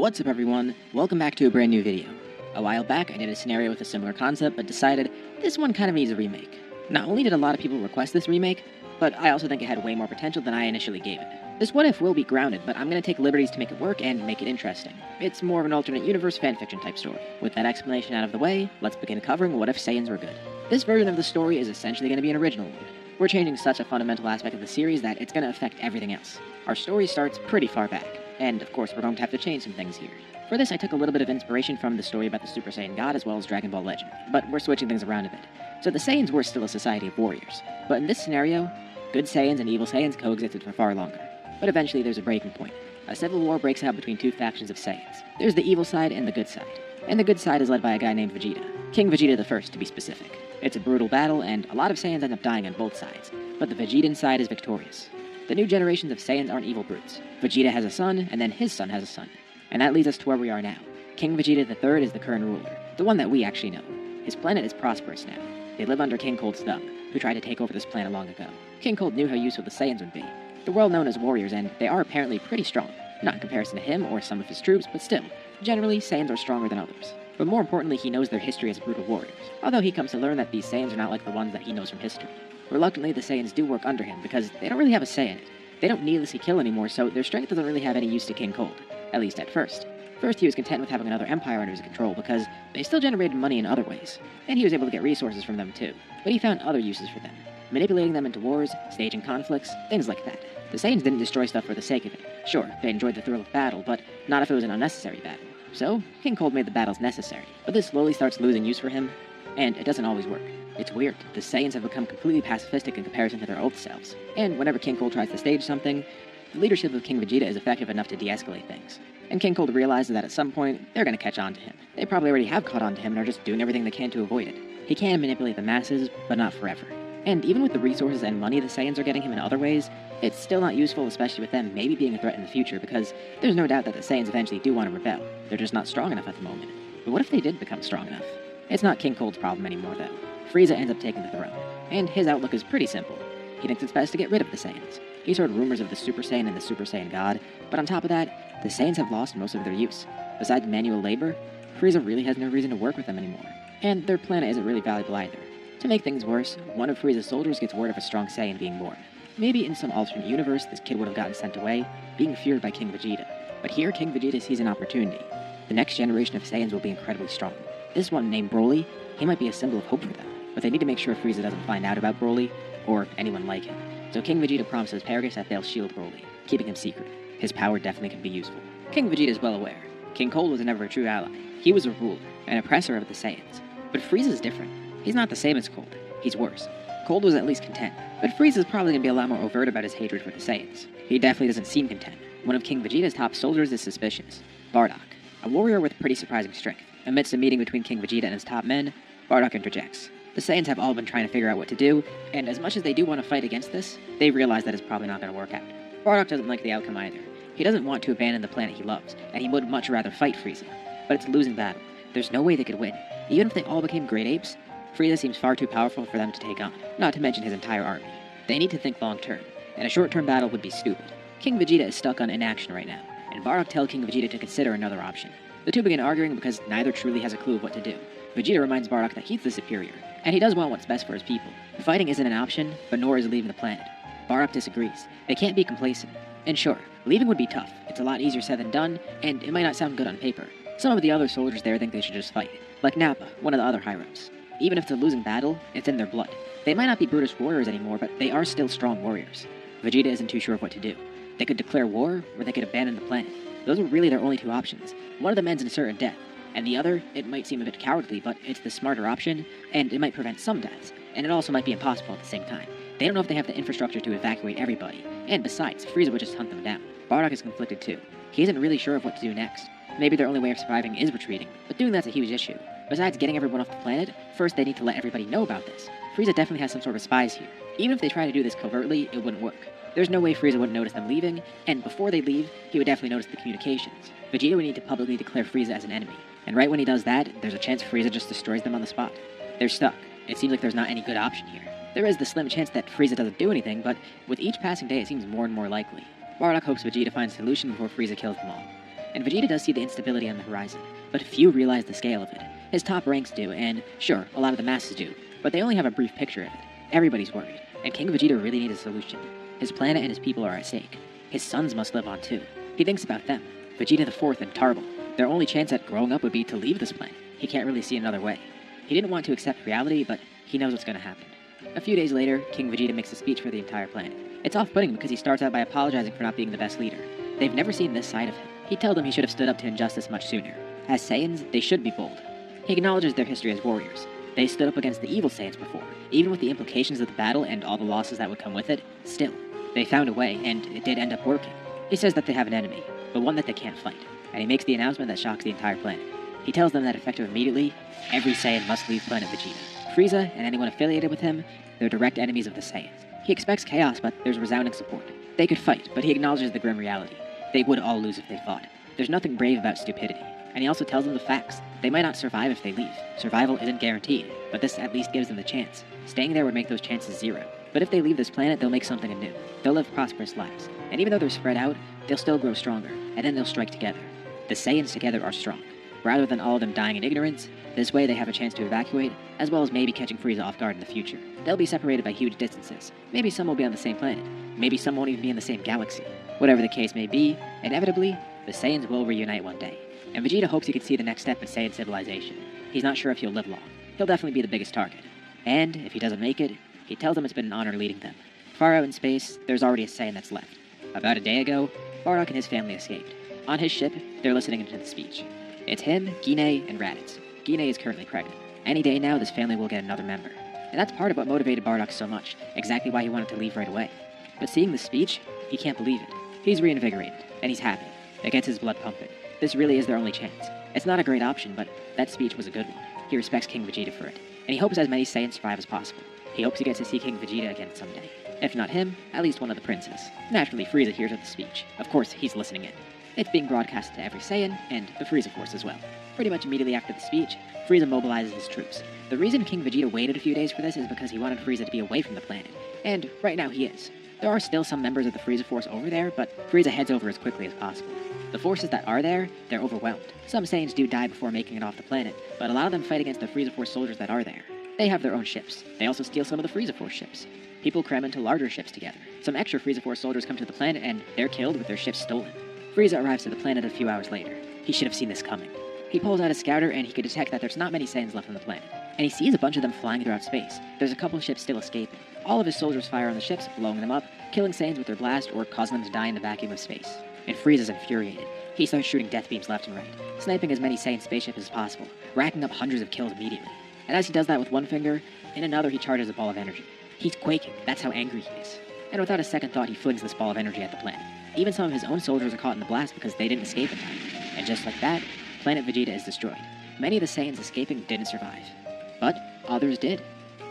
What's up everyone, welcome back to a brand new video. A while back I did a scenario with a similar concept, but decided this one kind of needs a remake. Not only did a lot of people request this remake, but I also think it had way more potential than I initially gave it. This what if will be grounded, but I'm going to take liberties to make it work and make it interesting. It's more of an alternate universe fanfiction type story. With that explanation out of the way, let's begin covering what if Saiyans were good. This version of the story is essentially going to be an original one. We're changing such a fundamental aspect of the series that it's going to affect everything else. Our story starts pretty far back, and of course we're going to have to change some things here. For this I took a little bit of inspiration from the story about the Super Saiyan God as well as Dragon Ball Legend, but we're switching things around a bit. So the Saiyans were still a society of warriors, but in this scenario, good Saiyans and evil Saiyans coexisted for far longer. But eventually there's a breaking point. A civil war breaks out between two factions of Saiyans. There's the evil side and the good side. And the good side is led by a guy named Vegeta. King Vegeta I to be specific. It's a brutal battle, and a lot of Saiyans end up dying on both sides, but the Vegetan side is victorious. The new generations of Saiyans aren't evil brutes. Vegeta has a son, and then his son has a son. And that leads us to where we are now. King Vegeta III is the current ruler, the one that we actually know. His planet is prosperous now. They live under King Cold's thumb, who tried to take over this planet long ago. King Cold knew how useful the Saiyans would be. They're well known as warriors, and they are apparently pretty strong. Not in comparison to him or some of his troops, but still, generally, Saiyans are stronger than others. But more importantly, he knows their history as brutal warriors, although he comes to learn that these Saiyans are not like the ones that he knows from history. Reluctantly, the Saiyans do work under him because they don't really have a say in it. They don't needlessly kill anymore, so their strength doesn't really have any use to King Cold, at least at first. First, he was content with having another empire under his control because they still generated money in other ways, and he was able to get resources from them too. But he found other uses for them, manipulating them into wars, staging conflicts, things like that. The Saiyans didn't destroy stuff for the sake of it. Sure, they enjoyed the thrill of battle, but not if it was an unnecessary battle. So, King Cold made the battles necessary, but this slowly starts losing use for him, and it doesn't always work. It's weird, the Saiyans have become completely pacifistic in comparison to their old selves, and whenever King Cold tries to stage something, the leadership of King Vegeta is effective enough to de-escalate things. And King Cold realizes that at some point, they're going to catch on to him. They probably already have caught on to him and are just doing everything they can to avoid it. He can manipulate the masses, but not forever. And even with the resources and money the Saiyans are getting him in other ways, it's still not useful, especially with them maybe being a threat in the future, because there's no doubt that the Saiyans eventually do want to rebel. They're just not strong enough at the moment. But what if they did become strong enough? It's not King Cold's problem anymore, though. Frieza ends up taking the throne, and his outlook is pretty simple. He thinks it's best to get rid of the Saiyans. He's heard rumors of the Super Saiyan and the Super Saiyan God, but on top of that, the Saiyans have lost most of their use. Besides manual labor, Frieza really has no reason to work with them anymore, and their planet isn't really valuable either. To make things worse, one of Frieza's soldiers gets word of a strong Saiyan being born. Maybe in some alternate universe, this kid would have gotten sent away, being feared by King Vegeta. But here, King Vegeta sees an opportunity. The next generation of Saiyans will be incredibly strong. This one, named Broly, he might be a symbol of hope for them, but they need to make sure Frieza doesn't find out about Broly, or anyone like him. So King Vegeta promises Paragus that they'll shield Broly, keeping him secret. His power definitely could be useful. King Vegeta is well aware. King Cold was never a true ally. He was a ruler, an oppressor of the Saiyans. But Frieza's different. He's not the same as Cold. He's worse. Cold was at least content, but Frieza's probably going to be a lot more overt about his hatred for the Saiyans. He definitely doesn't seem content. One of King Vegeta's top soldiers is suspicious. Bardock, a warrior with pretty surprising strength. Amidst a meeting between King Vegeta and his top men, Bardock interjects. The Saiyans have all been trying to figure out what to do, and as much as they do want to fight against this, they realize that it's probably not going to work out. Bardock doesn't like the outcome either. He doesn't want to abandon the planet he loves, and he would much rather fight Frieza. But it's a losing battle. There's no way they could win. Even if they all became great apes, Frieza seems far too powerful for them to take on, not to mention his entire army. They need to think long term, and a short-term battle would be stupid. King Vegeta is stuck on inaction right now, and Bardock tells King Vegeta to consider another option. The two begin arguing because neither truly has a clue of what to do. Vegeta reminds Bardock that he's the superior, and he does want what's best for his people. Fighting isn't an option, but nor is leaving the planet. Bardock disagrees. They can't be complacent. And sure, leaving would be tough. It's a lot easier said than done, and it might not sound good on paper. Some of the other soldiers there think they should just fight, like Nappa, one of the other higher-ups. Even if it's a losing battle, it's in their blood. They might not be brutish warriors anymore, but they are still strong warriors. Vegeta isn't too sure of what to do. They could declare war, or they could abandon the planet. Those are really their only two options. One of them ends in certain death, and the other, it might seem a bit cowardly, but it's the smarter option, and it might prevent some deaths, and it also might be impossible at the same time. They don't know if they have the infrastructure to evacuate everybody, and besides, Frieza would just hunt them down. Bardock is conflicted too. He isn't really sure of what to do next. Maybe their only way of surviving is retreating, but doing that's a huge issue. Besides getting everyone off the planet, first they need to let everybody know about this. Frieza definitely has some sort of spies here. Even if they try to do this covertly, it wouldn't work. There's no way Frieza wouldn't notice them leaving, and before they leave, he would definitely notice the communications. Vegeta would need to publicly declare Frieza as an enemy, and right when he does that, there's a chance Frieza just destroys them on the spot. They're stuck. It seems like there's not any good option here. There is the slim chance that Frieza doesn't do anything, but with each passing day it seems more and more likely. Bardock hopes Vegeta finds a solution before Frieza kills them all. and Vegeta does see the instability on the horizon, but few realize the scale of it. His top ranks do, and sure, a lot of the masses do, but they only have a brief picture of it. Everybody's worried, and King Vegeta really needs a solution. His planet and his people are at stake. His sons must live on too. He thinks about them, Vegeta the Fourth and Tarble. Their only chance at growing up would be to leave this planet. He can't really see another way. He didn't want to accept reality, but he knows what's going to happen. A few days later, King Vegeta makes a speech for the entire planet. It's off-putting because he starts out by apologizing for not being the best leader. They've never seen this side of him. He tells them he should have stood up to injustice much sooner. As Saiyans, they should be bold. He acknowledges their history as warriors. They stood up against the evil Saiyans before. Even with the implications of the battle and all the losses that would come with it, still, they found a way, and it did end up working. He says that they have an enemy, but one that they can't fight, and he makes the announcement that shocks the entire planet. He tells them that effective immediately, every Saiyan must leave planet Vegeta. Frieza and anyone affiliated with him, they're direct enemies of the Saiyans. He expects chaos, but there's resounding support. They could fight, but he acknowledges the grim reality. They would all lose if they fought. There's nothing brave about stupidity. And he also tells them the facts. They might not survive if they leave. Survival isn't guaranteed, but this at least gives them the chance. Staying there would make those chances zero. But if they leave this planet, they'll make something anew. They'll live prosperous lives. And even though they're spread out, they'll still grow stronger, and then they'll strike together. The Saiyans together are strong. Rather than all of them dying in ignorance, this way they have a chance to evacuate, as well as maybe catching Frieza off guard in the future. They'll be separated by huge distances. Maybe some will be on the same planet. Maybe some won't even be in the same galaxy. Whatever the case may be, inevitably, the Saiyans will reunite one day. And Vegeta hopes he can see the next step in Saiyan civilization. He's not sure if he'll live long. He'll definitely be the biggest target. And, if he doesn't make it, he tells them it's been an honor leading them. Far out in space, there's already a Saiyan that's left. About a day ago, Bardock and his family escaped. On his ship, they're listening into the speech. It's him, Guinea, and Raditz. Guinea is currently pregnant. Any day now, this family will get another member. And that's part of what motivated Bardock so much, exactly why he wanted to leave right away. But seeing the speech, he can't believe it. He's reinvigorated, and he's happy. It gets his blood pumping. This really is their only chance. It's not a great option, but that speech was a good one. He respects King Vegeta for it, and he hopes as many Saiyans survive as possible. He hopes he gets to see King Vegeta again someday. If not him, at least one of the princes. Naturally, Frieza hears of the speech. Of course, he's listening in. It's being broadcast to every Saiyan, and the Frieza Force as well. Pretty much immediately after the speech, Frieza mobilizes his troops. The reason King Vegeta waited a few days for this is because he wanted Frieza to be away from the planet, and right now he is. There are still some members of the Frieza Force over there, but Frieza heads over as quickly as possible. The forces that are there, they're overwhelmed. Some Saiyans do die before making it off the planet, but a lot of them fight against the Frieza Force soldiers that are there. They have their own ships. They also steal some of the Frieza Force ships. People cram into larger ships together. Some extra Frieza Force soldiers come to the planet and they're killed with their ships stolen. Frieza arrives to the planet a few hours later. He should have seen this coming. He pulls out a scouter and he could detect that there's not many Saiyans left on the planet. And he sees a bunch of them flying throughout space. There's a couple ships still escaping. All of his soldiers fire on the ships, blowing them up, killing Saiyans with their blast or causing them to die in the vacuum of space. And Frieza's infuriated. He starts shooting death beams left and right, sniping as many Saiyan spaceships as possible, racking up hundreds of kills immediately. And as he does that with one finger, in another he charges a ball of energy. He's quaking, that's how angry he is. And without a second thought, he flings this ball of energy at the planet. Even some of his own soldiers are caught in the blast because they didn't escape in time. And just like that, planet Vegeta is destroyed. Many of the Saiyans escaping didn't survive. But others did.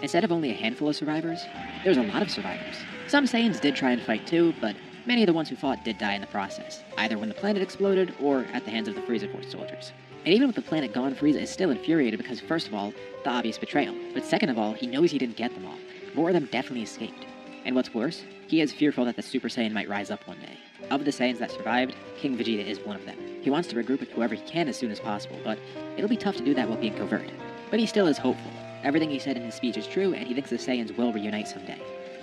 Instead of only a handful of survivors, there's a lot of survivors. Some Saiyans did try and fight too, but many of the ones who fought did die in the process, either when the planet exploded or at the hands of the Frieza Force soldiers. And even with the planet gone, Frieza is still infuriated because, first of all, the obvious betrayal, but second of all, he knows he didn't get them all. More of them definitely escaped. And what's worse, he is fearful that the Super Saiyan might rise up one day. Of the Saiyans that survived, King Vegeta is one of them. He wants to regroup with whoever he can as soon as possible, but it'll be tough to do that while being covert. But he still is hopeful. Everything he said in his speech is true, and he thinks the Saiyans will reunite someday.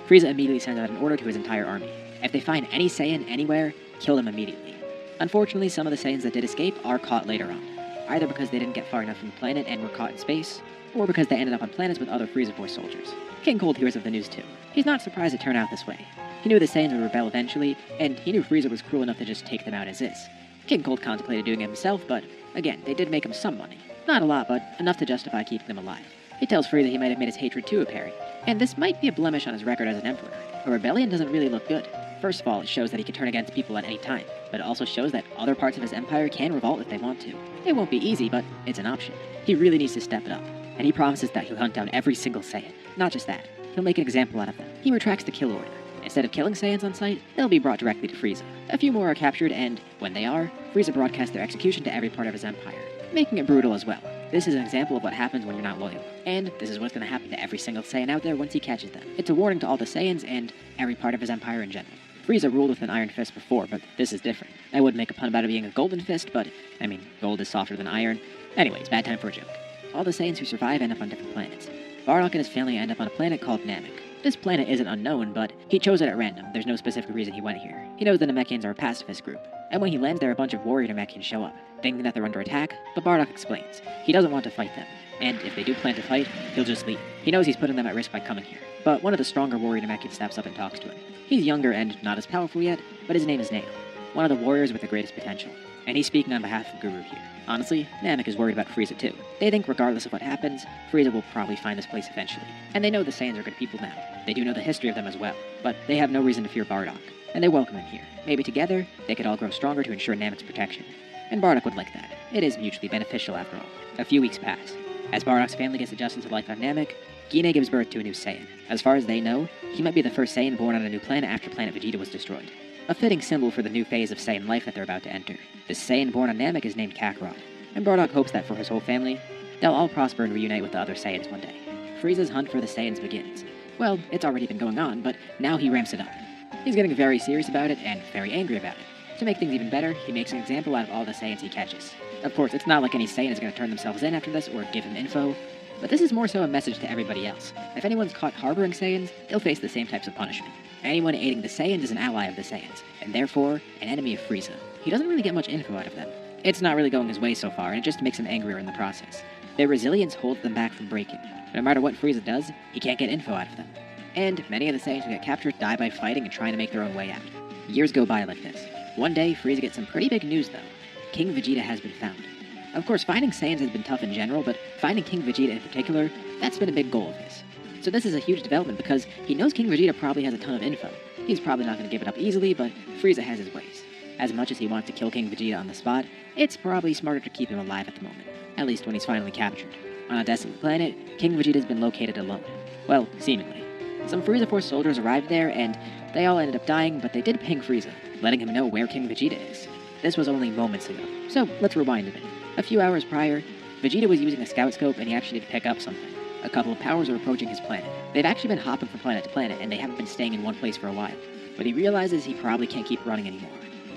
Frieza immediately sends out an order to his entire army. If they find any Saiyan anywhere, kill them immediately. Unfortunately, some of the Saiyans that did escape are caught later on, either because they didn't get far enough from the planet and were caught in space, or because they ended up on planets with other Frieza Force soldiers. King Cold hears of the news too. He's not surprised it turned out this way. He knew the Saiyans would rebel eventually, and he knew Frieza was cruel enough to just take them out as is. King Cold contemplated doing it himself, but again, they did make him some money. Not a lot, but enough to justify keeping them alive. He tells Frieza he might have made his hatred too apparent, and this might be a blemish on his record as an emperor. A rebellion doesn't really look good. First of all, it shows that he can turn against people at any time, but it also shows that other parts of his empire can revolt if they want to. It won't be easy, but it's an option. He really needs to step it up, and he promises that he'll hunt down every single Saiyan. Not just that, he'll make an example out of them. He retracts the kill order. Instead of killing Saiyans on sight, they'll be brought directly to Frieza. A few more are captured, and when they are, Frieza broadcasts their execution to every part of his empire, making it brutal as well. This is an example of what happens when you're not loyal. And this is what's going to happen to every single Saiyan out there once he catches them. It's a warning to all the Saiyans and every part of his empire in general. Frieza ruled with an iron fist before, but this is different. I would make a pun about it being a golden fist, but, I mean, gold is softer than iron. Anyways, bad time for a joke. All the Saiyans who survive end up on different planets. Bardock and his family end up on a planet called Namek. This planet isn't unknown, but he chose it at random. There's no specific reason he went here. He knows the Namekians are a pacifist group, and when he lands there, a bunch of warrior Namekians show up, thinking that they're under attack, but Bardock explains. He doesn't want to fight them, and if they do plan to fight, he'll just leave. He knows he's putting them at risk by coming here, but one of the stronger warrior Namekians steps up and talks to him. He's younger and not as powerful yet, but his name is Nail, one of the warriors with the greatest potential, and he's speaking on behalf of Guru here. Honestly, Namek is worried about Frieza too. They think regardless of what happens, Frieza will probably find this place eventually. And they know the Saiyans are good people now. They do know the history of them as well, but they have no reason to fear Bardock. And they welcome him here. Maybe together, they could all grow stronger to ensure Namek's protection. And Bardock would like that. It is mutually beneficial after all. A few weeks pass. As Bardock's family gets adjusted to life on Namek, Gine gives birth to a new Saiyan. As far as they know, he might be the first Saiyan born on a new planet after planet Vegeta was destroyed. A fitting symbol for the new phase of Saiyan life that they're about to enter. This Saiyan born on Namek is named Kakarot, and Bardock hopes that for his whole family, they'll all prosper and reunite with the other Saiyans one day. Frieza's hunt for the Saiyans begins. Well, it's already been going on, but now he ramps it up. He's getting very serious about it and very angry about it. To make things even better, he makes an example out of all the Saiyans he catches. Of course, it's not like any Saiyan is going to turn themselves in after this or give him info, but this is more so a message to everybody else. If anyone's caught harboring Saiyans, they'll face the same types of punishment. Anyone aiding the Saiyans is an ally of the Saiyans, and therefore, an enemy of Frieza. He doesn't really get much info out of them. It's not really going his way so far, and it just makes him angrier in the process. Their resilience holds them back from breaking. No matter what Frieza does, he can't get info out of them. And many of the Saiyans who get captured die by fighting and trying to make their own way out. Years go by like this. One day, Frieza gets some pretty big news though. King Vegeta has been found. Of course, finding Saiyans has been tough in general, but finding King Vegeta in particular, that's been a big goal of his. So this is a huge development because he knows King Vegeta probably has a ton of info. He's probably not going to give it up easily, but Frieza has his ways. As much as he wants to kill King Vegeta on the spot, it's probably smarter to keep him alive at the moment, at least when he's finally captured. On a desolate planet, King Vegeta's been located alone. Well, seemingly. Some Frieza Force soldiers arrived there, and they all ended up dying, but they did ping Frieza, letting him know where King Vegeta is. This was only moments ago, so let's rewind a bit. A few hours prior, Vegeta was using a scout scope and he actually did pick up something. A couple of powers are approaching his planet. They've actually been hopping from planet to planet, and they haven't been staying in one place for a while. But he realizes he probably can't keep running anymore.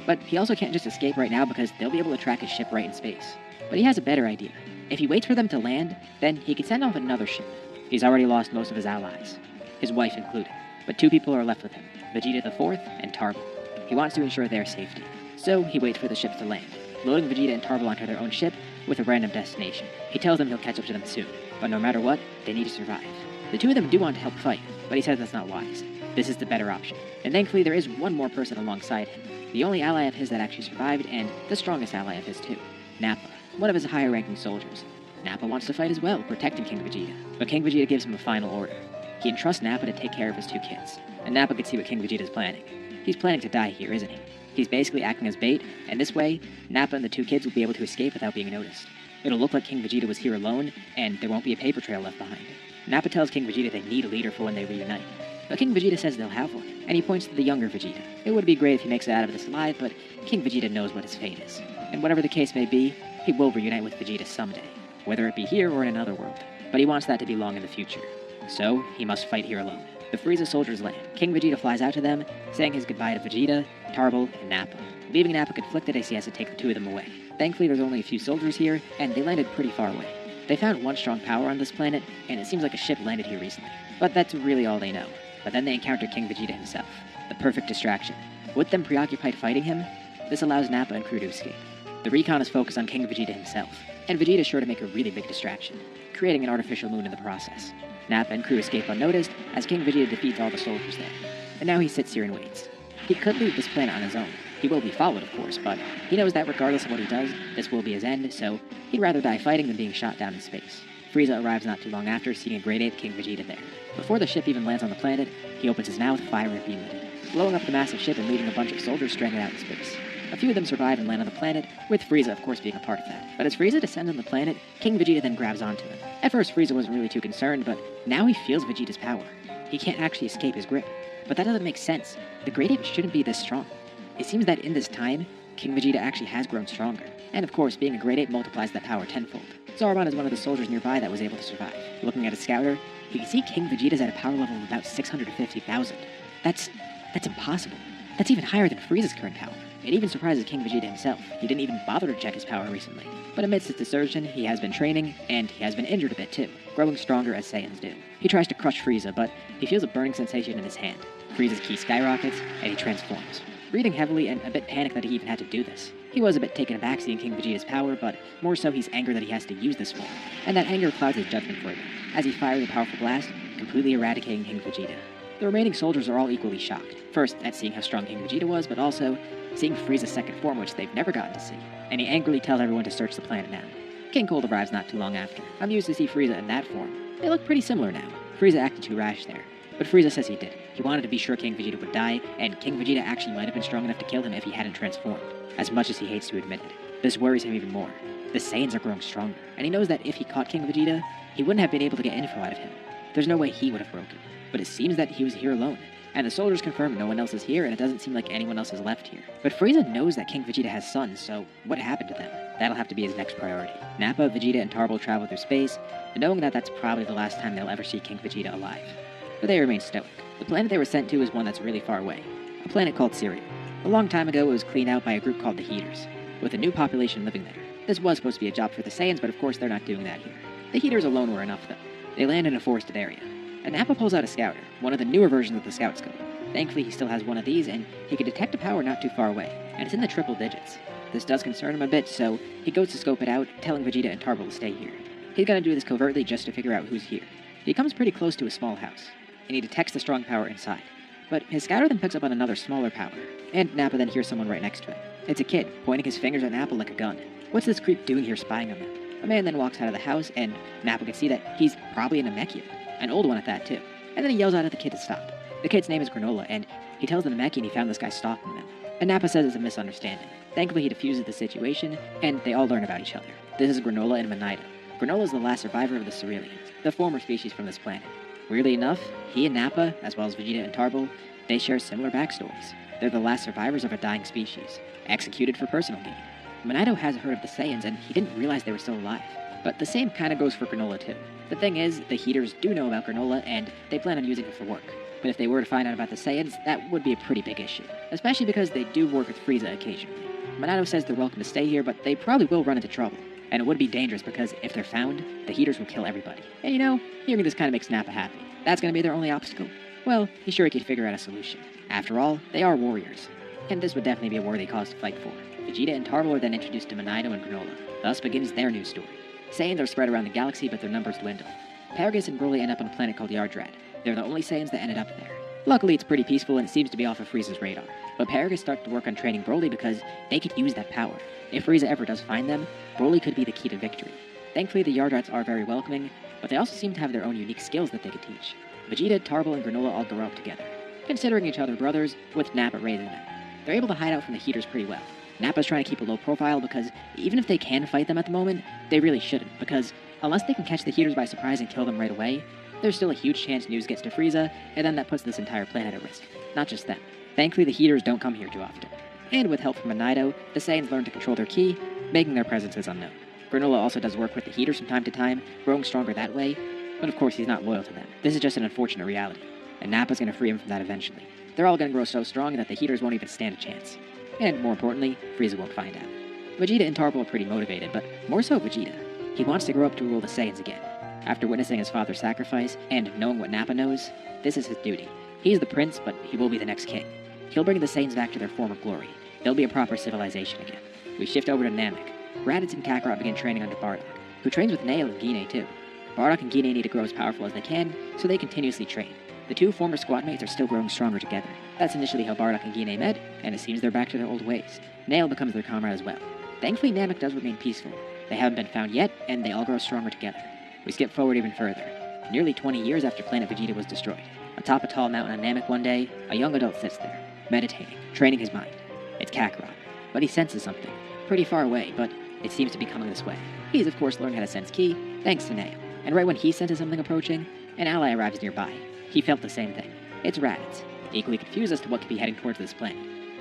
But he also can't just escape right now because they'll be able to track his ship right in space. But he has a better idea. If he waits for them to land, then he can send off another ship. He's already lost most of his allies, his wife included. But two people are left with him, Vegeta the Fourth and Tarble. He wants to ensure their safety. So he waits for the ships to land, loading Vegeta and Tarble onto their own ship with a random destination. He tells them he'll catch up to them soon, but no matter what, they need to survive. The two of them do want to help fight, but he says that's not wise. This is the better option. And thankfully there is one more person alongside him, the only ally of his that actually survived, and the strongest ally of his too, Nappa, one of his higher-ranking soldiers. Nappa wants to fight as well, protecting King Vegeta, but King Vegeta gives him a final order. He entrusts Nappa to take care of his two kids, and Nappa can see what King Vegeta's planning. He's planning to die here, isn't he? He's basically acting as bait, and this way, Nappa and the two kids will be able to escape without being noticed. It'll look like King Vegeta was here alone, and there won't be a paper trail left behind. Nappa tells King Vegeta they need a leader for when they reunite. But King Vegeta says they'll have one, and he points to the younger Vegeta. It would be great if he makes it out of this alive, but King Vegeta knows what his fate is. And whatever the case may be, he will reunite with Vegeta someday, whether it be here or in another world. But he wants that to be long in the future. So, he must fight here alone. The Frieza soldiers land. King Vegeta flies out to them, saying his goodbye to Vegeta, Tarble, and Nappa, leaving Nappa conflicted as he has to take the two of them away. Thankfully, there's only a few soldiers here, and they landed pretty far away. They found one strong power on this planet, and it seems like a ship landed here recently. But that's really all they know. But then they encounter King Vegeta himself, the perfect distraction. With them preoccupied fighting him, this allows Nappa and crew to escape. The recon is focused on King Vegeta himself, and Vegeta is sure to make a really big distraction, creating an artificial moon in the process. Nappa and crew escape unnoticed, as King Vegeta defeats all the soldiers there. And now he sits here and waits. He could leave this planet on his own. He will be followed, of course, but he knows that regardless of what he does, this will be his end, so he'd rather die fighting than being shot down in space. Frieza arrives not too long after, seeing a Grade 8 King Vegeta there. Before the ship even lands on the planet, he opens his mouth, fire and beam it, blowing up the massive ship and leaving a bunch of soldiers stranded out in space. A few of them survive and land on the planet, with Frieza of course being a part of that. But as Frieza descends on the planet, King Vegeta then grabs onto him. At first Frieza wasn't really too concerned, but now he feels Vegeta's power. He can't actually escape his grip. But that doesn't make sense. The Grade 8 shouldn't be this strong. It seems that in this time, King Vegeta actually has grown stronger. And of course, being a Grade 8 multiplies that power tenfold. Zarbon is one of the soldiers nearby that was able to survive. Looking at his scouter, he can see King Vegeta's at a power level of about 650,000. That's impossible. That's even higher than Frieza's current power. It even surprises King Vegeta himself. He didn't even bother to check his power recently. But amidst his desertion, he has been training, and he has been injured a bit too, growing stronger as Saiyans do. He tries to crush Frieza, but he feels a burning sensation in his hand. Frieza's ki skyrockets, and he transforms. Breathing heavily and a bit panicked that he even had to do this. He was a bit taken aback seeing King Vegeta's power, but more so he's angry that he has to use this form, and that anger clouds his judgment for him, as he fires a powerful blast, completely eradicating King Vegeta. The remaining soldiers are all equally shocked, first at seeing how strong King Vegeta was, but also seeing Frieza's second form, which they've never gotten to see, and he angrily tells everyone to search the planet now. King Cold arrives not too long after. I'm used to see Frieza in that form. They look pretty similar now. Frieza acted too rash there, but Frieza says he did. He wanted to be sure King Vegeta would die, and King Vegeta actually might have been strong enough to kill him if he hadn't transformed, as much as he hates to admit it. This worries him even more. The Saiyans are growing stronger, and he knows that if he caught King Vegeta, he wouldn't have been able to get info out of him. There's no way he would have broken. But it seems that he was here alone, and the soldiers confirm no one else is here, and it doesn't seem like anyone else is left here. But Frieza knows that King Vegeta has sons, so what happened to them? That'll have to be his next priority. Nappa, Vegeta, and Tarble travel through space, and knowing that that's probably the last time they'll ever see King Vegeta alive. But they remain stoic. The planet they were sent to is one that's really far away, a planet called Syria. A long time ago, it was cleaned out by a group called the Heaters, with a new population living there. This was supposed to be a job for the Saiyans, but of course they're not doing that here. The Heaters alone were enough, though. They land in a forested area. And Nappa pulls out a scouter, one of the newer versions of the scout scope. Thankfully, he still has one of these, and he can detect a power not too far away, and it's in the triple digits. This does concern him a bit, so he goes to scope it out, telling Vegeta and Tarble to stay here. He's gonna do this covertly just to figure out who's here. He comes pretty close to a small house, and he detects the strong power inside. But his scouter then picks up on another smaller power, and Nappa then hears someone right next to him. It's a kid, pointing his fingers at Nappa like a gun. What's this creep doing here spying on them? A man then walks out of the house, and Nappa can see that he's probably a Namekian, an old one at that too. And then he yells out at the kid to stop. The kid's name is Granola, and he tells the Namekian he found this guy stalking them. And Nappa says it's a misunderstanding. Thankfully, he diffuses the situation, and they all learn about each other. This is Granola and Monito. Granola is the last survivor of the Cerealians, the former species from this planet. Weirdly enough, he and Nappa, as well as Vegeta and Tarble, they share similar backstories. They're the last survivors of a dying species, executed for personal gain. Monito has heard of the Saiyans, and he didn't realize they were still alive. But the same kinda goes for Granola too. The thing is, the Heaters do know about Granola, and they plan on using it for work. But if they were to find out about the Saiyans, that would be a pretty big issue, especially because they do work with Frieza occasionally. Monito says they're welcome to stay here, but they probably will run into trouble. And it would be dangerous because if they're found, the Heaters will kill everybody. And you know, hearing this kinda makes Nappa happy. That's gonna be their only obstacle? Well, he's sure he could figure out a solution. After all, they are warriors, and this would definitely be a worthy cause to fight for. Vegeta and Tarble are then introduced to Monito and Granola. Thus begins their new story. Saiyans are spread around the galaxy, but their numbers dwindle. Paragus and Broly end up on a planet called Yardrad. They're the only Saiyans that ended up there. Luckily, it's pretty peaceful and it seems to be off of Frieza's radar. But Paragus starts to work on training Broly because they could use that power. If Frieza ever does find them, Broly could be the key to victory. Thankfully, the Yardrats are very welcoming, but they also seem to have their own unique skills that they could teach. Vegeta, Tarble, and Granola all grow up together, considering each other brothers, with Nappa raising them. They're able to hide out from the Heaters pretty well. Nappa's trying to keep a low profile because even if they can fight them at the moment, they really shouldn't, because unless they can catch the Heaters by surprise and kill them right away, there's still a huge chance news gets to Frieza, and then that puts this entire planet at risk. Not just them. Thankfully, the Heaters don't come here too often. And with help from Monito, the Saiyans learn to control their ki, making their presences unknown. Granola also does work with the Heaters from time to time, growing stronger that way, but of course he's not loyal to them. This is just an unfortunate reality, and Nappa's gonna free him from that eventually. They're all gonna grow so strong that the Heaters won't even stand a chance. And more importantly, Frieza won't find out. Vegeta and Tarble are pretty motivated, but more so Vegeta. He wants to grow up to rule the Saiyans again. After witnessing his father's sacrifice, and knowing what Nappa knows, this is his duty. He's the prince, but he will be the next king. He'll bring the Saiyans back to their former glory. They'll be a proper civilization again. We shift over to Namek. Raditz and Kakarot begin training under Bardock, who trains with Nail and Gine too. Bardock and Gine need to grow as powerful as they can, so they continuously train. The two former squad mates are still growing stronger together. That's initially how Bardock and Gine met, and it seems they're back to their old ways. Nail becomes their comrade as well. Thankfully, Namek does remain peaceful. They haven't been found yet, and they all grow stronger together. We skip forward even further. Nearly 20 years after Planet Vegeta was destroyed. Atop a tall mountain on Namek one day, a young adult sits there, meditating, training his mind. It's Kakarot, but he senses something. Pretty far away, but it seems to be coming this way. He's of course learned how to sense ki, thanks to Nail. And right when he senses something approaching, an ally arrives nearby. He felt the same thing. It's Raditz, equally confused as to what could be heading towards this planet.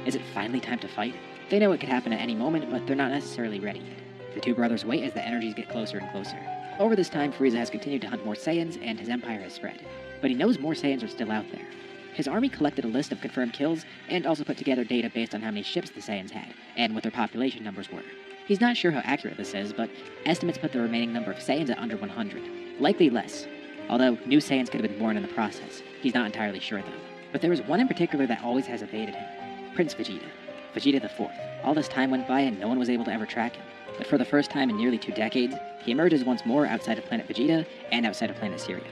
Is it finally time to fight? They know it could happen at any moment, but they're not necessarily ready yet. The two brothers wait as the energies get closer and closer. Over this time, Frieza has continued to hunt more Saiyans, and his empire has spread. But he knows more Saiyans are still out there. His army collected a list of confirmed kills and also put together data based on how many ships the Saiyans had and what their population numbers were. He's not sure how accurate this is, but estimates put the remaining number of Saiyans at under 100, likely less. Although new Saiyans could have been born in the process. He's not entirely sure though. But there was one in particular that always has evaded him. Prince Vegeta. Vegeta the Fourth. All this time went by and no one was able to ever track him. But for the first time in nearly 2 decades, he emerges once more outside of planet Vegeta and outside of planet Syria.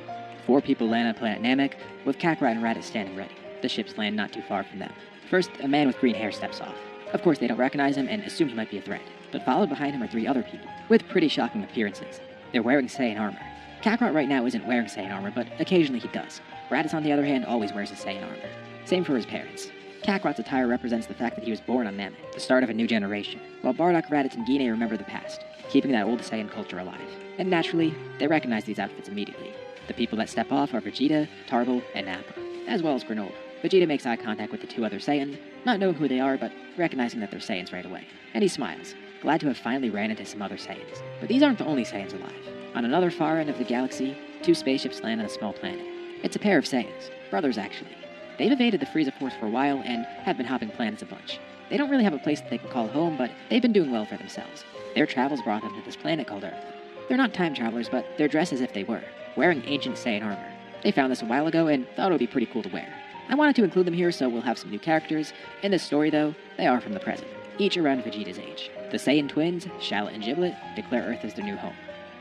4 people land on planet Namek, with Kakarot and Raditz standing ready. The ships land not too far from them. First, a man with green hair steps off. Of course, they don't recognize him and assume he might be a threat. But followed behind him are 3 other people, with pretty shocking appearances. They're wearing Saiyan armor. Kakarot right now isn't wearing Saiyan armor, but occasionally he does. Raditz, on the other hand, always wears his Saiyan armor. Same for his parents. Kakarot's attire represents the fact that he was born on Namek, the start of a new generation, while Bardock, Raditz, and Guinea remember the past, keeping that old Saiyan culture alive. And naturally, they recognize these outfits immediately. The people that step off are Vegeta, Tarble, and Nappa, as well as Granola. Vegeta makes eye contact with the 2 other Saiyans, not knowing who they are, but recognizing that they're Saiyans right away. And he smiles, glad to have finally ran into some other Saiyans. But these aren't the only Saiyans alive. On another far end of the galaxy, 2 spaceships land on a small planet. It's a pair of Saiyans, brothers actually. They've evaded the Frieza Force for a while and have been hopping planets a bunch. They don't really have a place that they can call home, but they've been doing well for themselves. Their travels brought them to this planet called Earth. They're not time travelers, but they're dressed as if they were, wearing ancient Saiyan armor. They found this a while ago and thought it would be pretty cool to wear. I wanted to include them here so we'll have some new characters. In this story though, they are from the present, each around Vegeta's age. The Saiyan twins, Shallot and Giblet, declare Earth as their new home.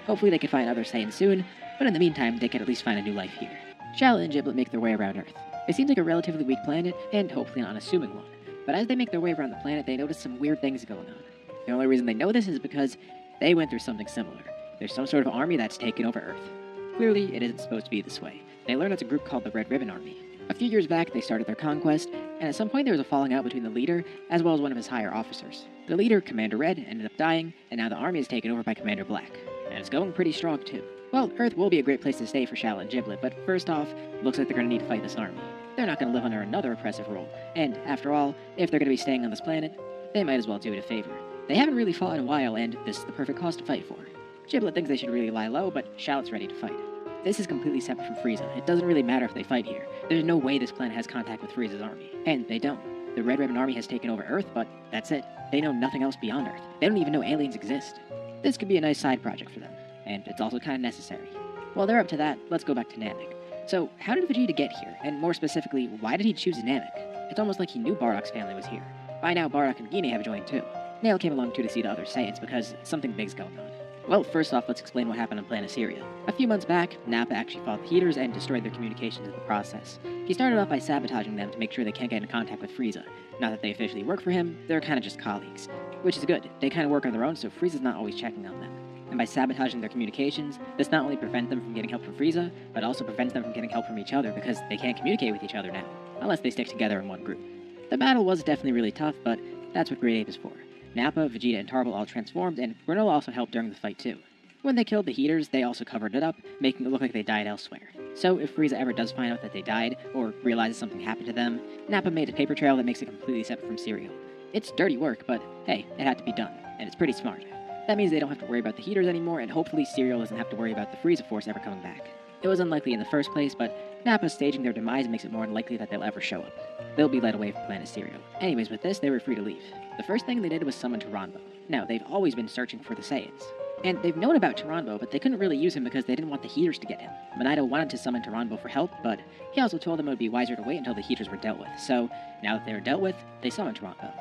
Hopefully they can find other Saiyans soon, but in the meantime they can at least find a new life here. Shallot and Giblet make their way around Earth. It seems like a relatively weak planet, and hopefully an unassuming one. But as they make their way around the planet, they notice some weird things going on. The only reason they know this is because they went through something similar. There's some sort of army that's taken over Earth. Clearly, it isn't supposed to be this way. They learn it's a group called the Red Ribbon Army. A few years back, they started their conquest, and at some point there was a falling out between the leader, as well as one of his higher officers. The leader, Commander Red, ended up dying, and now the army is taken over by Commander Black. And it's going pretty strong too. Well, Earth will be a great place to stay for Shallot and Giblet, but first off, looks like they're going to need to fight this army. They're not going to live under another oppressive rule, and after all, if they're going to be staying on this planet, they might as well do it a favor. They haven't really fought in a while, and this is the perfect cause to fight for. Giblet thinks they should really lie low, but Shallot's ready to fight. This is completely separate from Frieza. It doesn't really matter if they fight here. There's no way this planet has contact with Frieza's army. And they don't. The Red Ribbon Army has taken over Earth, but that's it. They know nothing else beyond Earth. They don't even know aliens exist. This could be a nice side project for them, and it's also kind of necessary. While they're up to that, let's go back to Namek. So, how did Vegeta get here? And more specifically, why did he choose Namek? It's almost like he knew Bardock's family was here. By now, Bardock and Guinea have joined too. Nail came along too to see the other Saiyans because something big's going on. Well, first off, let's explain what happened on planet Syria. A few months back, Nappa actually fought the Heaters and destroyed their communications in the process. He started off by sabotaging them to make sure they can't get in contact with Frieza. Not that they officially work for him, they're kind of just colleagues. Which is good, they kind of work on their own, so Frieza's not always checking on them. And by sabotaging their communications, this not only prevents them from getting help from Frieza, but also prevents them from getting help from each other because they can't communicate with each other now, unless they stick together in one group. The battle was definitely really tough, but that's what Great Ape is for. Nappa, Vegeta, and Tarble all transformed, and Granola also helped during the fight too. When they killed the Heaters, they also covered it up, making it look like they died elsewhere. So if Frieza ever does find out that they died, or realizes something happened to them, Nappa made a paper trail that makes it completely separate from Cereal. It's dirty work, but hey, it had to be done, and it's pretty smart. That means they don't have to worry about the Heaters anymore, and hopefully Cereal doesn't have to worry about the Frieza Force ever coming back. It was unlikely in the first place, but Nappa staging their demise makes it more unlikely that they'll ever show up. They'll be led away from planet Cereal. Anyways, with this, they were free to leave. The first thing they did was summon Taranbo. Now, they've always been searching for the Saiyans. And they've known about Taranbo, but they couldn't really use him because they didn't want the Heaters to get him. Monaido wanted to summon Taranbo for help, but he also told them it would be wiser to wait until the Heaters were dealt with. So, now that they were dealt with, they summoned Taranbo.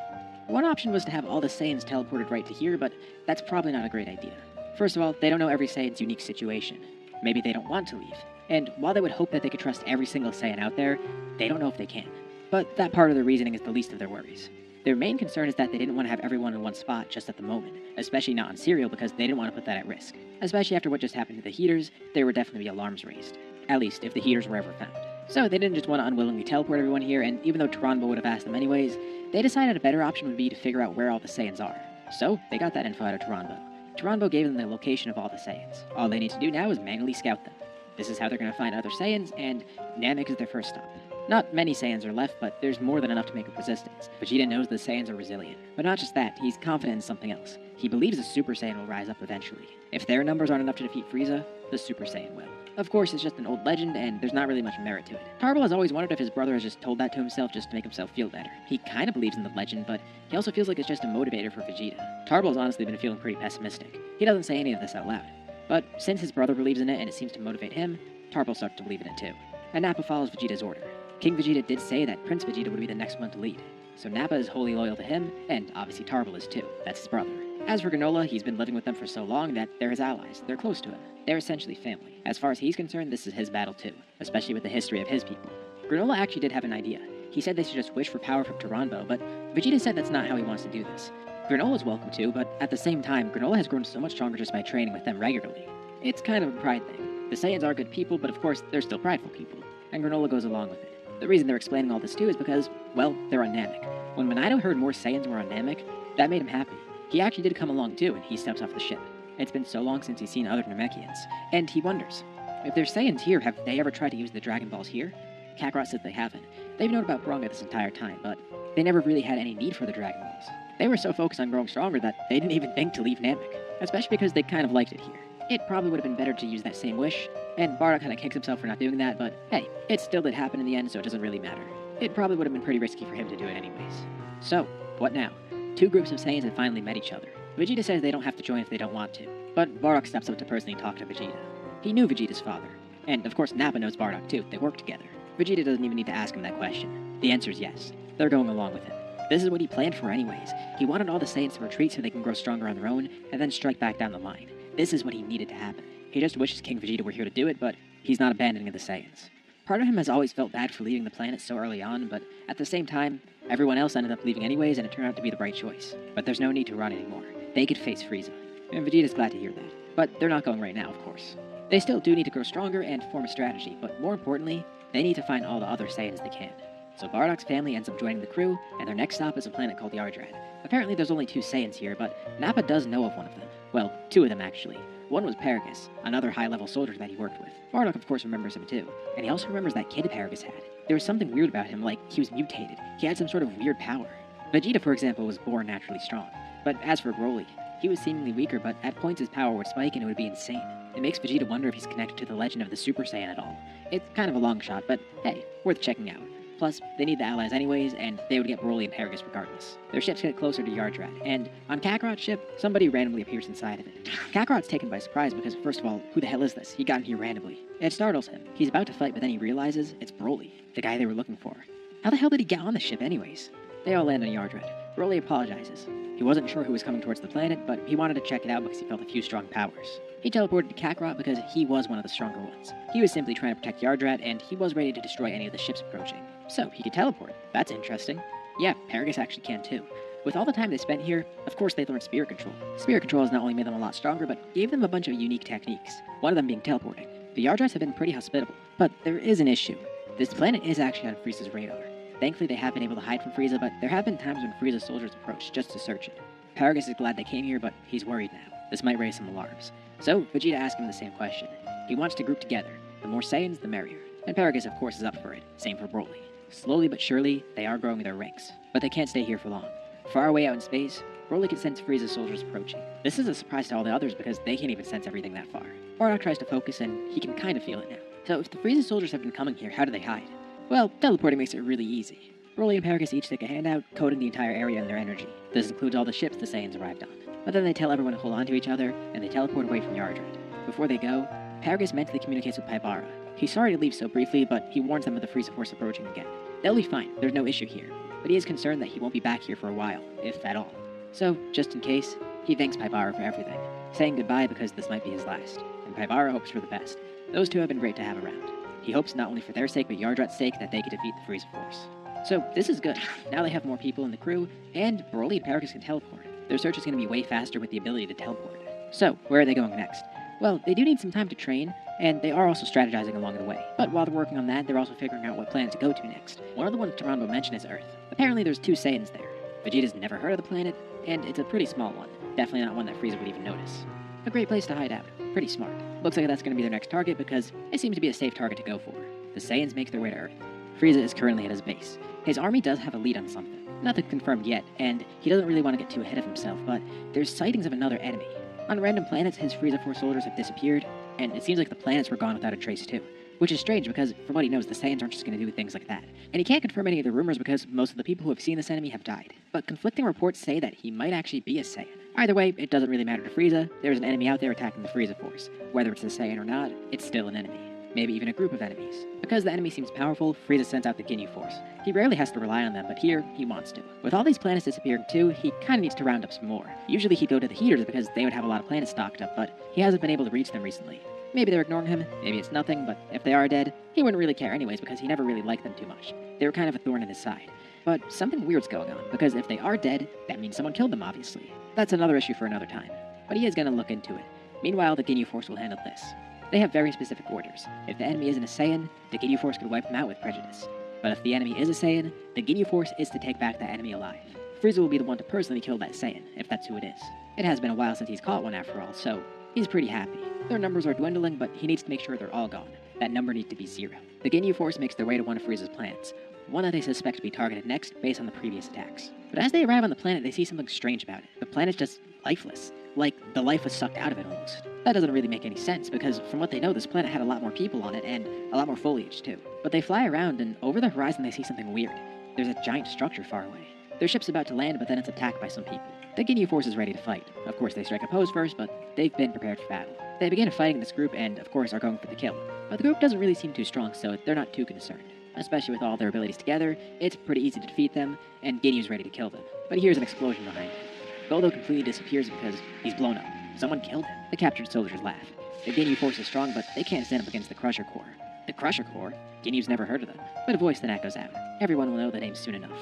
One option was to have all the Saiyans teleported right to here, but that's probably not a great idea. First of all, they don't know every Saiyan's unique situation. Maybe they don't want to leave. And while they would hope that they could trust every single Saiyan out there, they don't know if they can. But that part of their reasoning is the least of their worries. Their main concern is that they didn't want to have everyone in one spot just at the moment, especially not on Cereal because they didn't want to put that at risk. Especially after what just happened to the Heaters, there would definitely be alarms raised. At least, if the Heaters were ever found. So they didn't just want to unwillingly teleport everyone here, and even though Taranbo would have asked them anyways, they decided a better option would be to figure out where all the Saiyans are. So, they got that info out of Taranbo. Taranbo gave them the location of all the Saiyans. All they need to do now is manually scout them. This is how they're going to find other Saiyans, and Namek is their first stop. Not many Saiyans are left, but there's more than enough to make up resistance. Vegeta knows the Saiyans are resilient. But not just that, he's confident in something else. He believes the Super Saiyan will rise up eventually. If their numbers aren't enough to defeat Frieza, the Super Saiyan will. Of course, it's just an old legend, and there's not really much merit to it. Tarbell has always wondered if his brother has just told that to himself just to make himself feel better. He kind of believes in the legend, but he also feels like it's just a motivator for Vegeta. Tarbell's honestly been feeling pretty pessimistic. He doesn't say any of this out loud. But since his brother believes in it and it seems to motivate him, Tarbell starts to believe in it too. And Nappa follows Vegeta's order. King Vegeta did say that Prince Vegeta would be the next one to lead. So Nappa is wholly loyal to him, and obviously Tarbell is too. That's his brother. As for Granola, he's been living with them for so long that they're his allies. They're close to him. They're essentially family. As far as he's concerned, this is his battle too, especially with the history of his people. Granola actually did have an idea. He said they should just wish for power from Taranbo, but Vegeta said that's not how he wants to do this. Granola's welcome to, but at the same time, Granola has grown so much stronger just by training with them regularly. It's kind of a pride thing. The Saiyans are good people, but of course, they're still prideful people, and Granola goes along with it. The reason they're explaining all this too is because, well, they're on Namek. When Minato heard more Saiyans were on Namek, that made him happy. He actually did come along too, and he steps off the ship. It's been so long since he's seen other Namekians, and he wonders, if there's Saiyans here, have they ever tried to use the Dragon Balls here? Kakarot says they haven't. They've known about Baranga this entire time, but they never really had any need for the Dragon Balls. They were so focused on growing stronger that they didn't even think to leave Namek, especially because they kind of liked it here. It probably would have been better to use that same wish, and Bardock kind of kicks himself for not doing that, but hey, it still did happen in the end, so it doesn't really matter. It probably would have been pretty risky for him to do it anyways. So, what now? Two groups of Saiyans have finally met each other. Vegeta says they don't have to join if they don't want to, but Bardock steps up to personally talk to Vegeta. He knew Vegeta's father, and of course Nappa knows Bardock too, they work together. Vegeta doesn't even need to ask him that question. The answer is yes. They're going along with him. This is what he planned for anyways. He wanted all the Saiyans to retreat so they can grow stronger on their own, and then strike back down the line. This is what he needed to happen. He just wishes King Vegeta were here to do it, but he's not abandoning the Saiyans. Part of him has always felt bad for leaving the planet so early on, but at the same time, everyone else ended up leaving anyways, and it turned out to be the right choice. But there's no need to run anymore. They could face Frieza. And Vegeta's glad to hear that. But they're not going right now, of course. They still do need to grow stronger and form a strategy, but more importantly, they need to find all the other Saiyans they can. So Bardock's family ends up joining the crew, and their next stop is a planet called Yardrad. Apparently there's only 2 Saiyans here, but Nappa does know of one of them. Well, 2 of them actually. One was Paragus, another high-level soldier that he worked with. Bardock of course remembers him too, and he also remembers that kid Paragus had. There was something weird about him, like he was mutated. He had some sort of weird power. Vegeta, for example, was born naturally strong. But as for Broly, he was seemingly weaker, but at points his power would spike and it would be insane. It makes Vegeta wonder if he's connected to the legend of the Super Saiyan at all. It's kind of a long shot, but hey, worth checking out. Plus, they need the allies anyways, and they would get Broly and Paragus regardless. Their ships get closer to Yardrad, and on Kakarot's ship, somebody randomly appears inside of it. Kakarot's taken by surprise because, first of all, who the hell is this? He got in here randomly. It startles him. He's about to fight, but then he realizes it's Broly, the guy they were looking for. How the hell did he get on the ship anyways? They all land on Yardrad. Broly apologizes. He wasn't sure who was coming towards the planet, but he wanted to check it out because he felt a few strong powers. He teleported to Kakarot because he was one of the stronger ones. He was simply trying to protect Yardrad, and he was ready to destroy any of the ships approaching. So, he could teleport. That's interesting. Yeah, Paragus actually can too. With all the time they spent here, of course they learned Spirit Control. Spirit Control has not only made them a lot stronger, but gave them a bunch of unique techniques. One of them being teleporting. The Yardrads have been pretty hospitable, but there is an issue. This planet is actually on Frieza's radar. Thankfully they have been able to hide from Frieza, but there have been times when Frieza's soldiers approached just to search it. Paragus is glad they came here, but he's worried now. This might raise some alarms. So, Vegeta asks him the same question. He wants to group together. The more Saiyans, the merrier. And Paragus, of course, is up for it. Same for Broly. Slowly but surely, they are growing their ranks. But they can't stay here for long. Far away out in space, Broly can sense Frieza's soldiers approaching. This is a surprise to all the others because they can't even sense everything that far. Bardock tries to focus and he can kind of feel it now. So if the Frieza soldiers have been coming here, how do they hide? Well, teleporting makes it really easy. Broly and Paragus each take a hand out, coating the entire area in their energy. This includes all the ships the Saiyans arrived on. But then they tell everyone to hold on to each other, and they teleport away from Yardrad. Before they go, Paragus mentally communicates with Paibara. He's sorry to leave so briefly, but he warns them of the Frieza force approaching again. They'll be fine, there's no issue here. But he is concerned that he won't be back here for a while, if at all. So, just in case, he thanks Paibara for everything, saying goodbye because this might be his last. And Paibara hopes for the best. Those two have been great to have around. He hopes not only for their sake, but Yardrat's sake that they could defeat the Frieza force. So, this is good. Now they have more people in the crew, and Broly and Paragus can teleport. Their search is going to be way faster with the ability to teleport. So, where are they going next? Well, they do need some time to train, and they are also strategizing along the way. But while they're working on that, they're also figuring out what planet to go to next. One of the ones Taranbo mentioned is Earth. Apparently there's 2 Saiyans there. Vegeta's never heard of the planet, and it's a pretty small one. Definitely not one that Frieza would even notice. A great place to hide out. Pretty smart. Looks like that's going to be their next target because it seems to be a safe target to go for. The Saiyans make their way to Earth. Frieza is currently at his base. His army does have a lead on something. Nothing confirmed yet, and he doesn't really want to get too ahead of himself, but there's sightings of another enemy. On random planets, his Frieza Force soldiers have disappeared, and it seems like the planets were gone without a trace too. Which is strange because, from what he knows, the Saiyans aren't just going to do things like that. And he can't confirm any of the rumors because most of the people who have seen this enemy have died. But conflicting reports say that he might actually be a Saiyan. Either way, it doesn't really matter to Frieza. There's an enemy out there attacking the Frieza Force. Whether it's a Saiyan or not, it's still an enemy. Maybe even a group of enemies. Because the enemy seems powerful, Frieza sends out the Ginyu Force. He rarely has to rely on them, but here, he wants to. With all these planets disappearing too, he kinda needs to round up some more. Usually he'd go to the Heaters because they would have a lot of planets stocked up, but he hasn't been able to reach them recently. Maybe they're ignoring him, maybe it's nothing, but if they are dead, he wouldn't really care anyways because he never really liked them too much. They were kind of a thorn in his side. But something weird's going on, because if they are dead, that means someone killed them, obviously. That's another issue for another time. But he is gonna look into it. Meanwhile, the Ginyu Force will handle this. They have very specific orders. If the enemy isn't a Saiyan, the Ginyu Force could wipe them out with prejudice. But if the enemy is a Saiyan, the Ginyu Force is to take back that enemy alive. Frieza will be the one to personally kill that Saiyan, if that's who it is. It has been a while since he's caught one after all, so he's pretty happy. Their numbers are dwindling, but he needs to make sure they're all gone. That number needs to be 0. The Ginyu Force makes their way to one of Frieza's planets, one that they suspect to be targeted next based on the previous attacks. But as they arrive on the planet, they see something strange about it. The planet's just lifeless. Like, the life was sucked out of it almost. That doesn't really make any sense, because from what they know, this planet had a lot more people on it, and a lot more foliage too. But they fly around, and over the horizon they see something weird. There's a giant structure far away. Their ship's about to land, but then it's attacked by some people. The Ginyu Force is ready to fight. Of course, they strike a pose first, but they've been prepared for battle. They begin fighting this group, and of course are going for the kill. But the group doesn't really seem too strong, so they're not too concerned. Especially with all their abilities together, it's pretty easy to defeat them, and Ginyu's ready to kill them. But here's an explosion behind him. Goldo completely disappears because he's blown up. Someone killed him. The captured soldiers laugh. The Ginyu Force is strong, but they can't stand up against the Crusher Corps. The Crusher Corps? Ginyu's never heard of them. But a voice then echoes out. Everyone will know the name soon enough.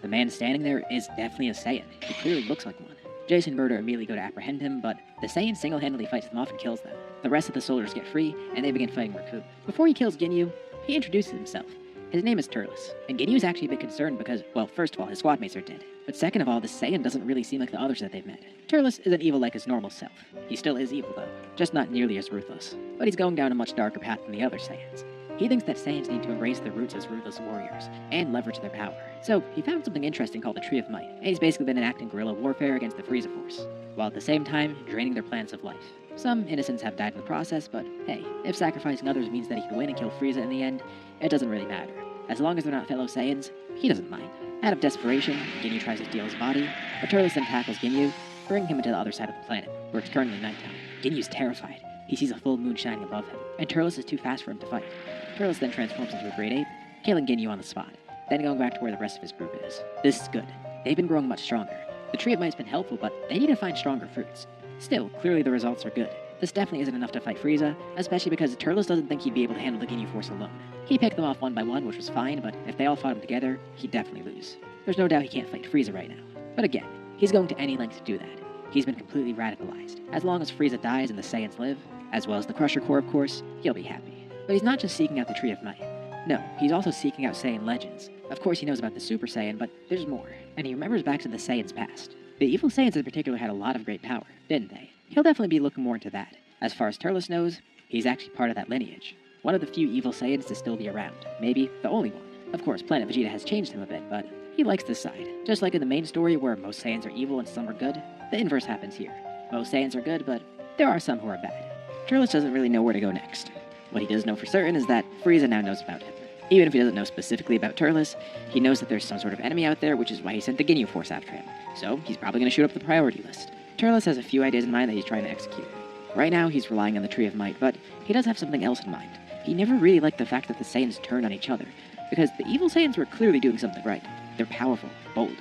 The man standing there is definitely a Saiyan. He clearly looks like one. Jace and Murder immediately go to apprehend him, but the Saiyan single-handedly fights them off and kills them. The rest of the soldiers get free, and they begin fighting Raccoon. Before he kills Ginyu, he introduces himself. His name is Turles, and Ginyu's actually a bit concerned because, well, first of all, his squad mates are dead. But second of all, this Saiyan doesn't really seem like the others that they've met. Turles isn't evil like his normal self. He still is evil, though, just not nearly as ruthless. But he's going down a much darker path than the other Saiyans. He thinks that Saiyans need to embrace their roots as ruthless warriors, and leverage their power. So, he found something interesting called the Tree of Might, and he's basically been enacting guerrilla warfare against the Frieza Force, while at the same time, draining their planets of life. Some innocents have died in the process, but hey, if sacrificing others means that he can win and kill Frieza in the end, it doesn't really matter. As long as they're not fellow Saiyans, he doesn't mind. Out of desperation, Ginyu tries to steal his body, but Turles then tackles Ginyu, bringing him into the other side of the planet, where it's currently nighttime. Ginyu's terrified. He sees a full moon shining above him, and Turles is too fast for him to fight. Turles then transforms into a great ape, killing Ginyu on the spot, then going back to where the rest of his group is. This is good. They've been growing much stronger. The Tree of Might's been helpful, but they need to find stronger fruits. Still, clearly the results are good. This definitely isn't enough to fight Frieza, especially because Turles doesn't think he'd be able to handle the Ginyu Force alone. He picked them off one by one, which was fine, but if they all fought him together, he'd definitely lose. There's no doubt he can't fight Frieza right now. But again, he's going to any length to do that. He's been completely radicalized. As long as Frieza dies and the Saiyans live, as well as the Crusher Corps of course, he'll be happy. But he's not just seeking out the Tree of Might. No, he's also seeking out Saiyan legends. Of course he knows about the Super Saiyan, but there's more. And he remembers back to the Saiyans' past. The evil Saiyans in particular had a lot of great power, didn't they? He'll definitely be looking more into that. As far as Turles knows, he's actually part of that lineage. One of the few evil Saiyans to still be around. Maybe the only one. Of course, Planet Vegeta has changed him a bit, but he likes this side. Just like in the main story where most Saiyans are evil and some are good, the inverse happens here. Most Saiyans are good, but there are some who are bad. Turles doesn't really know where to go next. What he does know for certain is that Frieza now knows about him. Even if he doesn't know specifically about Turles, he knows that there's some sort of enemy out there, which is why he sent the Ginyu Force after him. So, he's probably going to shoot up the priority list. Turles has a few ideas in mind that he's trying to execute. Right now, he's relying on the Tree of Might, but he does have something else in mind. He never really liked the fact that the Saiyans turned on each other, because the evil Saiyans were clearly doing something right. They're powerful, bold.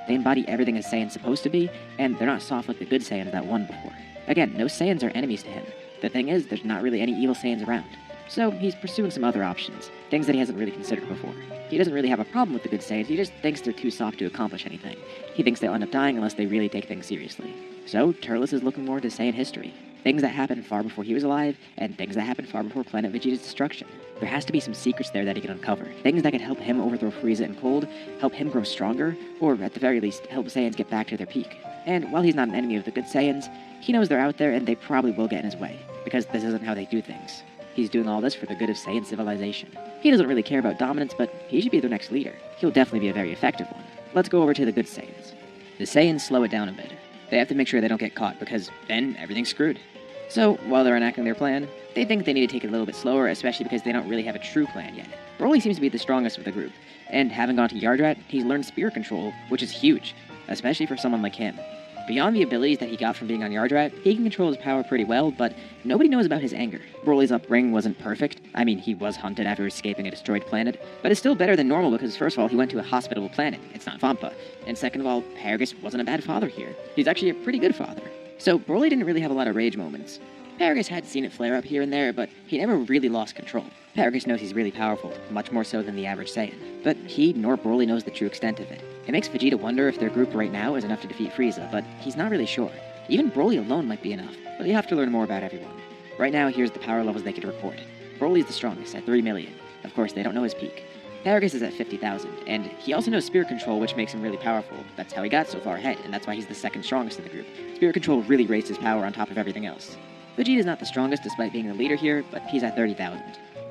They embody everything a Saiyan's supposed to be, and they're not soft like the good Saiyans that won before. Again, no Saiyans are enemies to him. The thing is, there's not really any evil Saiyans around. So, he's pursuing some other options, things that he hasn't really considered before. He doesn't really have a problem with the good Saiyans, he just thinks they're too soft to accomplish anything. He thinks they'll end up dying unless they really take things seriously. So, Turles is looking more into Saiyan history. Things that happened far before he was alive, and things that happened far before Planet Vegeta's destruction. There has to be some secrets there that he can uncover. Things that could help him overthrow Frieza in cold, help him grow stronger, or at the very least, help Saiyans get back to their peak. And while he's not an enemy of the good Saiyans, he knows they're out there and they probably will get in his way, because this isn't how they do things. He's doing all this for the good of Saiyan civilization. He doesn't really care about dominance, but he should be their next leader. He'll definitely be a very effective one. Let's go over to the good Saiyans. The Saiyans slow it down a bit. They have to make sure they don't get caught, because then everything's screwed. So, while they're enacting their plan, they think they need to take it a little bit slower, especially because they don't really have a true plan yet. Broly seems to be the strongest of the group, and having gone to Yardrat, he's learned spirit control, which is huge, especially for someone like him. Beyond the abilities that he got from being on Yardrat, he can control his power pretty well, but nobody knows about his anger. Broly's upbringing wasn't perfect. I mean, he was hunted after escaping a destroyed planet, but it's still better than normal because first of all, he went to a hospitable planet. It's not Vampa. And second of all, Paragus wasn't a bad father here. He's actually a pretty good father. So Broly didn't really have a lot of rage moments. Paragus had seen it flare up here and there, but he never really lost control. Paragus knows he's really powerful, much more so than the average Saiyan, but he nor Broly knows the true extent of it. It makes Vegeta wonder if their group right now is enough to defeat Frieza, but he's not really sure. Even Broly alone might be enough, but you have to learn more about everyone. Right now, here's the power levels they can report. Broly's the strongest, at 3 million. Of course, they don't know his peak. Paragus is at 50,000, and he also knows Spirit Control, which makes him really powerful. That's how he got so far ahead, and that's why he's the second strongest in the group. Spirit Control really raised his power on top of everything else. Vegeta's not the strongest despite being the leader here, but he's at 30,000.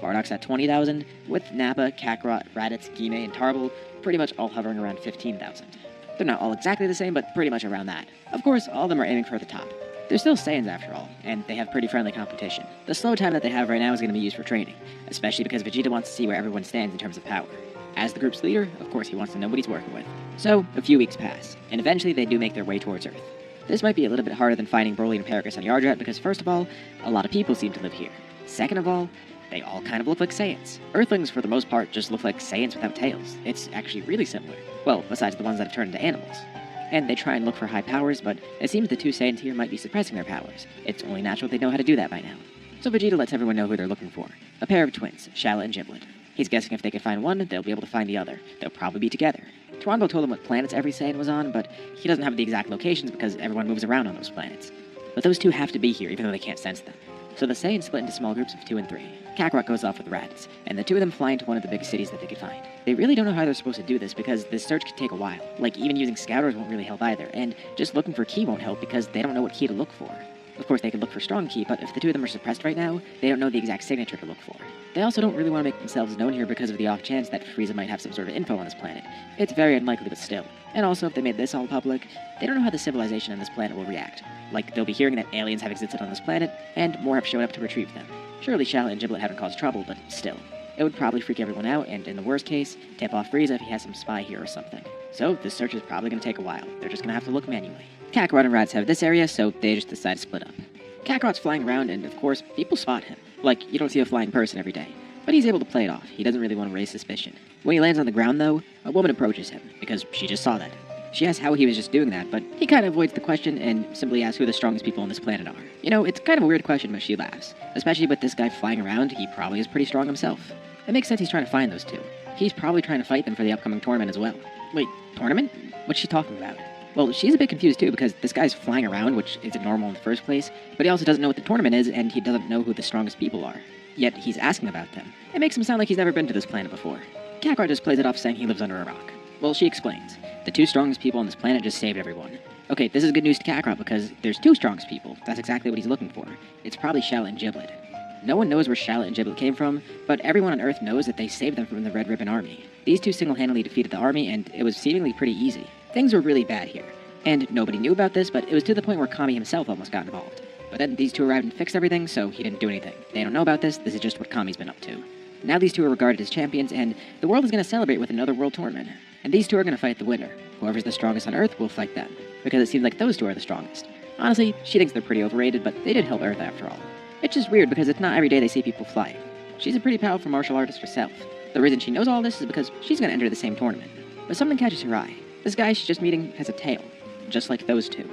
Bardock's at 20,000, with Nappa, Kakarot, Raditz, Gine, and Tarble pretty much all hovering around 15,000. They're not all exactly the same, but pretty much around that. Of course, all of them are aiming for the top. They're still Saiyans after all, and they have pretty friendly competition. The slow time that they have right now is going to be used for training, especially because Vegeta wants to see where everyone stands in terms of power. As the group's leader, of course he wants to know what he's working with. So, a few weeks pass, and eventually they do make their way towards Earth. This might be a little bit harder than finding Broly and Paragus on Yardrat because first of all, a lot of people seem to live here. Second of all, they all kind of look like Saiyans. Earthlings, for the most part, just look like Saiyans without tails. It's actually really similar. Well, besides the ones that have turned into animals. And they try and look for high powers, but it seems the two Saiyans here might be suppressing their powers. It's only natural they know how to do that by now. So Vegeta lets everyone know who they're looking for. A pair of twins, Shala and Giblet. He's guessing if they can find one, they'll be able to find the other. They'll probably be together. Twondo told him what planets every Saiyan was on, but he doesn't have the exact locations because everyone moves around on those planets. But those two have to be here, even though they can't sense them. So the Saiyans split into small groups of 2 and 3. Kakarot goes off with Raditz, and the two of them fly into one of the big cities that they could find. They really don't know how they're supposed to do this because this search could take a while. Like, even using scouters won't really help either, and just looking for Ki won't help because they don't know what Ki to look for. Of course, they could look for strong Ki, but if the two of them are suppressed right now, they don't know the exact signature to look for. They also don't really want to make themselves known here because of the off chance that Frieza might have some sort of info on this planet. It's very unlikely, but still. And also, if they made this all public, they don't know how the civilization on this planet will react. Like, they'll be hearing that aliens have existed on this planet, and more have shown up to retrieve them. Surely Shala and Giblet haven't caused trouble, but still. It would probably freak everyone out, and in the worst case, tip off Frieza if he has some spy here or something. So, this search is probably going to take a while. They're just going to have to look manually. Kakarot and Raditz have this area, so they just decide to split up. Kakarot's flying around, and of course, people spot him. Like, you don't see a flying person every day. But he's able to play it off. He doesn't really want to raise suspicion. When he lands on the ground, though, a woman approaches him, because she just saw that. She asks how he was just doing that, but he kind of avoids the question and simply asks who the strongest people on this planet are. You know, it's kind of a weird question, but she laughs. Especially with this guy flying around, he probably is pretty strong himself. It makes sense he's trying to find those two. He's probably trying to fight them for the upcoming tournament as well. Wait, tournament? What's she talking about? Well, she's a bit confused too, because this guy's flying around, which isn't normal in the first place, but he also doesn't know what the tournament is, and he doesn't know who the strongest people are. Yet he's asking about them. It makes him sound like he's never been to this planet before. Kakarot just plays it off saying he lives under a rock. Well, she explains. The two strongest people on this planet just saved everyone. Okay, this is good news to Kakarot because there's two strongest people. That's exactly what he's looking for. It's probably Shala and Giblet. No one knows where Shala and Giblet came from, but everyone on Earth knows that they saved them from the Red Ribbon Army. These two single-handedly defeated the army, and it was seemingly pretty easy. Things were really bad here. And nobody knew about this, but it was to the point where Kami himself almost got involved. But then these two arrived and fixed everything, so he didn't do anything. They don't know about this is just what Kami's been up to. Now these two are regarded as champions, and the world is going to celebrate with another world tournament. And these two are going to fight the winner. Whoever's the strongest on Earth will fight them, because it seems like those two are the strongest. Honestly, she thinks they're pretty overrated, but they did help Earth after all. It's just weird because it's not every day they see people flying. She's a pretty powerful martial artist herself. The reason she knows all this is because she's going to enter the same tournament. But something catches her eye. This guy she's just meeting has a tail, just like those two.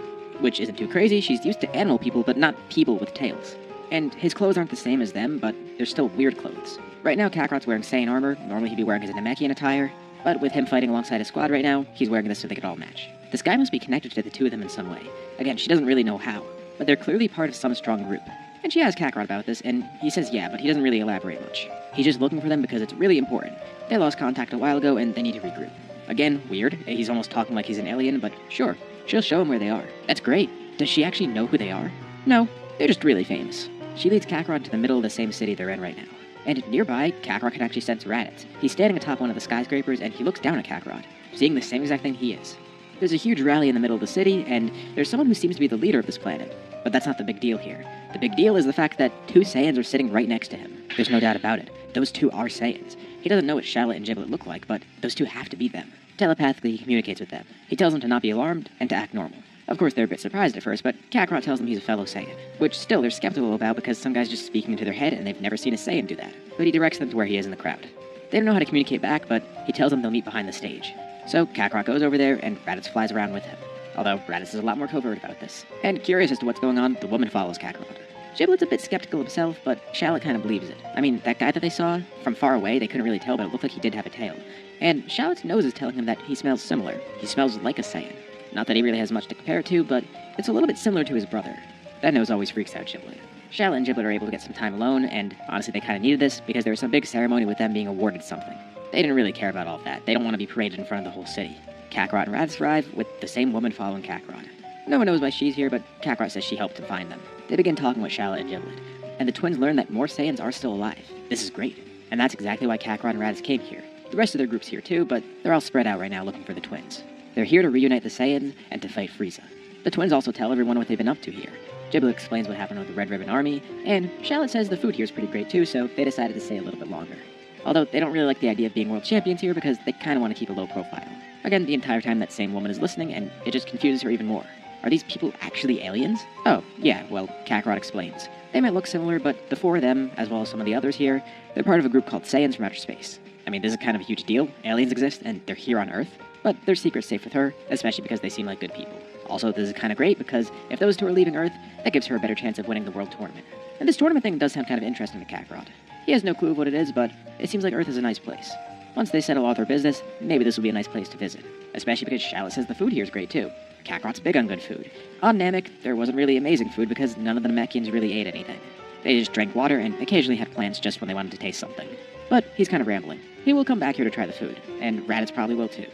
Which isn't too crazy, she's used to animal people, but not people with tails. And his clothes aren't the same as them, but they're still weird clothes. Right now, Kakarot's wearing Saiyan armor, normally he'd be wearing his Namekian attire, but with him fighting alongside his squad right now, he's wearing this so they could all match. This guy must be connected to the two of them in some way. Again, she doesn't really know how, but they're clearly part of some strong group. And she asks Kakarot about this, and he says yeah, but he doesn't really elaborate much. He's just looking for them because it's really important. They lost contact a while ago, and they need to regroup. Again, weird, he's almost talking like he's an alien, but sure, she'll show him where they are. That's great. Does she actually know who they are? No, they're just really famous. She leads Kakarot to the middle of the same city they're in right now. And nearby, Kakarot can actually sense Raditz. He's standing atop one of the skyscrapers, and he looks down at Kakarot, seeing the same exact thing he is. There's a huge rally in the middle of the city, and there's someone who seems to be the leader of this planet. But that's not the big deal here. The big deal is the fact that two Saiyans are sitting right next to him. There's no doubt about it. Those two are Saiyans. He doesn't know what Shallot and Giblet look like, but those two have to be them. Telepathically, he communicates with them. He tells them to not be alarmed and to act normal. Of course, they're a bit surprised at first, but Kakarot tells them he's a fellow Saiyan, which still they're skeptical about because some guy's just speaking into their head and they've never seen a Saiyan do that. But he directs them to where he is in the crowd. They don't know how to communicate back, but he tells them they'll meet behind the stage. So Kakarot goes over there and Raditz flies around with him. Although Raditz is a lot more covert about this. And curious as to what's going on, the woman follows Kakarot. Giblet's a bit skeptical himself, but Shallot kind of believes it. I mean, that guy that they saw, from far away, they couldn't really tell, but it looked like he did have a tail. And Shallot's nose is telling him that he smells similar. He smells like a Saiyan. Not that he really has much to compare it to, but it's a little bit similar to his brother. That nose always freaks out Giblet. Shallot and Giblet are able to get some time alone, and honestly they kind of needed this because there was some big ceremony with them being awarded something. They didn't really care about all of that. They don't want to be paraded in front of the whole city. Kakarot and Raditz arrive, with the same woman following Kakarot. No one knows why she's here, but Kakarot says she helped him find them. They begin talking with Shallot and Giblet, and the twins learn that more Saiyans are still alive. This is great, and that's exactly why Kakarot and Raditz came here. The rest of their group's here too, but they're all spread out right now looking for the twins. They're here to reunite the Saiyans and to fight Frieza. The twins also tell everyone what they've been up to here. Giblet explains what happened with the Red Ribbon Army, and Shallot says the food here is pretty great too, so they decided to stay a little bit longer. Although they don't really like the idea of being world champions here because they kind of want to keep a low profile. Again, the entire time that same woman is listening, and it just confuses her even more. Are these people actually aliens? Oh, yeah, well, Kakarot explains. They might look similar, but the four of them, as well as some of the others here, they're part of a group called Saiyans from outer space. I mean, this is kind of a huge deal. Aliens exist, and they're here on Earth. But their secret's safe with her, especially because they seem like good people. Also, this is kind of great because if those two are leaving Earth, that gives her a better chance of winning the world tournament. And this tournament thing does sound kind of interesting to Kakarot. He has no clue of what it is, but it seems like Earth is a nice place. Once they settle all their business, maybe this will be a nice place to visit. Especially because Shallot says the food here is great too. Kakarot's big on good food. On Namek, there wasn't really amazing food because none of the Namekians really ate anything. They just drank water and occasionally had plants just when they wanted to taste something. But he's kind of rambling. He will come back here to try the food, and Raditz probably will too.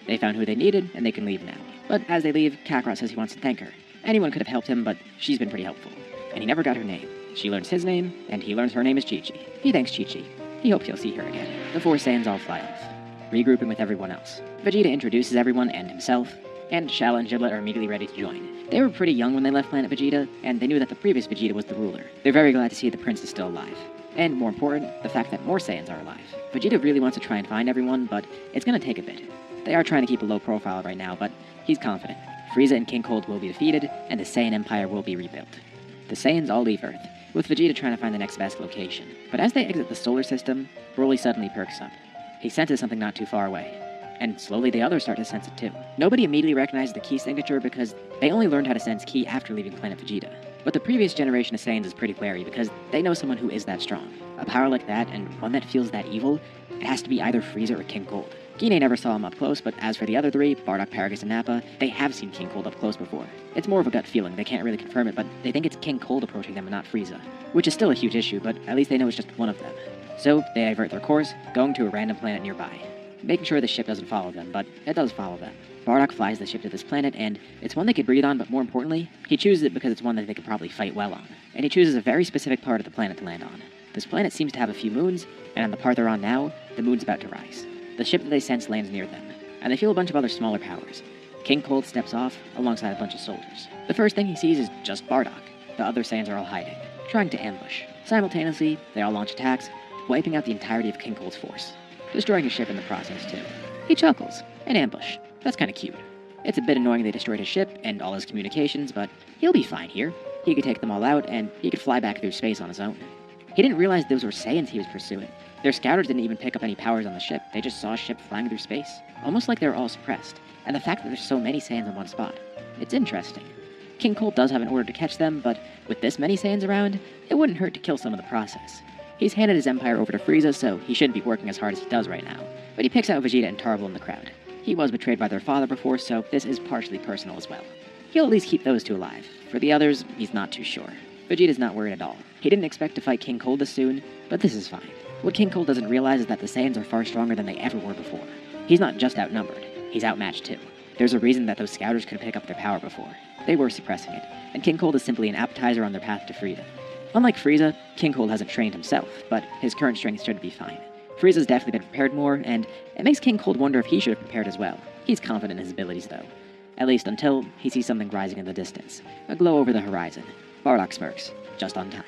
They found who they needed, and they can leave now. But as they leave, Kakarot says he wants to thank her. Anyone could have helped him, but she's been pretty helpful. And he never got her name. She learns his name, and he learns her name is Chi-Chi. He thanks Chi-Chi. He hopes he'll see her again. The four Saiyans all fly off, regrouping with everyone else. Vegeta introduces everyone and himself, and Shallot and Giblet are immediately ready to join. They were pretty young when they left Planet Vegeta, and they knew that the previous Vegeta was the ruler. They're very glad to see the prince is still alive. And more important, the fact that more Saiyans are alive. Vegeta really wants to try and find everyone, but it's gonna take a bit. They are trying to keep a low profile right now, but he's confident. Frieza and King Cold will be defeated, and the Saiyan Empire will be rebuilt. The Saiyans all leave Earth, with Vegeta trying to find the next best location. But as they exit the solar system, Broly suddenly perks up. He senses something not too far away. And slowly the others start to sense it too. Nobody immediately recognizes the ki signature because they only learned how to sense ki after leaving Planet Vegeta. But the previous generation of Saiyans is pretty wary because they know someone who is that strong. A power like that, and one that feels that evil, it has to be either Frieza or King Cold. Gine never saw him up close, but as for the other three, Bardock, Paragus, and Nappa, they have seen King Cold up close before. It's more of a gut feeling, they can't really confirm it, but they think it's King Cold approaching them and not Frieza. Which is still a huge issue, but at least they know it's just one of them. So, they divert their course, going to a random planet nearby. Making sure the ship doesn't follow them, but it does follow them. Bardock flies the ship to this planet, and it's one they could breathe on, but more importantly, he chooses it because it's one that they could probably fight well on. And he chooses a very specific part of the planet to land on. This planet seems to have a few moons, and on the part they're on now, the moon's about to rise. The ship that they sense lands near them, and they feel a bunch of other smaller powers. King Cold steps off, alongside a bunch of soldiers. The first thing he sees is just Bardock. The other Saiyans are all hiding, trying to ambush. Simultaneously, they all launch attacks, wiping out the entirety of King Cold's force, destroying his ship in the process too. He chuckles. An ambush. That's kinda cute. It's a bit annoying they destroyed his ship and all his communications, but he'll be fine here. He could take them all out, and he could fly back through space on his own. He didn't realize those were Saiyans he was pursuing. Their scouters didn't even pick up any powers on the ship, they just saw a ship flying through space. Almost like they were all suppressed. And the fact that there's so many Saiyans in one spot. It's interesting. King Cold does have an order to catch them, but with this many Saiyans around, it wouldn't hurt to kill some in the process. He's handed his empire over to Frieza, so he shouldn't be working as hard as he does right now. But he picks out Vegeta and Tarble in the crowd. He was betrayed by their father before, so this is partially personal as well. He'll at least keep those two alive. For the others, he's not too sure. Vegeta's not worried at all. He didn't expect to fight King Cold this soon, but this is fine. What King Cold doesn't realize is that the Saiyans are far stronger than they ever were before. He's not just outnumbered, he's outmatched too. There's a reason that those scouters couldn't pick up their power before. They were suppressing it, and King Cold is simply an appetizer on their path to freedom. Unlike Frieza, King Cold hasn't trained himself, but his current strength should be fine. Frieza's definitely been prepared more, and it makes King Cold wonder if he should have prepared as well. He's confident in his abilities, though. At least until he sees something rising in the distance. A glow over the horizon. Bardock smirks, just on time.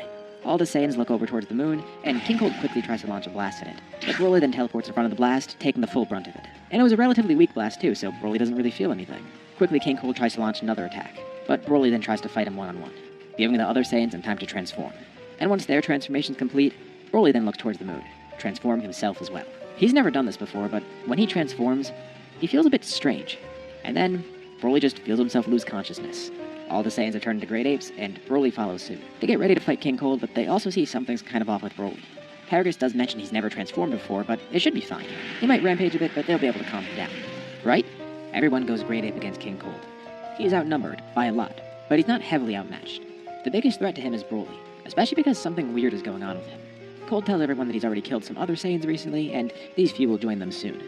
All the Saiyans look over towards the moon, and King Cold quickly tries to launch a blast at it. But Broly then teleports in front of the blast, taking the full brunt of it. And it was a relatively weak blast too, so Broly doesn't really feel anything. Quickly, King Cold tries to launch another attack, but Broly then tries to fight him one-on-one, giving the other Saiyans some time to transform. And once their transformation's complete, Broly then looks towards the moon, transforming himself as well. He's never done this before, but when he transforms, he feels a bit strange. And then, Broly just feels himself lose consciousness. All the Saiyans have turned into great apes, and Broly follows suit. They get ready to fight King Cold, but they also see something's kind of off with Broly. Paragus does mention he's never transformed before, but it should be fine. He might rampage a bit, but they'll be able to calm him down. Right? Everyone goes great ape against King Cold. He is outnumbered, by a lot, but he's not heavily outmatched. The biggest threat to him is Broly, especially because something weird is going on with him. Cold tells everyone that he's already killed some other Saiyans recently, and these few will join them soon.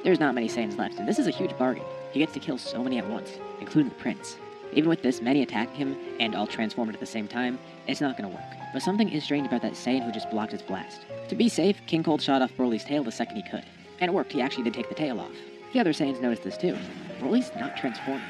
There's not many Saiyans left, and this is a huge bargain. He gets to kill so many at once, including the Prince. Even with this many attacking him, and all transformed at the same time, it's not gonna work. But something is strange about that Saiyan who just blocked his blast. To be safe, King Cold shot off Broly's tail the second he could. And it worked, he actually did take the tail off. The other Saiyans noticed this too. Broly's not transforming.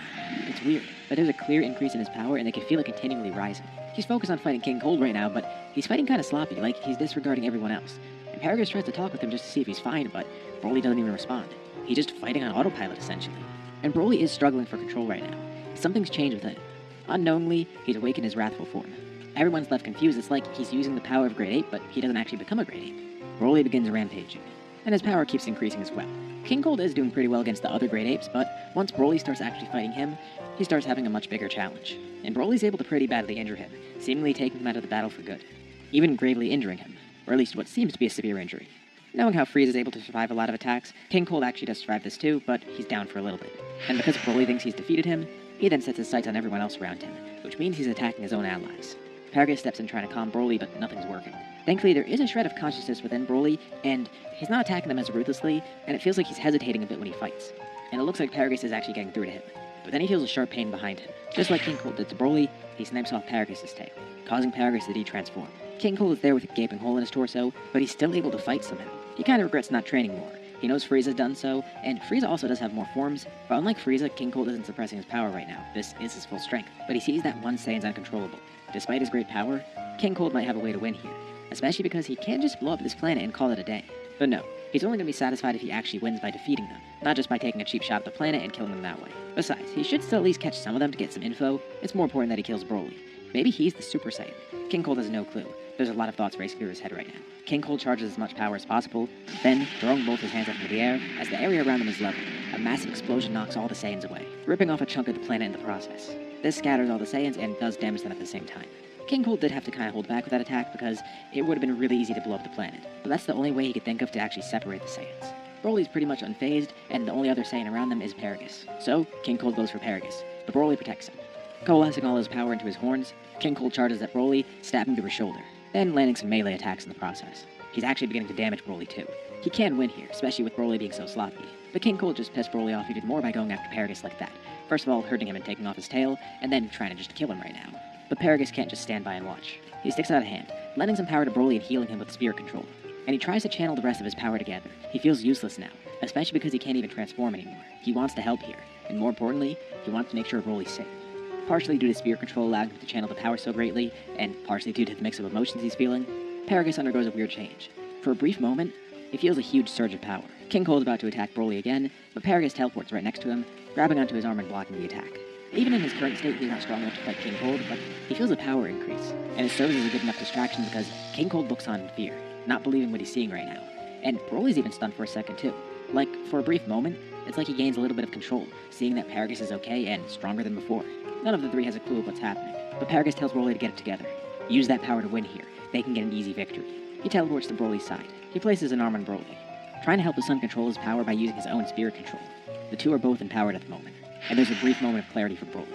It's weird, but there's a clear increase in his power and they can feel it continually rising. He's focused on fighting King Cold right now, but he's fighting kinda sloppy, like he's disregarding everyone else. And Paragus tries to talk with him just to see if he's fine, but Broly doesn't even respond. He's just fighting on autopilot, essentially. And Broly is struggling for control right now. Something's changed with him. Unknowingly, he's awakened his wrathful form. Everyone's left confused. It's like he's using the power of Great Ape, but he doesn't actually become a Great Ape. Broly begins rampaging, and his power keeps increasing as well. King Cold is doing pretty well against the other Great Apes, but once Broly starts actually fighting him, he starts having a much bigger challenge. And Broly's able to pretty badly injure him, seemingly taking him out of the battle for good. Even gravely injuring him, or at least what seems to be a severe injury. Knowing how Frieza is able to survive a lot of attacks, King Cold actually does survive this too, but he's down for a little bit. And because Broly thinks he's defeated him, he then sets his sights on everyone else around him, which means he's attacking his own allies. Paragus steps in trying to calm Broly, but nothing's working. Thankfully, there is a shred of consciousness within Broly, and he's not attacking them as ruthlessly, and it feels like he's hesitating a bit when he fights. And it looks like Paragus is actually getting through to him. But then he feels a sharp pain behind him. Just like King Cold did to Broly, he snipes off Paragus' tail, causing Paragus to de-transform. King Cold is there with a gaping hole in his torso, but he's still able to fight somehow. He kinda regrets not training more. He knows Frieza's done so, and Frieza also does have more forms, but unlike Frieza, King Cold isn't suppressing his power right now. This is his full strength. But he sees that one Saiyan's uncontrollable. Despite his great power, King Cold might have a way to win here, especially because he can't just blow up this planet and call it a day. But no, he's only going to be satisfied if he actually wins by defeating them, not just by taking a cheap shot at the planet and killing them that way. Besides, he should still at least catch some of them to get some info. It's more important that he kills Broly. Maybe he's the Super Saiyan. King Cold has no clue. There's a lot of thoughts racing through his head right now. King Cold charges as much power as possible, then, throwing both his hands up into the air, as the area around him is leveled, a massive explosion knocks all the Saiyans away, ripping off a chunk of the planet in the process. This scatters all the Saiyans and does damage them at the same time. King Cold did have to kinda hold back with that attack because it would have been really easy to blow up the planet, but that's the only way he could think of to actually separate the Saiyans. Broly's pretty much unfazed, and the only other Saiyan around them is Paragus. So, King Cold goes for Paragus, but Broly protects him. Coalescing all his power into his horns, King Cold charges at Broly, stabbing through his shoulder, then landing some melee attacks in the process. He's actually beginning to damage Broly too. He can win here, especially with Broly being so sloppy, but King Cold just pissed Broly off even more by going after Paragus like that. First of all, hurting him and taking off his tail, and then trying to just kill him right now. But Paragus can't just stand by and watch. He sticks out a hand, lending some power to Broly and healing him with spirit control. And he tries to channel the rest of his power together. He feels useless now, especially because he can't even transform anymore. He wants to help here, and more importantly, he wants to make sure Broly's safe. Partially due to spirit control allowing him to channel the power so greatly, and partially due to the mix of emotions he's feeling, Paragus undergoes a weird change. For a brief moment, he feels a huge surge of power. King Cold's about to attack Broly again, but Paragus teleports right next to him, grabbing onto his arm and blocking the attack. Even in his current state, he's not strong enough to fight King Cold, but he feels a power increase, and it serves as a good enough distraction because King Cold looks on in fear, not believing what he's seeing right now. And Broly's even stunned for a second too. Like, for a brief moment, it's like he gains a little bit of control, seeing that Paragus is okay and stronger than before. None of the three has a clue of what's happening, but Paragus tells Broly to get it together. Use that power to win here. They can get an easy victory. He teleports to Broly's side. He places an arm on Broly, trying to help his son control his power by using his own spirit control. The two are both empowered at the moment, and there's a brief moment of clarity for Broly.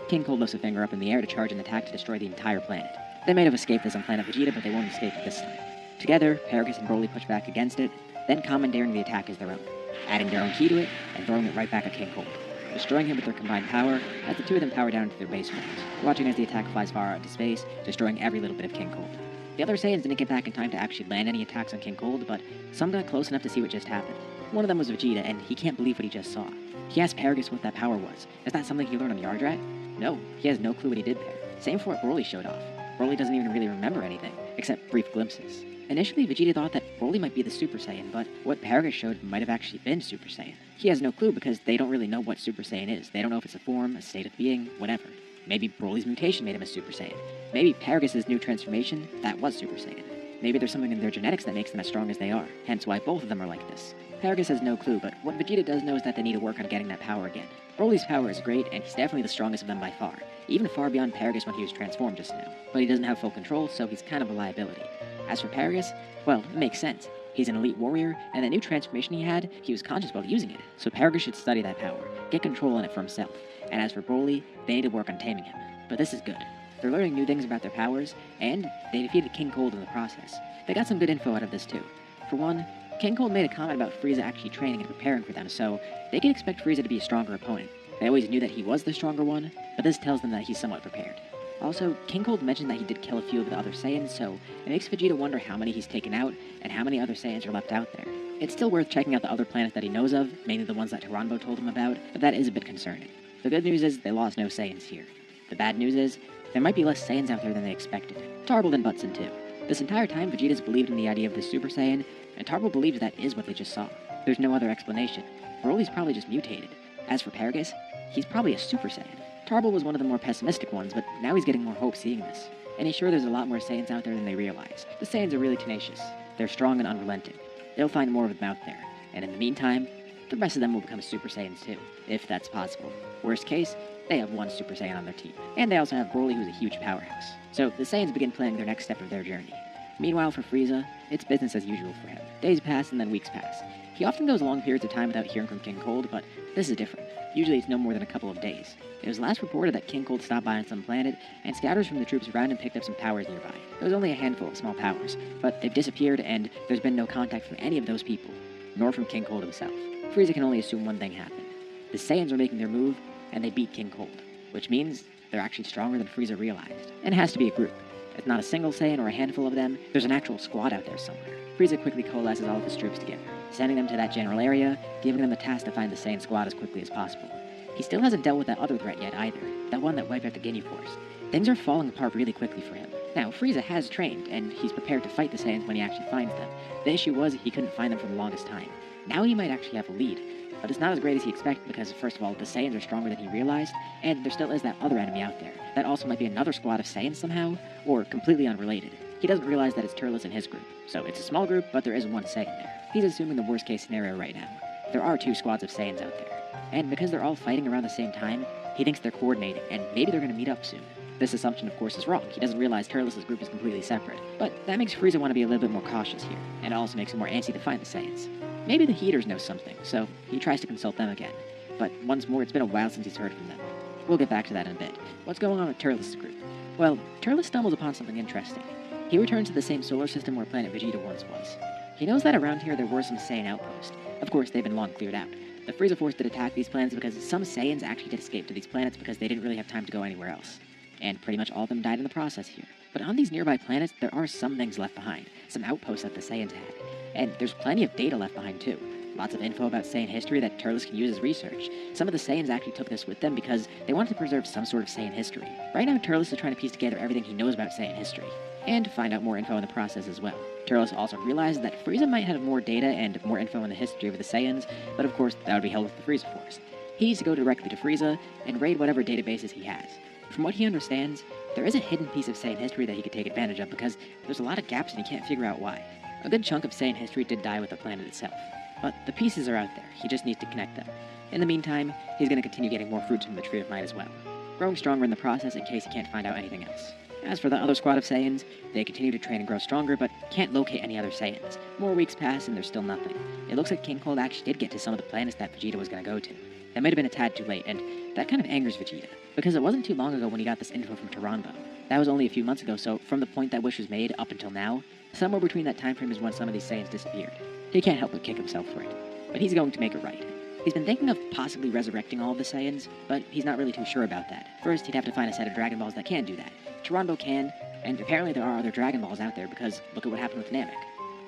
King Cold lifts a finger up in the air to charge an attack to destroy the entire planet. They might have escaped this on planet Vegeta, but they won't escape it this time. Together, Paragus and Broly push back against it, then commandeering the attack as their own, adding their own ki to it, and throwing it right back at King Cold. destroying him with their combined power as the two of them power down into their base forms, watching as the attack flies far out into space, destroying every little bit of King Cold. The other Saiyans didn't get back in time to actually land any attacks on King Cold, but some got close enough to see what just happened. One of them was Vegeta, and he can't believe what he just saw. He asked Paragus what that power was. Is that something he learned on Yardrat? No, he has no clue what he did there. Same for what Broly showed off. Broly doesn't even really remember anything, except brief glimpses. Initially, Vegeta thought that Broly might be the Super Saiyan, but what Paragus showed might have actually been Super Saiyan. He has no clue because they don't really know what Super Saiyan is. They don't know if it's a form, a state of being, whatever. Maybe Broly's mutation made him a Super Saiyan. Maybe Paragus' new transformation, that was Super Saiyan. Maybe there's something in their genetics that makes them as strong as they are, hence why both of them are like this. Paragus has no clue, but what Vegeta does know is that they need to work on getting that power again. Broly's power is great, and he's definitely the strongest of them by far, even far beyond Paragus when he was transformed just now. But he doesn't have full control, so he's kind of a liability. As for Paragus, well, it makes sense. He's an elite warrior, and the new transformation he had, he was conscious while using it. So Paragus should study that power, get control on it for himself. And as for Broly, they need to work on taming him. But this is good. They're learning new things about their powers, and they defeated King Cold in the process. They got some good info out of this too. For one, King Cold made a comment about Frieza actually training and preparing for them, so they can expect Frieza to be a stronger opponent. They always knew that he was the stronger one, but this tells them that he's somewhat prepared. Also, King Cold mentioned that he did kill a few of the other Saiyans, so it makes Vegeta wonder how many he's taken out, and how many other Saiyans are left out there. It's still worth checking out the other planets that he knows of, mainly the ones that Taranbo told him about, but that is a bit concerning. The good news is they lost no Saiyans here. The bad news is, there might be less Saiyans out there than they expected. Tarble then butts in too. This entire time, Vegeta's believed in the idea of the Super Saiyan, and Tarble believes that is what they just saw. There's no other explanation. Broly's probably just mutated. As for Paragus, he's probably a Super Saiyan. Tarble was one of the more pessimistic ones, but now he's getting more hope seeing this. And he's sure there's a lot more Saiyans out there than they realize. The Saiyans are really tenacious. They're strong and unrelenting. They'll find more of them out there. And in the meantime, the rest of them will become Super Saiyans too, if that's possible. Worst case, they have one Super Saiyan on their team. And they also have Broly, who's a huge powerhouse. So the Saiyans begin planning their next step of their journey. Meanwhile, for Frieza, it's business as usual for him. Days pass and then weeks pass. He often goes long periods of time without hearing from King Cold, but this is different. Usually it's no more than a couple of days. It was last reported that King Cold stopped by on some planet, and scouters from the troops around him picked up some powers nearby. There was only a handful of small powers, but they've disappeared, and there's been no contact from any of those people, nor from King Cold himself. Frieza can only assume one thing happened. The Saiyans are making their move, and they beat King Cold, which means they're actually stronger than Frieza realized. And it has to be a group. It's not a single Saiyan or a handful of them, there's an actual squad out there somewhere. Frieza quickly coalesces all of his troops together, sending them to that general area, giving them the task to find the Saiyan squad as quickly as possible. He still hasn't dealt with that other threat yet either, that one that wiped out the Ginyu Force. Things are falling apart really quickly for him. Now, Frieza has trained, and he's prepared to fight the Saiyans when he actually finds them. The issue was he couldn't find them for the longest time. Now he might actually have a lead, but it's not as great as he expected because, first of all, the Saiyans are stronger than he realized, and there still is that other enemy out there. That also might be another squad of Saiyans somehow, or completely unrelated. He doesn't realize that it's Turles and his group, so it's a small group, but there is one Saiyan there. He's assuming the worst case scenario right now. There are two squads of Saiyans out there, and because they're all fighting around the same time, he thinks they're coordinating, and maybe they're going to meet up soon. This assumption, of course, is wrong. He doesn't realize Turles' group is completely separate, but that makes Frieza want to be a little bit more cautious here, and it also makes him more antsy to find the Saiyans. Maybe the Heaters know something, so he tries to consult them again. But once more, it's been a while since he's heard from them. We'll get back to that in a bit. What's going on with Turles' group? Well, Turles stumbles upon something interesting. He returns to the same solar system where planet Vegeta once was. He knows that around here there were some Saiyan outposts. Of course, they've been long cleared out. The Frieza Force did attack these planets because some Saiyans actually did escape to these planets because they didn't really have time to go anywhere else. And pretty much all of them died in the process here. But on these nearby planets, there are some things left behind. Some outposts that the Saiyans had. And there's plenty of data left behind too. Lots of info about Saiyan history that Turles can use as research. Some of the Saiyans actually took this with them because they wanted to preserve some sort of Saiyan history. Right now, Turles is trying to piece together everything he knows about Saiyan history, and find out more info in the process as well. Turles also realized that Frieza might have more data and more info in the history of the Saiyans, but of course that would be held with the Frieza Force. He needs to go directly to Frieza and raid whatever databases he has. From what he understands, there is a hidden piece of Saiyan history that he could take advantage of because there's a lot of gaps and he can't figure out why. A good chunk of Saiyan history did die with the planet itself, but the pieces are out there. He just needs to connect them. In the meantime, he's going to continue getting more fruits from the Tree of Might as well, growing stronger in the process in case he can't find out anything else. As for the other squad of Saiyans, they continue to train and grow stronger, but can't locate any other Saiyans. More weeks pass and there's still nothing. It looks like King Cold actually did get to some of the planets that Vegeta was going to go to. That might have been a tad too late, and that kind of angers Vegeta, because it wasn't too long ago when he got this info from Taranbo. That was only a few months ago, so from the point that wish was made up until now, somewhere between that time frame is when some of these Saiyans disappeared. He can't help but kick himself for it, but he's going to make it right. He's been thinking of possibly resurrecting all of the Saiyans, but he's not really too sure about that. First, he'd have to find a set of Dragon Balls that can do that. Toronto can, and apparently there are other Dragon Balls out there because look at what happened with Namek.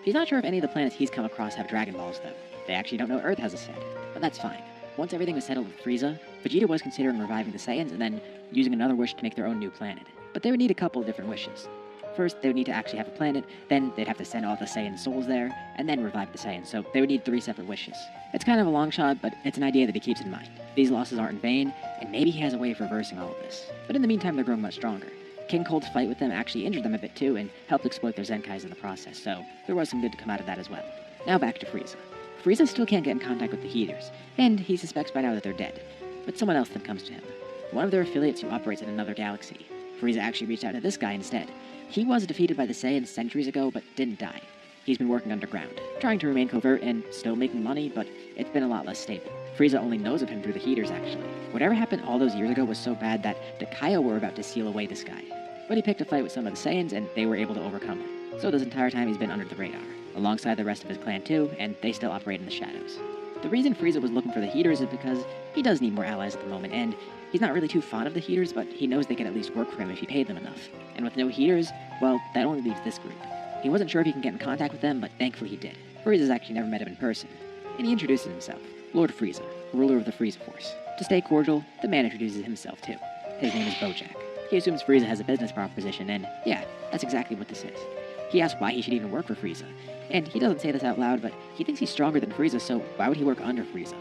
He's not sure if any of the planets he's come across have Dragon Balls, though. They actually don't know Earth has a set, but that's fine. Once everything was settled with Frieza, Vegeta was considering reviving the Saiyans and then using another wish to make their own new planet. But they would need a couple of different wishes. First, they would need to actually have a planet, then they'd have to send all the Saiyan souls there, and then revive the Saiyans, so they would need 3 separate wishes. It's kind of a long shot, but it's an idea that he keeps in mind. These losses aren't in vain, and maybe he has a way of reversing all of this. But in the meantime, they're growing much stronger. King Cold's fight with them actually injured them a bit too, and helped exploit their Zenkais in the process, so there was some good to come out of that as well. Now back to Frieza. Frieza still can't get in contact with the Heaters, and he suspects by now that they're dead. But someone else then comes to him. One of their affiliates who operates in another galaxy. Frieza actually reached out to this guy instead. He was defeated by the Saiyans centuries ago, but didn't die. He's been working underground, trying to remain covert and still making money, but it's been a lot less stable. Frieza only knows of him through the Heaters, actually. Whatever happened all those years ago was so bad that the Kaio were about to seal away this guy. But he picked a fight with some of the Saiyans, and they were able to overcome him. So this entire time he's been under the radar, alongside the rest of his clan too, and they still operate in the shadows. The reason Frieza was looking for the Heaters is because he does need more allies at the moment, and he's not really too fond of the Heaters, but he knows they can at least work for him if he paid them enough. And with no Heaters, well, that only leaves this group. He wasn't sure if he can get in contact with them, but thankfully he did. Frieza's actually never met him in person, and he introduces himself, Lord Frieza, ruler of the Frieza Force. To stay cordial, the man introduces himself too. His name is Bojack. He assumes Frieza has a business proposition, and yeah, that's exactly what this is. He asks why he should even work for Frieza, and he doesn't say this out loud, but he thinks he's stronger than Frieza, so why would he work under Frieza?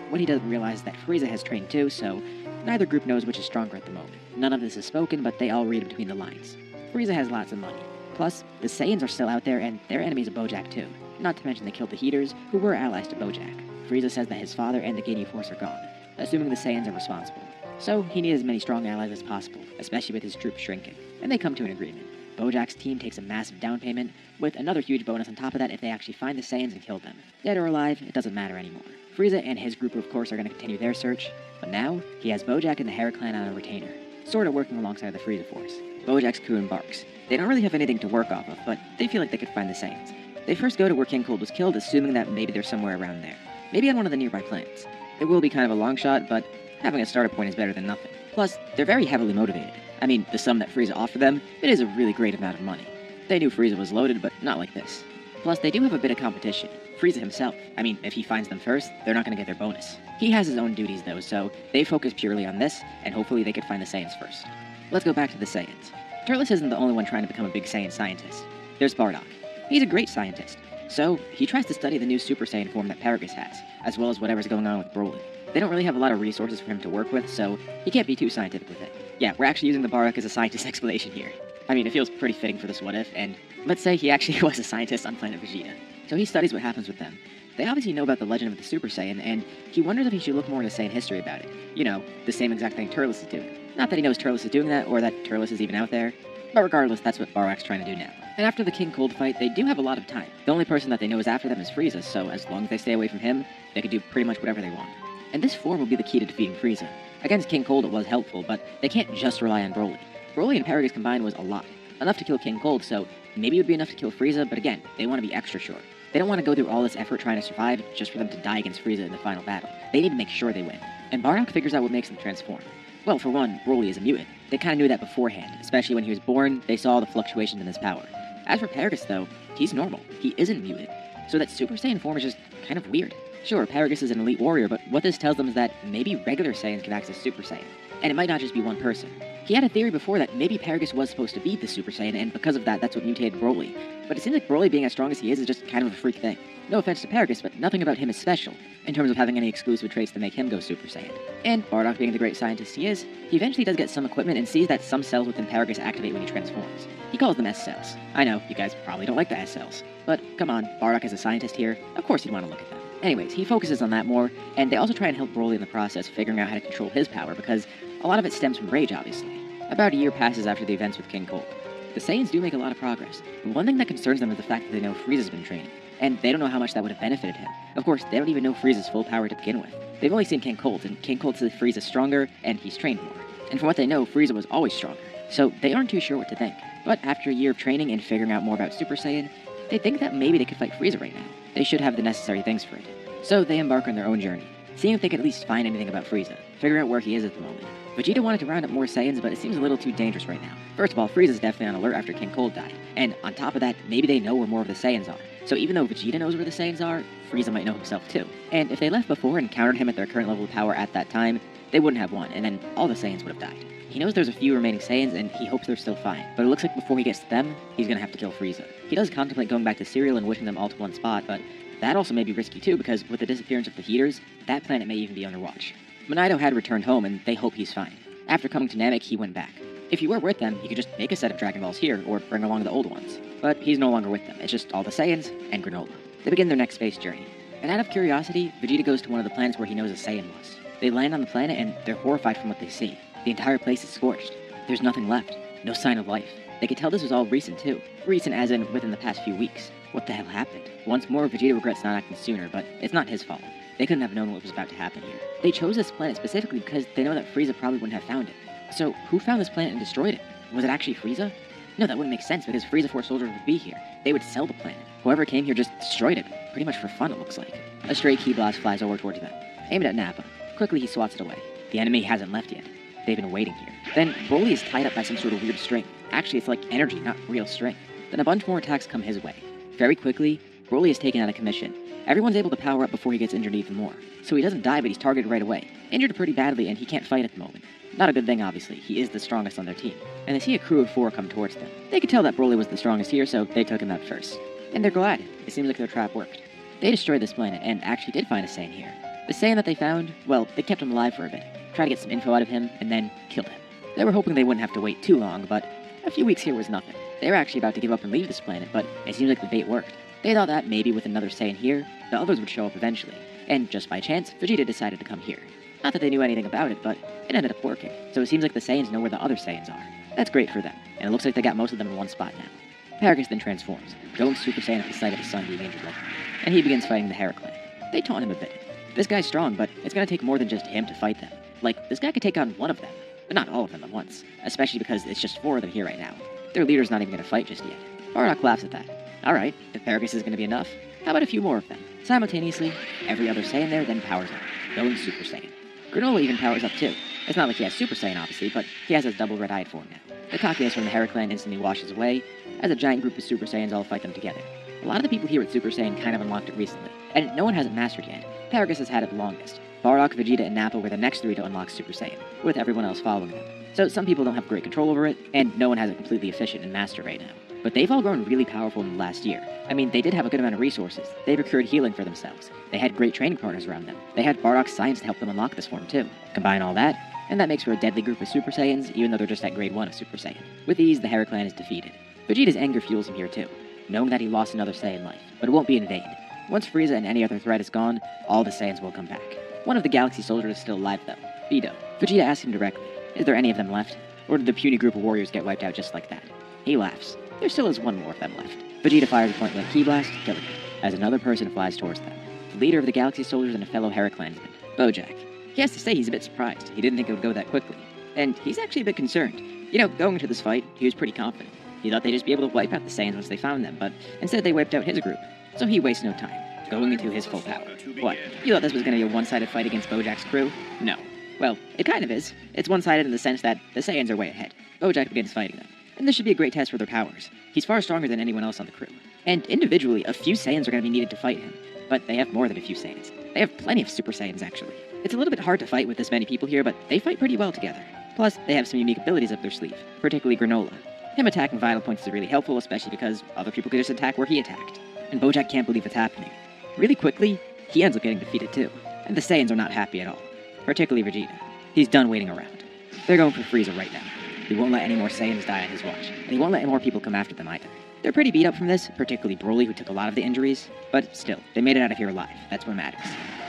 What he doesn't realize is that Frieza has trained too, so neither group knows which is stronger at the moment. None of this is spoken, but they all read between the lines. Frieza has lots of money. Plus, the Saiyans are still out there, and they're enemies of Bojack too. Not to mention they killed the Heaters, who were allies to Bojack. Frieza says that his father and the Ginyu Force are gone, assuming the Saiyans are responsible. So he needs as many strong allies as possible, especially with his troops shrinking. And they come to an agreement. Bojack's team takes a massive down payment, with another huge bonus on top of that if they actually find the Saiyans and kill them. Dead or alive, it doesn't matter anymore. Frieza and his group, of course, are going to continue their search, but now he has Bojack and the Hera clan on a retainer, sort of working alongside the Frieza Force. Bojack's crew embarks. They don't really have anything to work off of, but they feel like they could find the Saiyans. They first go to where King Cold was killed, assuming that maybe they're somewhere around there. Maybe on one of the nearby planets. It will be kind of a long shot, but having a starter point is better than nothing. Plus, they're very heavily motivated. I mean, the sum that Frieza offered them, it is a really great amount of money. They knew Frieza was loaded, but not like this. Plus, they do have a bit of competition. Frieza himself. I mean, if he finds them first, they're not going to get their bonus. He has his own duties, though, so they focus purely on this, and hopefully they could find the Saiyans first. Let's go back to the Saiyans. Turles isn't the only one trying to become a big Saiyan scientist. There's Bardock. He's a great scientist. So, he tries to study the new Super Saiyan form that Paragus has, as well as whatever's going on with Broly. They don't really have a lot of resources for him to work with, so he can't be too scientific with it. Yeah, we're actually using the Bardock as a scientist explanation here. I mean, it feels pretty fitting for this what if, and let's say he actually was a scientist on planet Vegeta. So he studies what happens with them. They obviously know about the legend of the Super Saiyan, and he wonders if he should look more into Saiyan history about it. You know, the same exact thing Turles is doing. Not that he knows Turles is doing that, or that Turles is even out there, but regardless, that's what Bardock's trying to do now. And after the King Cold fight, they do have a lot of time. The only person that they know is after them is Frieza, so as long as they stay away from him, they can do pretty much whatever they want. And this form will be the key to defeating Frieza. Against King Cold it was helpful, but they can't just rely on Broly. Broly and Paragus combined was a lot. Enough to kill King Cold, so maybe it would be enough to kill Frieza, but again, they want to be extra sure. They don't want to go through all this effort trying to survive just for them to die against Frieza in the final battle. They need to make sure they win. And Bardock figures out what makes them transform. Well, for one, Broly is a mutant. They kinda knew that beforehand, especially when he was born, they saw the fluctuations in his power. As for Paragus though, he's normal. He isn't mutant. So that Super Saiyan form is just kind of weird. Sure, Paragus is an elite warrior, but what this tells them is that maybe regular Saiyans can access Super Saiyan. And it might not just be one person. He had a theory before that maybe Paragus was supposed to be the Super Saiyan, and because of that, that's what mutated Broly. But it seems like Broly being as strong as he is just kind of a freak thing. No offense to Paragus, but nothing about him is special, in terms of having any exclusive traits to make him go Super Saiyan. And Bardock being the great scientist he is, he eventually does get some equipment and sees that some cells within Paragus activate when he transforms. He calls them S cells. I know, you guys probably don't like the S cells. But come on, Bardock is a scientist here, of course he'd want to look at them. Anyways, he focuses on that more, and they also try and help Broly in the process figuring out how to control his power, because a lot of it stems from rage, obviously. About a year passes after the events with King Cold. The Saiyans do make a lot of progress, but one thing that concerns them is the fact that they know Frieza's been training, and they don't know how much that would have benefited him. Of course, they don't even know Frieza's full power to begin with. They've only seen King Cold, and King Cold says Frieza's stronger, and he's trained more. And from what they know, Frieza was always stronger, so they aren't too sure what to think. But after a year of training and figuring out more about Super Saiyan, they think that maybe they could fight Frieza right now. They should have the necessary things for it. So they embark on their own journey. seeing if they could at least find anything about Frieza, figure out where he is at the moment. Vegeta wanted to round up more Saiyans, but it seems a little too dangerous right now. First of all, Frieza's definitely on alert after King Cold died, and on top of that, maybe they know where more of the Saiyans are. So even though Vegeta knows where the Saiyans are, Frieza might know himself too. And if they left before and countered him at their current level of power at that time, they wouldn't have won, and then all the Saiyans would have died. He knows there's a few remaining Saiyans, and he hopes they're still fine, but it looks like before he gets to them, he's gonna have to kill Frieza. He does contemplate going back to Cereal and wishing them all to one spot, but that also may be risky too, because with the disappearance of the Heaters, that planet may even be under watch. Monaido had returned home, and they hope he's fine. After coming to Namek, he went back. If he were with them, he could just make a set of Dragon Balls here, or bring along the old ones. But he's no longer with them, it's just all the Saiyans and Granola. They begin their next space journey. And out of curiosity, Vegeta goes to one of the planets where he knows a Saiyan was. They land on the planet, and they're horrified from what they see. The entire place is scorched. There's nothing left. No sign of life. They could tell this was all recent, too. Recent as in within the past few weeks. What the hell happened? Once more, Vegeta regrets not acting sooner, but it's not his fault. They couldn't have known what was about to happen here. They chose this planet specifically because they know that Frieza probably wouldn't have found it. So, who found this planet and destroyed it? Was it actually Frieza? No, that wouldn't make sense because Frieza Force soldiers would be here. They would sell the planet. Whoever came here just destroyed it. Pretty much for fun, it looks like. A stray ki blast flies over towards them, aimed at Nappa. Quickly, he swats it away. The enemy hasn't left yet. They've been waiting here. Then, Broly is tied up by some sort of weird string. Actually, it's like energy, not real string. Then a bunch more attacks come his way. Very quickly, Broly is taken out of commission. Everyone's able to power up before he gets injured even more. So he doesn't die, but he's targeted right away. Injured pretty badly, and he can't fight at the moment. Not a good thing, obviously. He is the strongest on their team. And they see a crew of 4 come towards them. They could tell that Broly was the strongest here, so they took him out first. And they're glad. It seems like their trap worked. They destroyed this planet, and actually did find a Saiyan here. The Saiyan that they found, well, they kept him alive for a bit, tried to get some info out of him, and then killed him. They were hoping they wouldn't have to wait too long, but a few weeks here was nothing. They were actually about to give up and leave this planet, but it seems like the bait worked. They thought that maybe with another Saiyan here, the others would show up eventually. And just by chance, Vegeta decided to come here. Not that they knew anything about it, but it ended up working. So it seems like the Saiyans know where the other Saiyans are. That's great for them, and it looks like they got most of them in one spot now. Paragus then transforms, going Super Saiyan at the sight of his son being injured like that. And he begins fighting the Hera clan. They taunt him a bit. This guy's strong, but it's gonna take more than just him to fight them. Like, this guy could take on one of them, but not all of them at once. Especially because it's just 4 of them here right now. Their leader's not even gonna fight just yet. Bardock laughs at that. Alright, if Paragus is gonna be enough, how about a few more of them? Simultaneously, every other Saiyan there then powers up, going Super Saiyan. Granola even powers up too. It's not like he has Super Saiyan, obviously, but he has his double red-eyed form now. The cockiness from the Hera clan instantly washes away, as a giant group of Super Saiyans all fight them together. A lot of the people here with Super Saiyan kind of unlocked it recently, and no one has it mastered yet. Paragus has had it the longest. Bardock, Vegeta, and Nappa were the next 3 to unlock Super Saiyan, with everyone else following them. So some people don't have great control over it, and no one has it completely efficient and mastered right now. But they've all grown really powerful in the last year. I mean, they did have a good amount of resources. They procured healing for themselves. They had great training partners around them. They had Bardock's science to help them unlock this form too. Combine all that, and that makes for a deadly group of Super Saiyans, even though they're just at grade 1 of Super Saiyan. With ease, the Hera clan is defeated. Vegeta's anger fuels him here too, knowing that he lost another Saiyan life, but it won't be in vain. Once Frieza and any other threat is gone, all the Saiyans will come back. One of the Galaxy soldiers is still alive though, Beidou. Vegeta asks him directly, is there any of them left? Or did the puny group of warriors get wiped out just like that? He laughs. There still is one more of them left. Vegeta fires a point-blank ki blast, killing him, as another person flies towards them. The leader of the Galaxy soldiers and a fellow Hera clansman, Bojack. He has to say he's a bit surprised. He didn't think it would go that quickly. And he's actually a bit concerned. You know, going into this fight, he was pretty confident. He thought they'd just be able to wipe out the Saiyans once they found them, but instead they wiped out his group. So he wastes no time, going into his full power. What? You thought this was going to be a one-sided fight against Bojack's crew? No. Well, it kind of is. It's one-sided in the sense that the Saiyans are way ahead. Bojack begins fighting them. And this should be a great test for their powers. He's far stronger than anyone else on the crew. And individually, a few Saiyans are going to be needed to fight him. But they have more than a few Saiyans. They have plenty of Super Saiyans, actually. It's a little bit hard to fight with this many people here, but they fight pretty well together. Plus, they have some unique abilities up their sleeve, particularly Granola. Him attacking vital points is really helpful, especially because other people could just attack where he attacked. And Bojack can't believe it's happening. Really quickly, he ends up getting defeated too. And the Saiyans are not happy at all. Particularly Vegeta. He's done waiting around. They're going for Frieza right now. He won't let any more Saiyans die on his watch, and he won't let any more people come after them either. They're pretty beat up from this, particularly Broly, who took a lot of the injuries, but still, they made it out of here alive. That's what matters.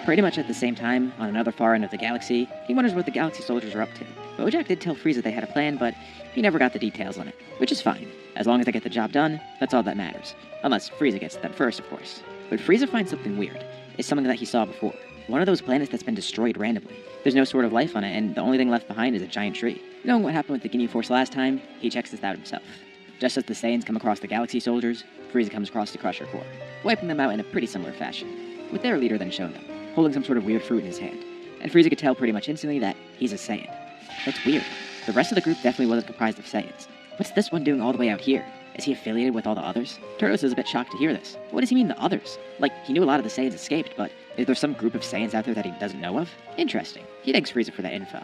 Pretty much at the same time, on another far end of the galaxy, he wonders what the Galaxy soldiers are up to. Bojack did tell Frieza they had a plan, but he never got the details on it, which is fine. As long as they get the job done, that's all that matters. Unless Frieza gets to them first, of course. But Frieza finds something weird. It's something that he saw before. One of those planets that's been destroyed randomly. There's no sort of life on it, and the only thing left behind is a giant tree. Knowing what happened with the Ginyu Force last time, he checks this out himself. Just as the Saiyans come across the Galaxy soldiers, Frieza comes across the Crusher Corps, wiping them out in a pretty similar fashion, with their leader then shown them. holding some sort of weird fruit in his hand, and Frieza could tell pretty much instantly that he's a Saiyan. That's weird. The rest of the group definitely wasn't comprised of Saiyans. What's this one doing all the way out here? Is he affiliated with all the others? Turles is a bit shocked to hear this. What does he mean, the others? Like, he knew a lot of the Saiyans escaped, but is there some group of Saiyans out there that he doesn't know of? Interesting. He thanks Frieza for that info.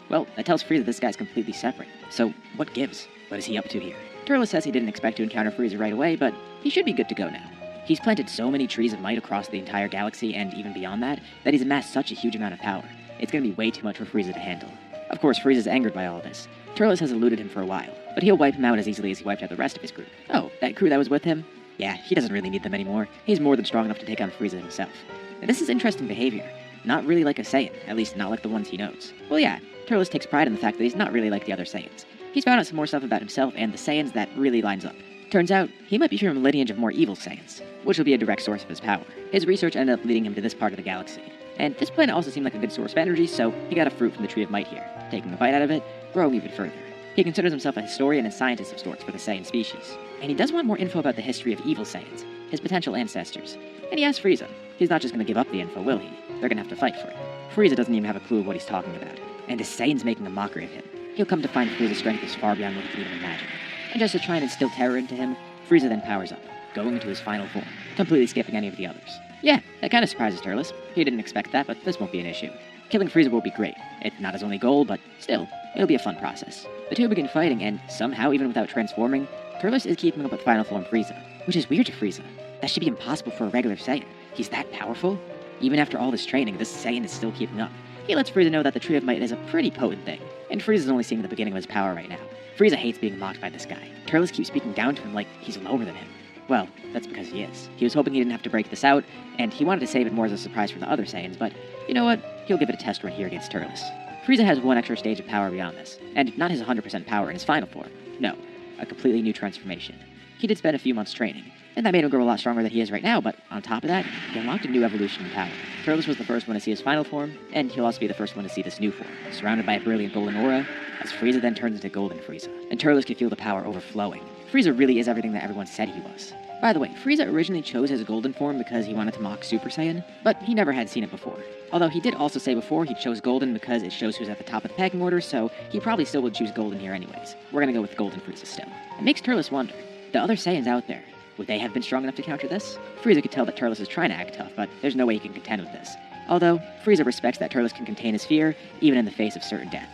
Well, that tells Frieza this guy's completely separate. So, what gives? What is he up to here? Turles says he didn't expect to encounter Frieza right away, but he should be good to go now. He's planted so many trees of might across the entire galaxy, and even beyond that, that he's amassed such a huge amount of power. It's gonna be way too much for Frieza to handle. Of course, Frieza's angered by all this. Turles has eluded him for a while, but he'll wipe him out as easily as he wiped out the rest of his group. Oh, that crew that was with him? Yeah, he doesn't really need them anymore. He's more than strong enough to take on Frieza himself. And this is interesting behavior. Not really like a Saiyan, at least not like the ones he knows. Well, yeah, Turles takes pride in the fact that he's not really like the other Saiyans. He's found out some more stuff about himself and the Saiyans that really lines up. Turns out, he might be from a lineage of more evil Saiyans, which will be a direct source of his power. His research ended up leading him to this part of the galaxy. And this planet also seemed like a good source of energy, so he got a fruit from the Tree of Might here, taking a bite out of it, growing even further. He considers himself a historian and scientist of sorts for the Saiyan species. And he does want more info about the history of evil Saiyans, his potential ancestors. And he asks Frieza. He's not just going to give up the info, will he? They're going to have to fight for it. Frieza doesn't even have a clue of what he's talking about. And the Saiyan's making a mockery of him. He'll come to find Frieza's strength is far beyond what he can even imagine. And just to try and instill terror into him, Frieza then powers up, going into his final form, completely skipping any of the others. Yeah, that kind of surprises Turles. He didn't expect that, but this won't be an issue. Killing Frieza will be great. It's not his only goal, but still, it'll be a fun process. The two begin fighting, and somehow, even without transforming, Turles is keeping up with final form Frieza, which is weird to Frieza. That should be impossible for a regular Saiyan. He's that powerful? Even after all this training, this Saiyan is still keeping up. He lets Frieza know that the Tree of Might is a pretty potent thing, and Frieza's only seeing the beginning of his power right now. Frieza hates being mocked by this guy. Turles keeps speaking down to him like he's lower than him. Well, that's because he is. He was hoping he didn't have to break this out, and he wanted to save it more as a surprise for the other Saiyans, but you know what? He'll give it a test run here against Turles. Frieza has one extra stage of power beyond this, and not his 100% power in his final form. No, a completely new transformation. He did spend a few months training, and that made him grow a lot stronger than he is right now, but on top of that, he unlocked a new evolution in power. Turles was the first one to see his final form, and he'll also be the first one to see this new form, surrounded by a brilliant golden aura, as Frieza then turns into Golden Frieza, and Turles can feel the power overflowing. Frieza really is everything that everyone said he was. By the way, Frieza originally chose his golden form because he wanted to mock Super Saiyan, but he never had seen it before. Although he did also say before he chose golden because it shows who's at the top of the pecking order, so he probably still would choose golden here anyways. We're gonna go with Golden Frieza still. It makes Turles wonder, the other Saiyans out there, would they have been strong enough to counter this? Frieza could tell that Turles is trying to act tough, but there's no way he can contend with this. Although, Frieza respects that Turles can contain his fear, even in the face of certain death.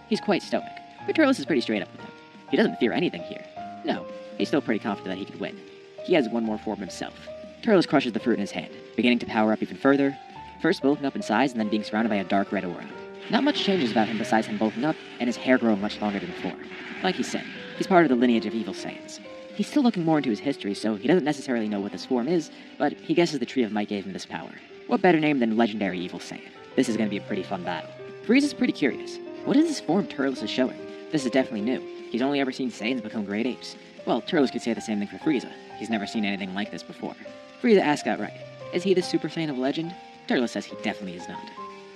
He's quite stoic, but Turles is pretty straight up with him. He doesn't fear anything here. No, he's still pretty confident that he could win. He has one more form himself. Turles crushes the fruit in his hand, beginning to power up even further, first bulking up in size and then being surrounded by a dark red aura. Not much changes about him besides him bulking up and his hair growing much longer than before. Like he said, he's part of the lineage of evil Saiyans. He's still looking more into his history, so he doesn't necessarily know what this form is, but he guesses the Tree of Might gave him this power. What better name than Legendary Evil Saiyan? This is going to be a pretty fun battle. Frieza's pretty curious. What is this form Turles is showing? This is definitely new. He's only ever seen Saiyans become great apes. Well, Turles could say the same thing for Frieza. He's never seen anything like this before. Frieza asks outright, is he the Super Saiyan of legend? Turles says he definitely is not.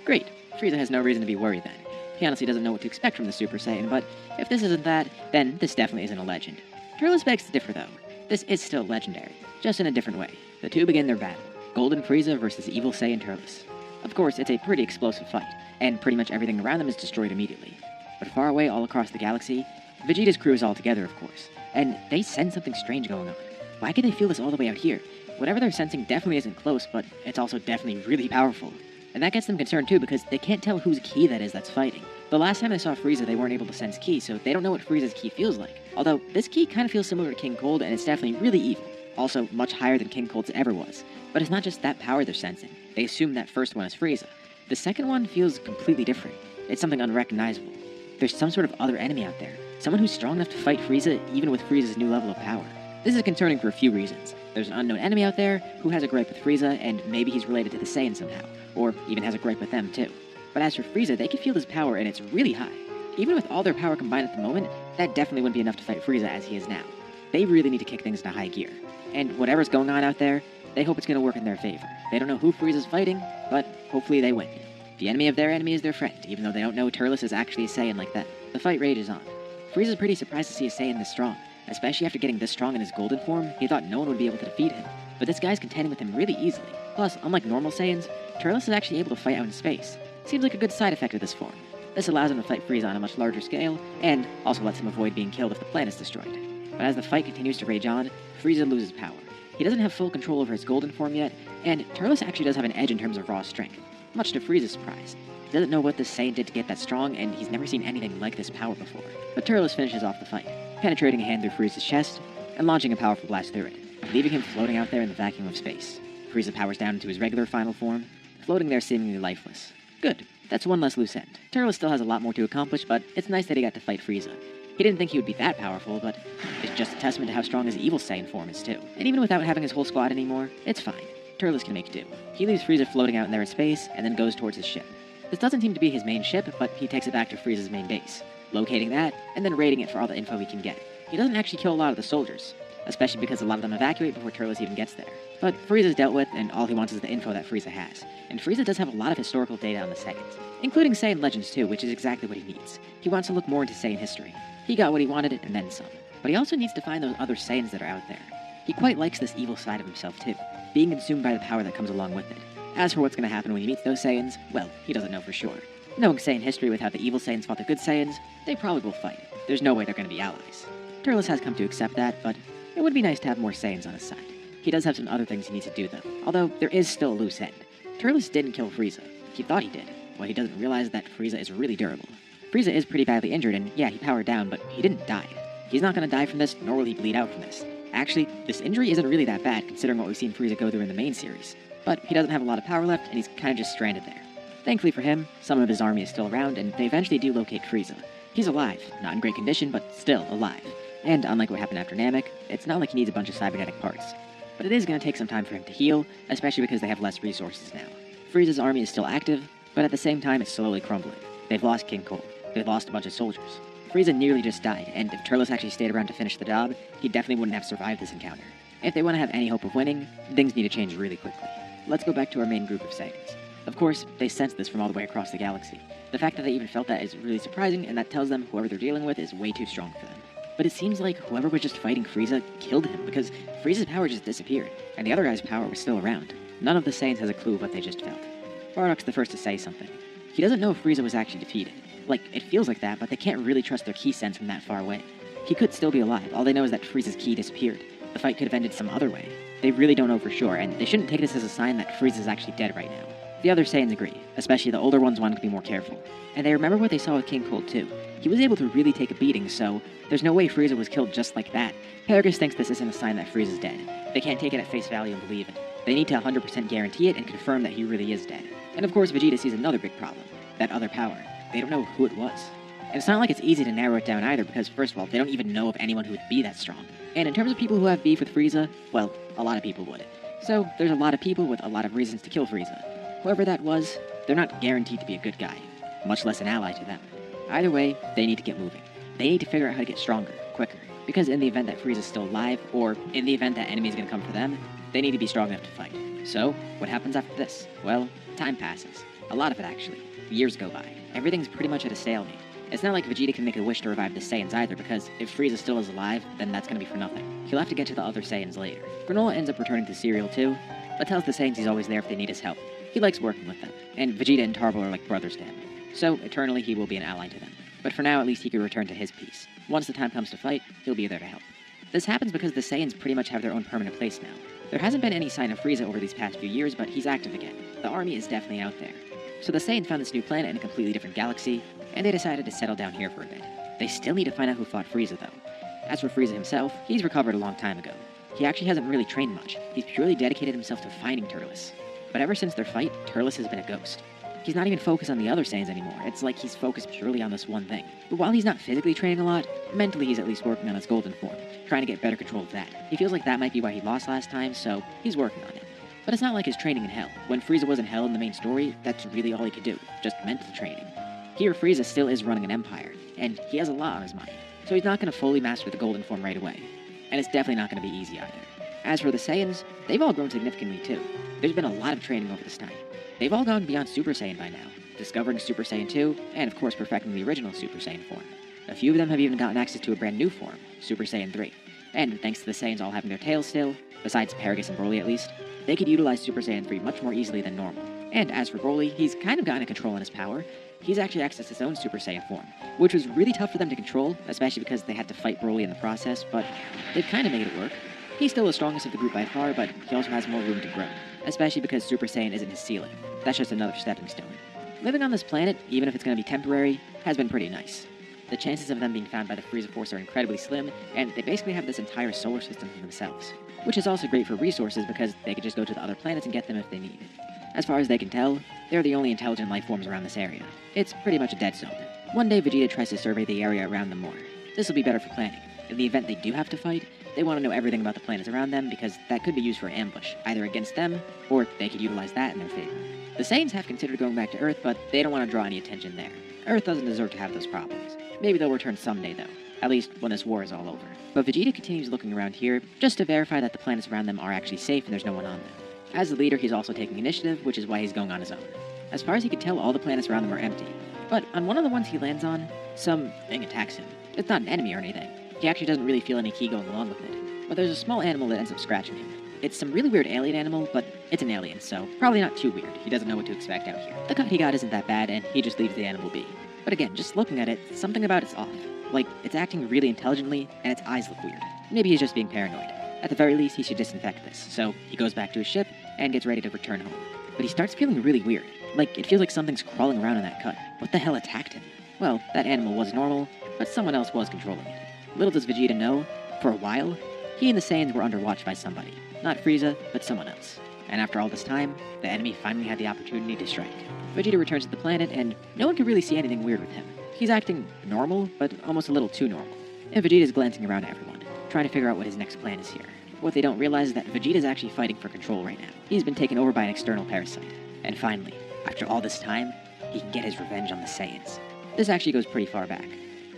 Great. Frieza has no reason to be worried then. He honestly doesn't know what to expect from the Super Saiyan, but if this isn't that, then this definitely isn't a legend. Turles begs to differ though. This is still legendary, just in a different way. The two begin their battle. Golden Frieza versus Evil Saiyan Turles. Of course, it's a pretty explosive fight, and pretty much everything around them is destroyed immediately. But far away all across the galaxy, Vegeta's crew is all together, of course, and they sense something strange going on. Why could they feel this all the way out here? Whatever they're sensing definitely isn't close, but it's also definitely really powerful. And that gets them concerned too, because they can't tell whose ki that is that's fighting. The last time they saw Frieza, they weren't able to sense ki, so they don't know what Frieza's ki feels like. Although, this ki kind of feels similar to King Cold, and it's definitely really evil. Also, much higher than King Cold's ever was. But it's not just that power they're sensing. They assume that first one is Frieza. The second one feels completely different. It's something unrecognizable. There's some sort of other enemy out there. Someone who's strong enough to fight Frieza, even with Frieza's new level of power. This is concerning for a few reasons. There's an unknown enemy out there who has a gripe with Frieza, and maybe he's related to the Saiyans somehow. Or even has a gripe with them, too. But as for Frieza, they can feel his power, and it's really high. Even with all their power combined at the moment, that definitely wouldn't be enough to fight Frieza as he is now. They really need to kick things into high gear. And whatever's going on out there, they hope it's going to work in their favor. They don't know who Frieza's fighting, but hopefully they win. The enemy of their enemy is their friend, even though they don't know Turles is actually a Saiyan like that. The fight rages on. Frieza's pretty surprised to see a Saiyan this strong. Especially after getting this strong in his golden form, he thought no one would be able to defeat him. But this guy's contending with him really easily. Plus, unlike normal Saiyans, Turles is actually able to fight out in space. Seems like a good side effect of this form. This allows him to fight Frieza on a much larger scale, and also lets him avoid being killed if the planet is destroyed. But as the fight continues to rage on, Frieza loses power. He doesn't have full control over his golden form yet, and Turles actually does have an edge in terms of raw strength, much to Frieza's surprise. He doesn't know what this Saiyan did to get that strong, and he's never seen anything like this power before. But Turles finishes off the fight, penetrating a hand through Frieza's chest, and launching a powerful blast through it, leaving him floating out there in the vacuum of space. Frieza powers down into his regular final form, floating there seemingly lifeless. Good. That's one less loose end. Turles still has a lot more to accomplish, but it's nice that he got to fight Frieza. He didn't think he would be that powerful, but it's just a testament to how strong his evil Saiyan form is too. And even without having his whole squad anymore, it's fine. Turles can make do. He leaves Frieza floating out in there in space, and then goes towards his ship. This doesn't seem to be his main ship, but he takes it back to Frieza's main base, locating that, and then raiding it for all the info he can get. He doesn't actually kill a lot of the soldiers, especially because a lot of them evacuate before Turles even gets there. But Frieza's dealt with, and all he wants is the info that Frieza has. And Frieza does have a lot of historical data on the Saiyans, including Saiyan legends too, which is exactly what he needs. He wants to look more into Saiyan history. He got what he wanted, and then some. But he also needs to find those other Saiyans that are out there. He quite likes this evil side of himself too, being consumed by the power that comes along with it. As for what's going to happen when he meets those Saiyans, well, he doesn't know for sure. Knowing Saiyan history with how the evil Saiyans fought the good Saiyans, they probably will fight. There's no way they're going to be allies. Turles has come to accept that, but it would be nice to have more Saiyans on his side. He does have some other things he needs to do though, although there is still a loose end. Turles didn't kill Frieza. He thought he did. Well, he doesn't realize that Frieza is really durable. Frieza is pretty badly injured, and yeah, he powered down, but he didn't die. He's not going to die from this, nor will he bleed out from this. Actually, this injury isn't really that bad, considering what we've seen Frieza go through in the main series. But he doesn't have a lot of power left, and he's kind of just stranded there. Thankfully for him, some of his army is still around, and they eventually do locate Frieza. He's alive, not in great condition, but still alive. And unlike what happened after Namek, it's not like he needs a bunch of cybernetic parts. But it is going to take some time for him to heal, especially because they have less resources now. Frieza's army is still active, but at the same time it's slowly crumbling. They've lost King Cole. They've lost a bunch of soldiers. Frieza nearly just died, and if Turles actually stayed around to finish the job, he definitely wouldn't have survived this encounter. If they want to have any hope of winning, things need to change really quickly. Let's go back to our main group of Saiyans. Of course, they sense this from all the way across the galaxy. The fact that they even felt that is really surprising, and that tells them whoever they're dealing with is way too strong for them. But it seems like whoever was just fighting Frieza killed him, because Frieza's power just disappeared, and the other guy's power was still around. None of the Saiyans has a clue of what they just felt. Bardock's the first to say something. He doesn't know if Frieza was actually defeated. Like, it feels like that, but they can't really trust their ki sense from that far away. He could still be alive. All they know is that Frieza's ki disappeared. The fight could have ended some other way. They really don't know for sure, and they shouldn't take this as a sign that Frieza's actually dead right now. The other Saiyans agree, especially the older ones wanting to be more careful. And they remember what they saw with King Cold too. He was able to really take a beating, so there's no way Frieza was killed just like that. Paragus thinks this isn't a sign that Frieza's dead. They can't take it at face value and believe it. They need to 100% guarantee it and confirm that he really is dead. And of course, Vegeta sees another big problem. That other power. They don't know who it was. And it's not like it's easy to narrow it down either, because first of all, they don't even know of anyone who would be that strong. And in terms of people who have beef with Frieza, well, a lot of people would. So there's a lot of people with a lot of reasons to kill Frieza. Whoever that was, they're not guaranteed to be a good guy, much less an ally to them. Either way, they need to get moving. They need to figure out how to get stronger, quicker. Because in the event that Frieza's still alive, or in the event that enemies gonna come for them, they need to be strong enough to fight. So, what happens after this? Well, time passes. A lot of it, actually. Years go by. Everything's pretty much at a stalemate. It's not like Vegeta can make a wish to revive the Saiyans either, because if Frieza still is alive, then that's gonna be for nothing. He'll have to get to the other Saiyans later. Granola ends up returning to Cereal too, but tells the Saiyans he's always there if they need his help. He likes working with them, and Vegeta and Tarble are like brothers to him. So, eternally he will be an ally to them. But for now, at least he can return to his peace. Once the time comes to fight, he'll be there to help. This happens because the Saiyans pretty much have their own permanent place now. There hasn't been any sign of Frieza over these past few years, but he's active again. The army is definitely out there. So the Saiyans found this new planet in a completely different galaxy, and they decided to settle down here for a bit. They still need to find out who fought Frieza, though. As for Frieza himself, he's recovered a long time ago. He actually hasn't really trained much. He's purely dedicated himself to finding Turles. But ever since their fight, Turles has been a ghost. He's not even focused on the other Saiyans anymore. It's like he's focused purely on this one thing. But while he's not physically training a lot, mentally he's at least working on his golden form, trying to get better control of that. He feels like that might be why he lost last time, so he's working on it. But it's not like his training in Hell. When Frieza was in Hell in the main story, that's really all he could do, just mental training. Here, Frieza still is running an empire, and he has a lot on his mind, so he's not going to fully master the golden form right away. And it's definitely not going to be easy either. As for the Saiyans, they've all grown significantly too. There's been a lot of training over this time. They've all gone beyond Super Saiyan by now, discovering Super Saiyan 2, and of course perfecting the original Super Saiyan form. A few of them have even gotten access to a brand new form, Super Saiyan 3. And thanks to the Saiyans all having their tails still, besides Paragus and Broly at least, they could utilize Super Saiyan 3 much more easily than normal. And as for Broly, he's kind of gotten a control on his power. He's actually accessed his own Super Saiyan form, which was really tough for them to control, especially because they had to fight Broly in the process, but they've kind of made it work. He's still the strongest of the group by far, but he also has more room to grow, especially because Super Saiyan isn't his ceiling. That's just another stepping stone. Living on this planet, even if it's going to be temporary, has been pretty nice. The chances of them being found by the Frieza Force are incredibly slim, and they basically have this entire solar system to themselves, which is also great for resources because they could just go to the other planets and get them if they need. As far as they can tell, they're the only intelligent life forms around this area. It's pretty much a dead zone. One day Vegeta tries to survey the area around them more. This will be better for planning. In the event they do have to fight, they want to know everything about the planets around them because that could be used for ambush, either against them, or they could utilize that in their favor. The Saiyans have considered going back to Earth, but they don't want to draw any attention there. Earth doesn't deserve to have those problems. Maybe they'll return someday though, at least when this war is all over. But Vegeta continues looking around here, just to verify that the planets around them are actually safe and there's no one on them. As the leader, he's also taking initiative, which is why he's going on his own. As far as he can tell, all the planets around them are empty. But on one of the ones he lands on, something attacks him. It's not an enemy or anything. He actually doesn't really feel any ki going along with it. But there's a small animal that ends up scratching him. It's some really weird alien animal, but it's an alien, so probably not too weird. He doesn't know what to expect out here. The cut he got isn't that bad, and he just leaves the animal be. But again, just looking at it, something about it's off. Like, it's acting really intelligently, and its eyes look weird. Maybe he's just being paranoid. At the very least, he should disinfect this, so he goes back to his ship and gets ready to return home. But he starts feeling really weird. Like, it feels like something's crawling around in that cut. What the hell attacked him? Well, that animal was normal, but someone else was controlling it. Little does Vegeta know, for a while, he and the Saiyans were under watch by somebody. Not Frieza, but someone else. And after all this time, the enemy finally had the opportunity to strike. Vegeta returns to the planet, and no one can really see anything weird with him. He's acting normal, but almost a little too normal. And Vegeta's glancing around at everyone, trying to figure out what his next plan is here. What they don't realize is that Vegeta's actually fighting for control right now. He's been taken over by an external parasite. And finally, after all this time, he can get his revenge on the Saiyans. This actually goes pretty far back.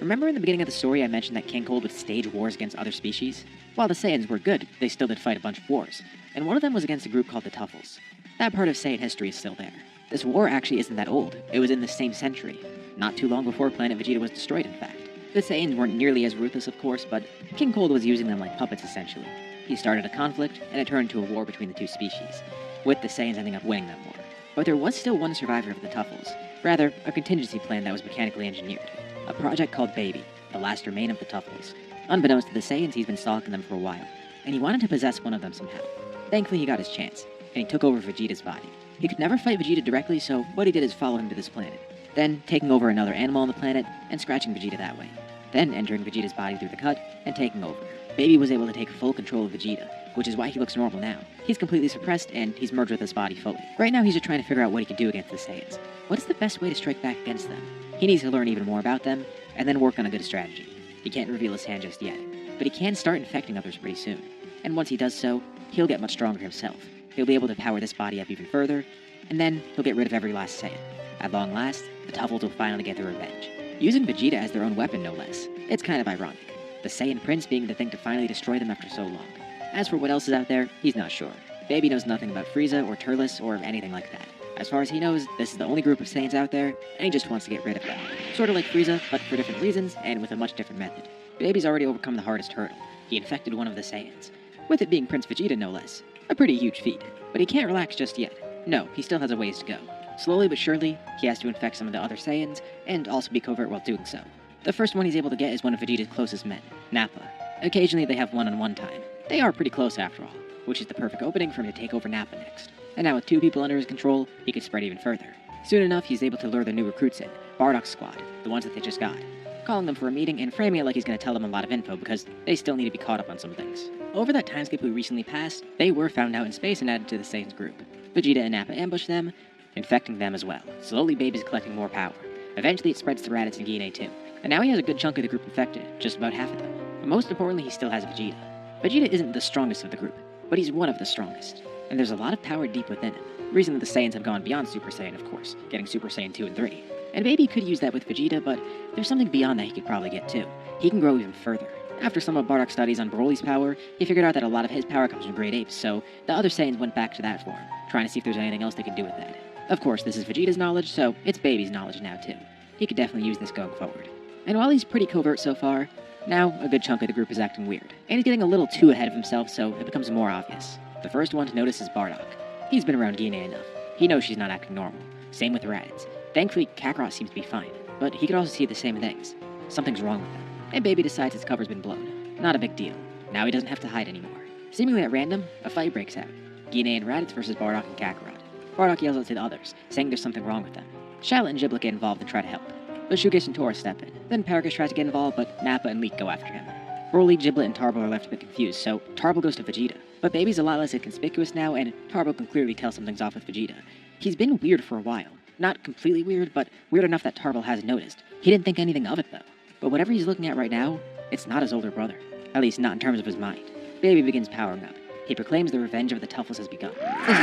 Remember in the beginning of the story I mentioned that King Cold would stage wars against other species? While the Saiyans were good, they still did fight a bunch of wars, and one of them was against a group called the Tuffles. That part of Saiyan history is still there. This war actually isn't that old. It was in the same century. Not too long before Planet Vegeta was destroyed, in fact. The Saiyans weren't nearly as ruthless, of course, but King Cold was using them like puppets, essentially. He started a conflict, and it turned into a war between the two species, with the Saiyans ending up winning that war. But there was still one survivor of the Tuffles. Rather, a contingency plan that was mechanically engineered. A project called Baby, the last remain of the Tuffles. Unbeknownst to the Saiyans, he's been stalking them for a while, and he wanted to possess one of them somehow. Thankfully, he got his chance, and he took over Vegeta's body. He could never fight Vegeta directly, so what he did is follow him to this planet, then taking over another animal on the planet and scratching Vegeta that way, then entering Vegeta's body through the cut and taking over. Baby was able to take full control of Vegeta, which is why he looks normal now. He's completely suppressed, and he's merged with his body fully. Right now, he's just trying to figure out what he can do against the Saiyans. What is the best way to strike back against them? He needs to learn even more about them, and then work on a good strategy. He can't reveal his hand just yet, but he can start infecting others pretty soon. And once he does so, he'll get much stronger himself. He'll be able to power this body up even further, and then he'll get rid of every last Saiyan. At long last, the Tuffles will finally get their revenge. Using Vegeta as their own weapon, no less. It's kind of ironic. The Saiyan Prince being the thing to finally destroy them after so long. As for what else is out there, he's not sure. Baby knows nothing about Frieza or Turles or anything like that. As far as he knows, this is the only group of Saiyans out there, and he just wants to get rid of them. Sort of like Frieza, but for different reasons, and with a much different method. Baby's already overcome the hardest hurdle. He infected one of the Saiyans. With it being Prince Vegeta, no less. A pretty huge feat. But he can't relax just yet. No, he still has a ways to go. Slowly but surely, he has to infect some of the other Saiyans, and also be covert while doing so. The first one he's able to get is one of Vegeta's closest men, Nappa. Occasionally they have one-on-one time. They are pretty close after all, which is the perfect opening for him to take over Nappa next. And now with two people under his control, he could spread even further. Soon enough, he's able to lure the new recruits in, Bardock's squad, the ones that they just got, calling them for a meeting and framing it like he's going to tell them a lot of info because they still need to be caught up on some things. Over that time skip we recently passed, they were found out in space and added to the Saiyans group. Vegeta and Nappa ambush them, infecting them as well. Slowly, Baby's collecting more power. Eventually, it spreads to Raditz and Guinea too. And now he has a good chunk of the group infected, just about half of them. But most importantly, he still has Vegeta. Vegeta isn't the strongest of the group, but he's one of the strongest. And there's a lot of power deep within him. The reason that the Saiyans have gone beyond Super Saiyan, of course, getting Super Saiyan 2 and 3. And Baby could use that with Vegeta, but there's something beyond that he could probably get too. He can grow even further. After some of Bardock's studies on Broly's power, he figured out that a lot of his power comes from great apes, so the other Saiyans went back to that form, trying to see if there's anything else they could do with that. Of course, this is Vegeta's knowledge, so it's Baby's knowledge now too. He could definitely use this going forward. And while he's pretty covert so far, now a good chunk of the group is acting weird, and he's getting a little too ahead of himself, so it becomes more obvious. The first one to notice is Bardock. He's been around Guinea enough. He knows she's not acting normal. Same with Raditz. Thankfully, Kakarot seems to be fine, but he could also see the same things. Something's wrong with him. And Baby decides his cover's been blown. Not a big deal. Now he doesn't have to hide anymore. Seemingly at random, a fight breaks out. Gine and Raditz versus Bardock and Kakarot. Bardock yells out to the others, saying there's something wrong with them. Shallot and Giblet get involved and try to help. But Shugesh and Tora step in. Then Paragus tries to get involved, but Nappa and Leek go after him. Broly, Giblet, and Tarble are left a bit confused, so Tarble goes to Vegeta. But Baby's a lot less inconspicuous now, and Tarble can clearly tell something's off with Vegeta. He's been weird for a while. Not completely weird, but weird enough that Tarble hasn't noticed. He didn't think anything of it, though. But whatever he's looking at right now, it's not his older brother. At least not in terms of his mind. Baby begins powering up. He proclaims the revenge of the Tuffles has begun. This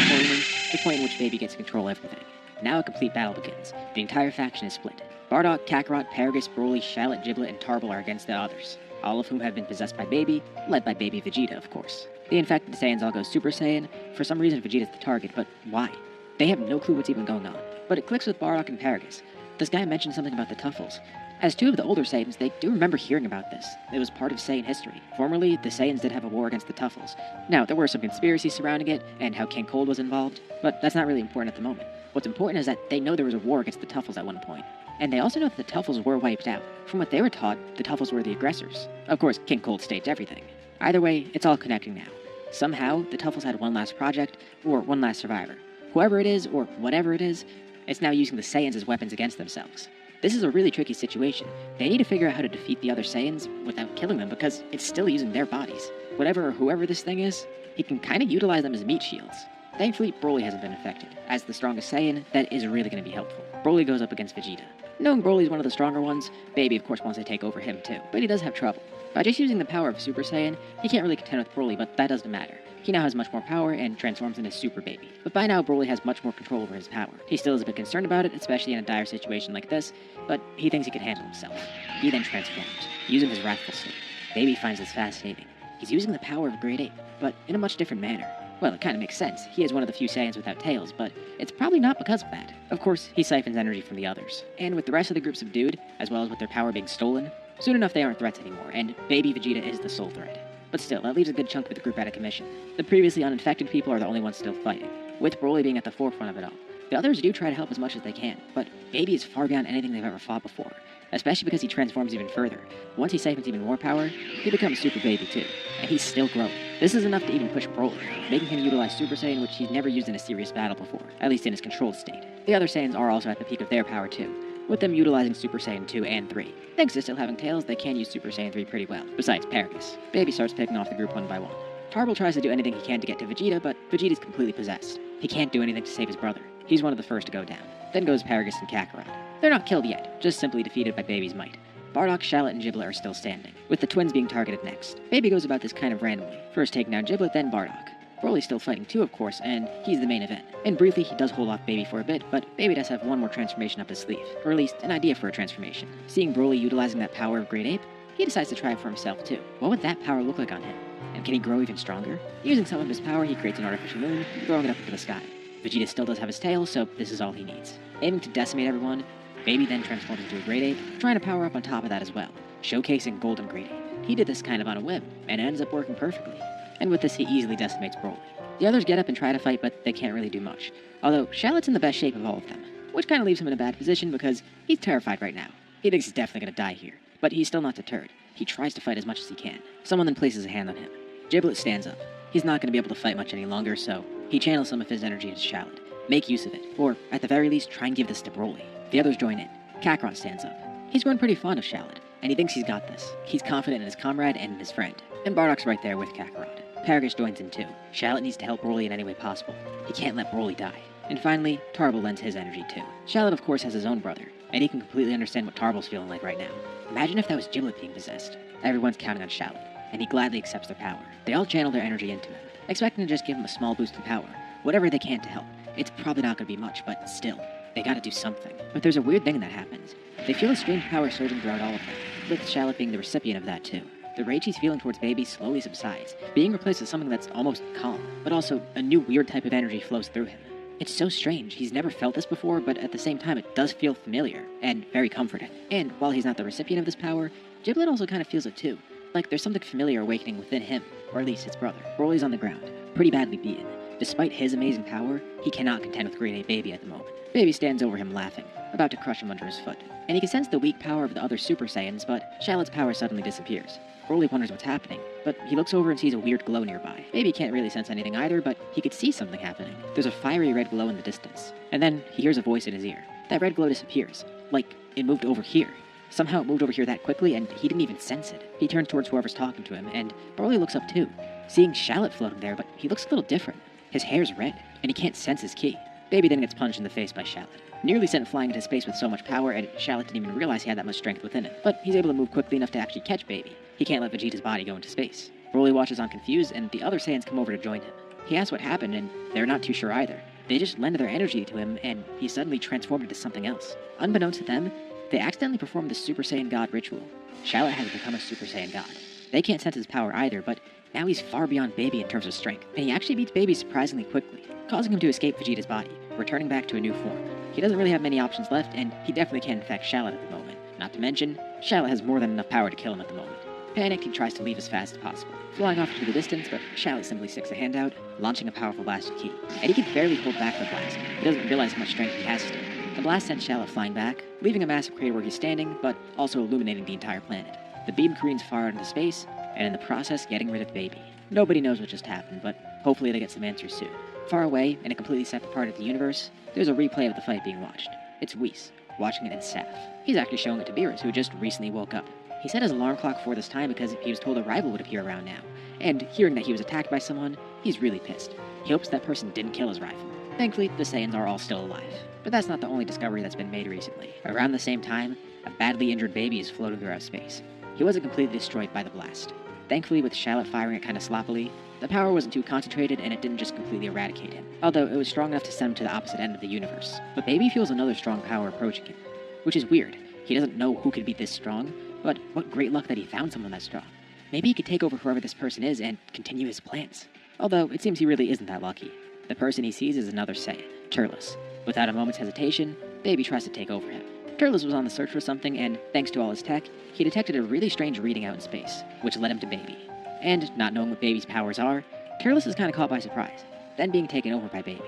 is where the point in which Baby gets to control everything. Now a complete battle begins. The entire faction is split. Bardock, Kakarot, Paragus, Broly, Shallot, Giblet, and Tarble are against the others, all of whom have been possessed by Baby, led by Baby Vegeta, of course. The infected Saiyans all go Super Saiyan. For some reason, Vegeta's the target, but why? They have no clue what's even going on. But it clicks with Bardock and Paragus. This guy mentioned something about the Tuffles. As two of the older Saiyans, they do remember hearing about this. It was part of Saiyan history. Formerly, the Saiyans did have a war against the Tuffles. Now, there were some conspiracies surrounding it, and how King Cold was involved, but that's not really important at the moment. What's important is that they know there was a war against the Tuffles at one point. And they also know that the Tuffles were wiped out. From what they were taught, the Tuffles were the aggressors. Of course, King Cold states everything. Either way, it's all connecting now. Somehow, the Tuffles had one last project, or one last survivor. Whoever it is, or whatever it is, it's now using the Saiyans as weapons against themselves. This is a really tricky situation. They need to figure out how to defeat the other Saiyans without killing them because it's still using their bodies. Whatever or whoever this thing is, he can kind of utilize them as meat shields. Thankfully, Broly hasn't been affected. As the strongest Saiyan, that is really going to be helpful. Broly goes up against Vegeta. Knowing Broly's one of the stronger ones, Baby of course wants to take over him too, but he does have trouble. By just using the power of Super Saiyan, he can't really contend with Broly, but that doesn't matter. He now has much more power and transforms into Super Baby. But by now, Broly has much more control over his power. He still is a bit concerned about it, especially in a dire situation like this, but he thinks he can handle himself. He then transforms, using his wrathful state. Baby finds this fascinating. He's using the power of a great ape, but in a much different manner. Well, it kind of makes sense. He is one of the few Saiyans without tails, but it's probably not because of that. Of course, he siphons energy from the others. And with the rest of the group subdued, as well as with their power being stolen, soon enough they aren't threats anymore, and Baby Vegeta is the sole threat. But still, that leaves a good chunk of the group out of commission. The previously uninfected people are the only ones still fighting, with Broly being at the forefront of it all. The others do try to help as much as they can, but Baby is far beyond anything they've ever fought before, especially because he transforms even further. Once he siphons even more power, he becomes Super Baby too, and he's still growing. This is enough to even push Broly, making him utilize Super Saiyan, which he's never used in a serious battle before, at least in his controlled state. The other Saiyans are also at the peak of their power too, with them utilizing Super Saiyan 2 and 3. Thanks to still having tails, they can use Super Saiyan 3 pretty well, besides Paragus. Baby starts picking off the group one by one. Tarble tries to do anything he can to get to Vegeta, but Vegeta's completely possessed. He can't do anything to save his brother. He's one of the first to go down. Then goes Paragus and Kakarot. They're not killed yet, just simply defeated by Baby's might. Bardock, Shallot, and Giblet are still standing, with the twins being targeted next. Baby goes about this kind of randomly, first taking down Giblet, then Bardock. Broly's still fighting too, of course, and he's the main event. And briefly, he does hold off Baby for a bit, but Baby does have one more transformation up his sleeve, or at least an idea for a transformation. Seeing Broly utilizing that power of Great Ape, he decides to try it for himself too. What would that power look like on him? And can he grow even stronger? Using some of his power, he creates an artificial moon, throwing it up into the sky. Vegeta still does have his tail, so this is all he needs. Aiming to decimate everyone, Baby then transforms into a Great Ape, trying to power up on top of that as well, showcasing Golden Great Ape. He did this kind of on a whim, and it ends up working perfectly. And with this, he easily decimates Broly. The others get up and try to fight, but they can't really do much. Although, Shallot's in the best shape of all of them, which kind of leaves him in a bad position because he's terrified right now. He thinks he's definitely going to die here, but he's still not deterred. He tries to fight as much as he can. Someone then places a hand on him. Giblet stands up. He's not going to be able to fight much any longer, so he channels some of his energy into Shallot. Make use of it, or at the very least, try and give this to Broly. The others join in. Kakarot stands up. He's grown pretty fond of Shallot, and he thinks he's got this. He's confident in his comrade and in his friend. And Bardock's right there with Kakarot. Paragus joins in too. Shallot needs to help Broly in any way possible. He can't let Broly die. And finally, Tarble lends his energy too. Shallot of course has his own brother, and he can completely understand what Tarble's feeling like right now. Imagine if that was Giblet being possessed. Everyone's counting on Shallot, and he gladly accepts their power. They all channel their energy into him, expecting to just give him a small boost in power, whatever they can to help. It's probably not going to be much, but still, they gotta do something. But there's a weird thing that happens. They feel a strange power surging throughout all of them, with Shallot being the recipient of that too. The rage he's feeling towards Baby slowly subsides, being replaced with something that's almost calm, but also a new weird type of energy flows through him. It's so strange, he's never felt this before, but at the same time it does feel familiar, and very comforting. And while he's not the recipient of this power, Giblet also kind of feels it too. Like there's something familiar awakening within him, or at least his brother. Broly's on the ground, pretty badly beaten. Despite his amazing power, he cannot contend with creating a baby at the moment. Baby stands over him laughing, about to crush him under his foot. And he can sense the weak power of the other Super Saiyans, but Shallot's power suddenly disappears. Broly wonders what's happening, but he looks over and sees a weird glow nearby. Baby can't really sense anything either, but he could see something happening. There's a fiery red glow in the distance. And then he hears a voice in his ear. That red glow disappears. Like, it moved over here. Somehow it moved over here that quickly, and he didn't even sense it. He turns towards whoever's talking to him, and Broly looks up too, seeing Shallot floating there, but he looks a little different. His hair's red, and he can't sense his ki. Baby then gets punched in the face by Shallot. Nearly sent flying into space with so much power, and Shallot didn't even realize he had that much strength within him. But he's able to move quickly enough to actually catch Baby. He can't let Vegeta's body go into space. Broly watches on confused, and the other Saiyans come over to join him. He asks what happened, and they're not too sure either. They just lend their energy to him, and he suddenly transformed into something else. Unbeknownst to them, they accidentally performed the Super Saiyan God ritual. Shallot has become a Super Saiyan God. They can't sense his power either, but now he's far beyond Baby in terms of strength, and he actually beats Baby surprisingly quickly, causing him to escape Vegeta's body, returning back to a new form. He doesn't really have many options left, and he definitely can't infect Shallot at the moment. Not to mention, Shallot has more than enough power to kill him at the moment. Panicked, he tries to leave as fast as possible, flying off into the distance, but Shallot simply sticks a hand out, launching a powerful blast with ki. And he can barely hold back the blast. He doesn't realize how much strength he has still. The blast sends Shallot flying back, leaving a massive crater where he's standing, but also illuminating the entire planet. The beam careens far out into space, and in the process getting rid of Baby. Nobody knows what just happened, but hopefully they get some answers soon. Far away, in a completely separate part of the universe, there's a replay of the fight being watched. It's Whis, watching it in Saf. He's actually showing it to Beerus, who just recently woke up. He set his alarm clock for this time because he was told a rival would appear around now, and hearing that he was attacked by someone, he's really pissed. He hopes that person didn't kill his rival. Thankfully, the Saiyans are all still alive. But that's not the only discovery that's been made recently. Around the same time, a badly injured Baby is floating throughout space. He wasn't completely destroyed by the blast. Thankfully, with Shallot firing it kinda sloppily, the power wasn't too concentrated and it didn't just completely eradicate him, although it was strong enough to send him to the opposite end of the universe. But Baby feels another strong power approaching him, which is weird. He doesn't know who could be this strong, but what great luck that he found someone that strong. Maybe he could take over whoever this person is and continue his plans. Although, it seems he really isn't that lucky. The person he sees is another Saiyan, Turles. Without a moment's hesitation, Baby tries to take over him. Turles was on the search for something, and thanks to all his tech, he detected a really strange reading out in space, which led him to Baby. And, not knowing what Baby's powers are, Turles is kinda caught by surprise, then being taken over by Baby.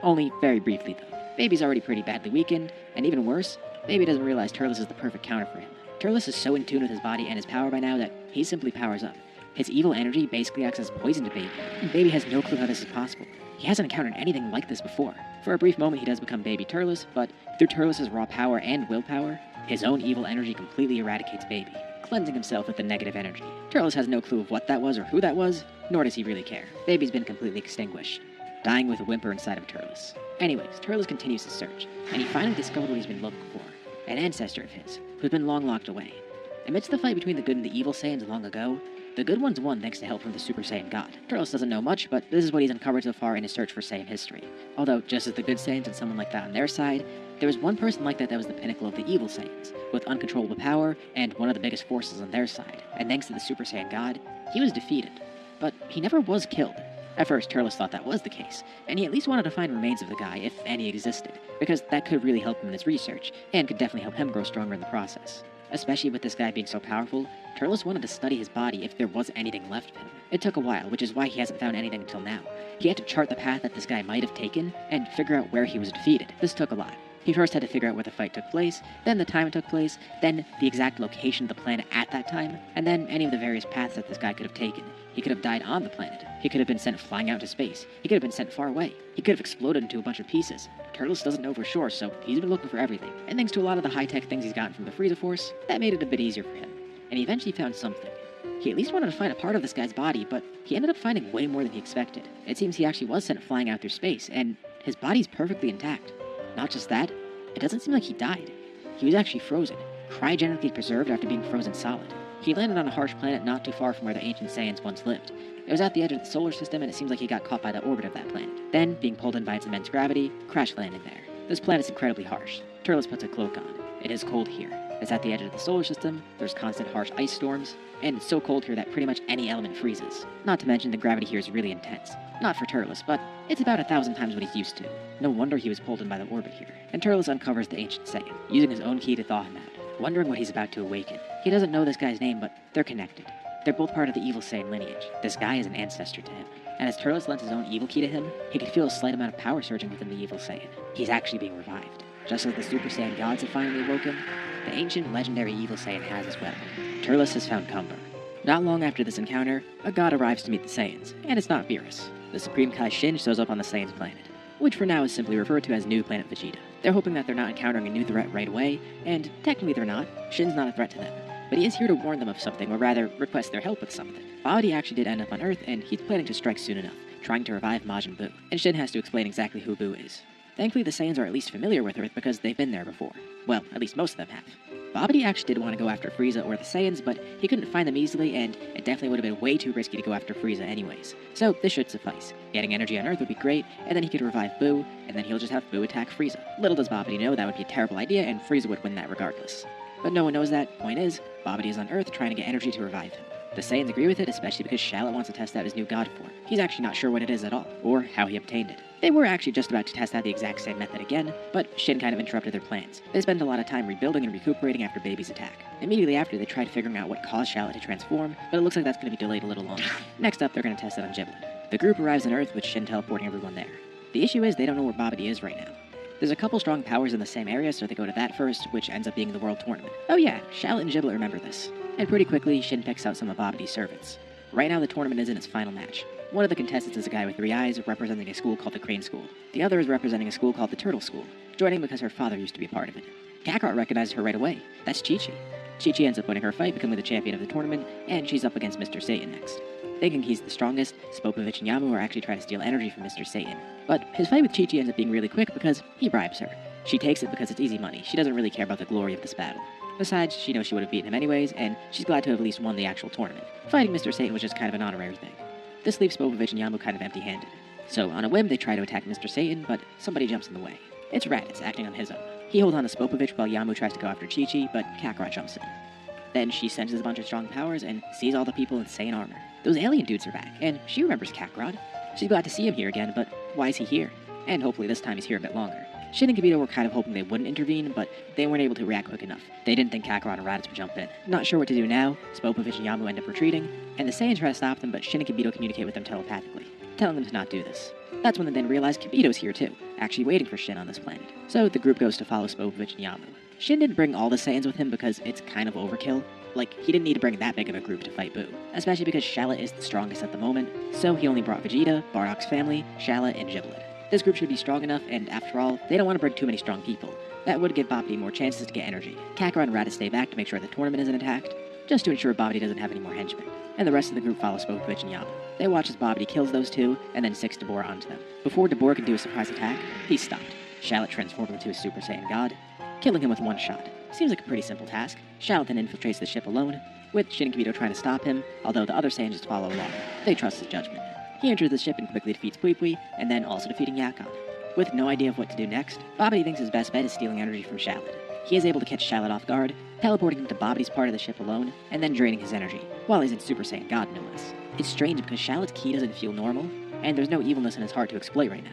Only very briefly, though. Baby's already pretty badly weakened, and even worse, Baby doesn't realize Turles is the perfect counter for him. Turles is so in tune with his body and his power by now that he simply powers up. His evil energy basically acts as poison to Baby, and Baby has no clue how this is possible. He hasn't encountered anything like this before. For a brief moment he does become Baby Turles, but through Turles' raw power and willpower, his own evil energy completely eradicates Baby, cleansing himself with the negative energy. Turles has no clue of what that was or who that was, nor does he really care. Baby's been completely extinguished, dying with a whimper inside of Turles. Anyways, Turles continues his search, and he finally discovered what he's been looking for, an ancestor of his, who's been long locked away. Amidst the fight between the good and the evil Saiyans long ago, the good ones won thanks to help from the Super Saiyan God. Turles doesn't know much, but this is what he's uncovered so far in his search for Saiyan history. Although, just as the good Saiyans had someone like that on their side, there was one person like that was the pinnacle of the evil Saiyans, with uncontrollable power and one of the biggest forces on their side. And thanks to the Super Saiyan God, he was defeated. But he never was killed. At first, Turles thought that was the case, and he at least wanted to find remains of the guy, if any existed, because that could really help him in his research, and could definitely help him grow stronger in the process. Especially with this guy being so powerful, Turles wanted to study his body if there was anything left of him. It took a while, which is why he hasn't found anything until now. He had to chart the path that this guy might have taken, and figure out where he was defeated. This took a lot. He first had to figure out where the fight took place, then the time it took place, then the exact location of the planet at that time, and then any of the various paths that this guy could have taken. He could have died on the planet. He could have been sent flying out to space. He could have been sent far away. He could have exploded into a bunch of pieces. Turles doesn't know for sure, so he's been looking for everything. And thanks to a lot of the high-tech things he's gotten from the Frieza Force, that made it a bit easier for him. And he eventually found something. He at least wanted to find a part of this guy's body, but he ended up finding way more than he expected. It seems he actually was sent flying out through space, and his body's perfectly intact. Not just that, it doesn't seem like he died. He was actually frozen, cryogenically preserved after being frozen solid. He landed on a harsh planet not too far from where the ancient Saiyans once lived. It was at the edge of the solar system, and it seems like he got caught by the orbit of that planet. Then, being pulled in by its immense gravity, crash landed there. This planet's incredibly harsh. Turles puts a cloak on. It is cold here. It's at the edge of the solar system, there's constant harsh ice storms, and it's so cold here that pretty much any element freezes. Not to mention the gravity here is really intense. Not for Turles, but it's about 1,000 times what he's used to. No wonder he was pulled in by the orbit here. And Turles uncovers the ancient Saiyan, using his own ki to thaw him out, wondering what he's about to awaken. He doesn't know this guy's name, but they're connected. They're both part of the evil Saiyan lineage. This guy is an ancestor to him. and as Turles lent his own evil ki to him, he could feel a slight amount of power surging within the evil Saiyan. He's actually being revived. Just as the Super Saiyan gods have finally awoken, the ancient legendary evil Saiyan has as well. Turles has found Cumber. Not long after this encounter, a god arrives to meet the Saiyans, and it's not Beerus. The Supreme Kai Shin shows up on the Saiyans' planet, which for now is simply referred to as New Planet Vegeta. They're hoping that they're not encountering a new threat right away, and technically they're not. Shin's not a threat to them. But he is here to warn them of something, or rather, request their help with something. Babidi actually did end up on Earth, and he's planning to strike soon enough, trying to revive Majin Buu, and Shin has to explain exactly who Buu is. Thankfully, the Saiyans are at least familiar with Earth because they've been there before. Well, at least most of them have. Babidi actually did want to go after Frieza or the Saiyans, but he couldn't find them easily, and it definitely would have been way too risky to go after Frieza anyways. So this should suffice. Getting energy on Earth would be great, and then he could revive Buu, and then he'll just have Buu attack Frieza. Little does Babidi know that would be a terrible idea, and Frieza would win that regardless. But no one knows that. Point is, Babidi is on Earth trying to get energy to revive him. The Saiyans agree with it, especially because Shallot wants to test out his new god form. He's actually not sure what it is at all, or how he obtained it. They were actually just about to test out the exact same method again, but Shin kind of interrupted their plans. They spent a lot of time rebuilding and recuperating after Baby's attack. Immediately after, they tried figuring out what caused Shallot to transform, but it looks like that's going to be delayed a little longer. Next up, they're going to test it on Giblet. The group arrives on Earth with Shin teleporting everyone there. The issue is they don't know where Babidi is right now. There's a couple strong powers in the same area, so they go to that first, which ends up being the World Tournament. Oh yeah, Shallot and Giblet remember this. And pretty quickly, Shin picks out some of Babidi's servants. Right now, the tournament is in its final match. One of the contestants is a guy with 3 eyes, representing a school called the Crane School. The other is representing a school called the Turtle School, joining because her father used to be a part of it. Kakarot recognizes her right away. That's Chi-Chi. Chi-Chi ends up winning her fight, becoming the champion of the tournament, and she's up against Mr. Satan next. Thinking he's the strongest, Spopovich and Yamu are actually trying to steal energy from Mr. Satan. But his fight with Chi-Chi ends up being really quick because he bribes her. She takes it because it's easy money. She doesn't really care about the glory of this battle. Besides, she knows she would have beaten him anyways, and she's glad to have at least won the actual tournament. Fighting Mr. Satan was just kind of an honorary thing. This leaves Spopovich and Yamu kind of empty-handed. So, on a whim, they try to attack Mr. Satan, but somebody jumps in the way. It's Raditz, acting on his own. He holds on to Spopovich while Yamu tries to go after Chi-Chi, but Kakarot jumps in. Then she senses a bunch of strong powers and sees all the people in Saiyan armor. Those alien dudes are back, and she remembers Kakarot. She's glad to see him here again, but why is he here? And hopefully this time he's here a bit longer. Shin and Kibito were kind of hoping they wouldn't intervene, but they weren't able to react quick enough. They didn't think Kakarot and Raditz would jump in. Not sure what to do now, Spopovich and Yamu end up retreating, and the Saiyans try to stop them, but Shin and Kibito communicate with them telepathically, telling them to not do this. That's when they then realize Kibito's here too, actually waiting for Shin on this planet. So the group goes to follow Spopovich and Yamu. Shin didn't bring all the Saiyans with him because it's kind of overkill. Like, he didn't need to bring that big of a group to fight Buu, especially because Shallot is the strongest at the moment, so he only brought Vegeta, Bardock's family, Shallot, and Giblet. This group should be strong enough, and after all, they don't want to bring too many strong people. That would give Babidi more chances to get energy. Kakarot and Raditz stay back to make sure the tournament isn't attacked, just to ensure Babidi doesn't have any more henchmen. And the rest of the group follows Spopovich and Yamu. They watch as Babidi kills those two, and then sicks Dabura onto them. Before Dabura can do a surprise attack, he's stopped. Shallot transforms into a Super Saiyan God, killing him with one shot. Seems like a pretty simple task. Shallot then infiltrates the ship alone, with Shin and Kibito trying to stop him, although the other Saiyans just follow along. They trust his judgment. He enters the ship and quickly defeats Pui Pui, and then also defeating Yakon. With no idea of what to do next, Babidi thinks his best bet is stealing energy from Shallot. He is able to catch Shallot off guard, teleporting him to Babidi's part of the ship alone, and then draining his energy, while he's in Super Saiyan God no less. It's strange because Shallot's ki doesn't feel normal, and there's no evilness in his heart to exploit right now.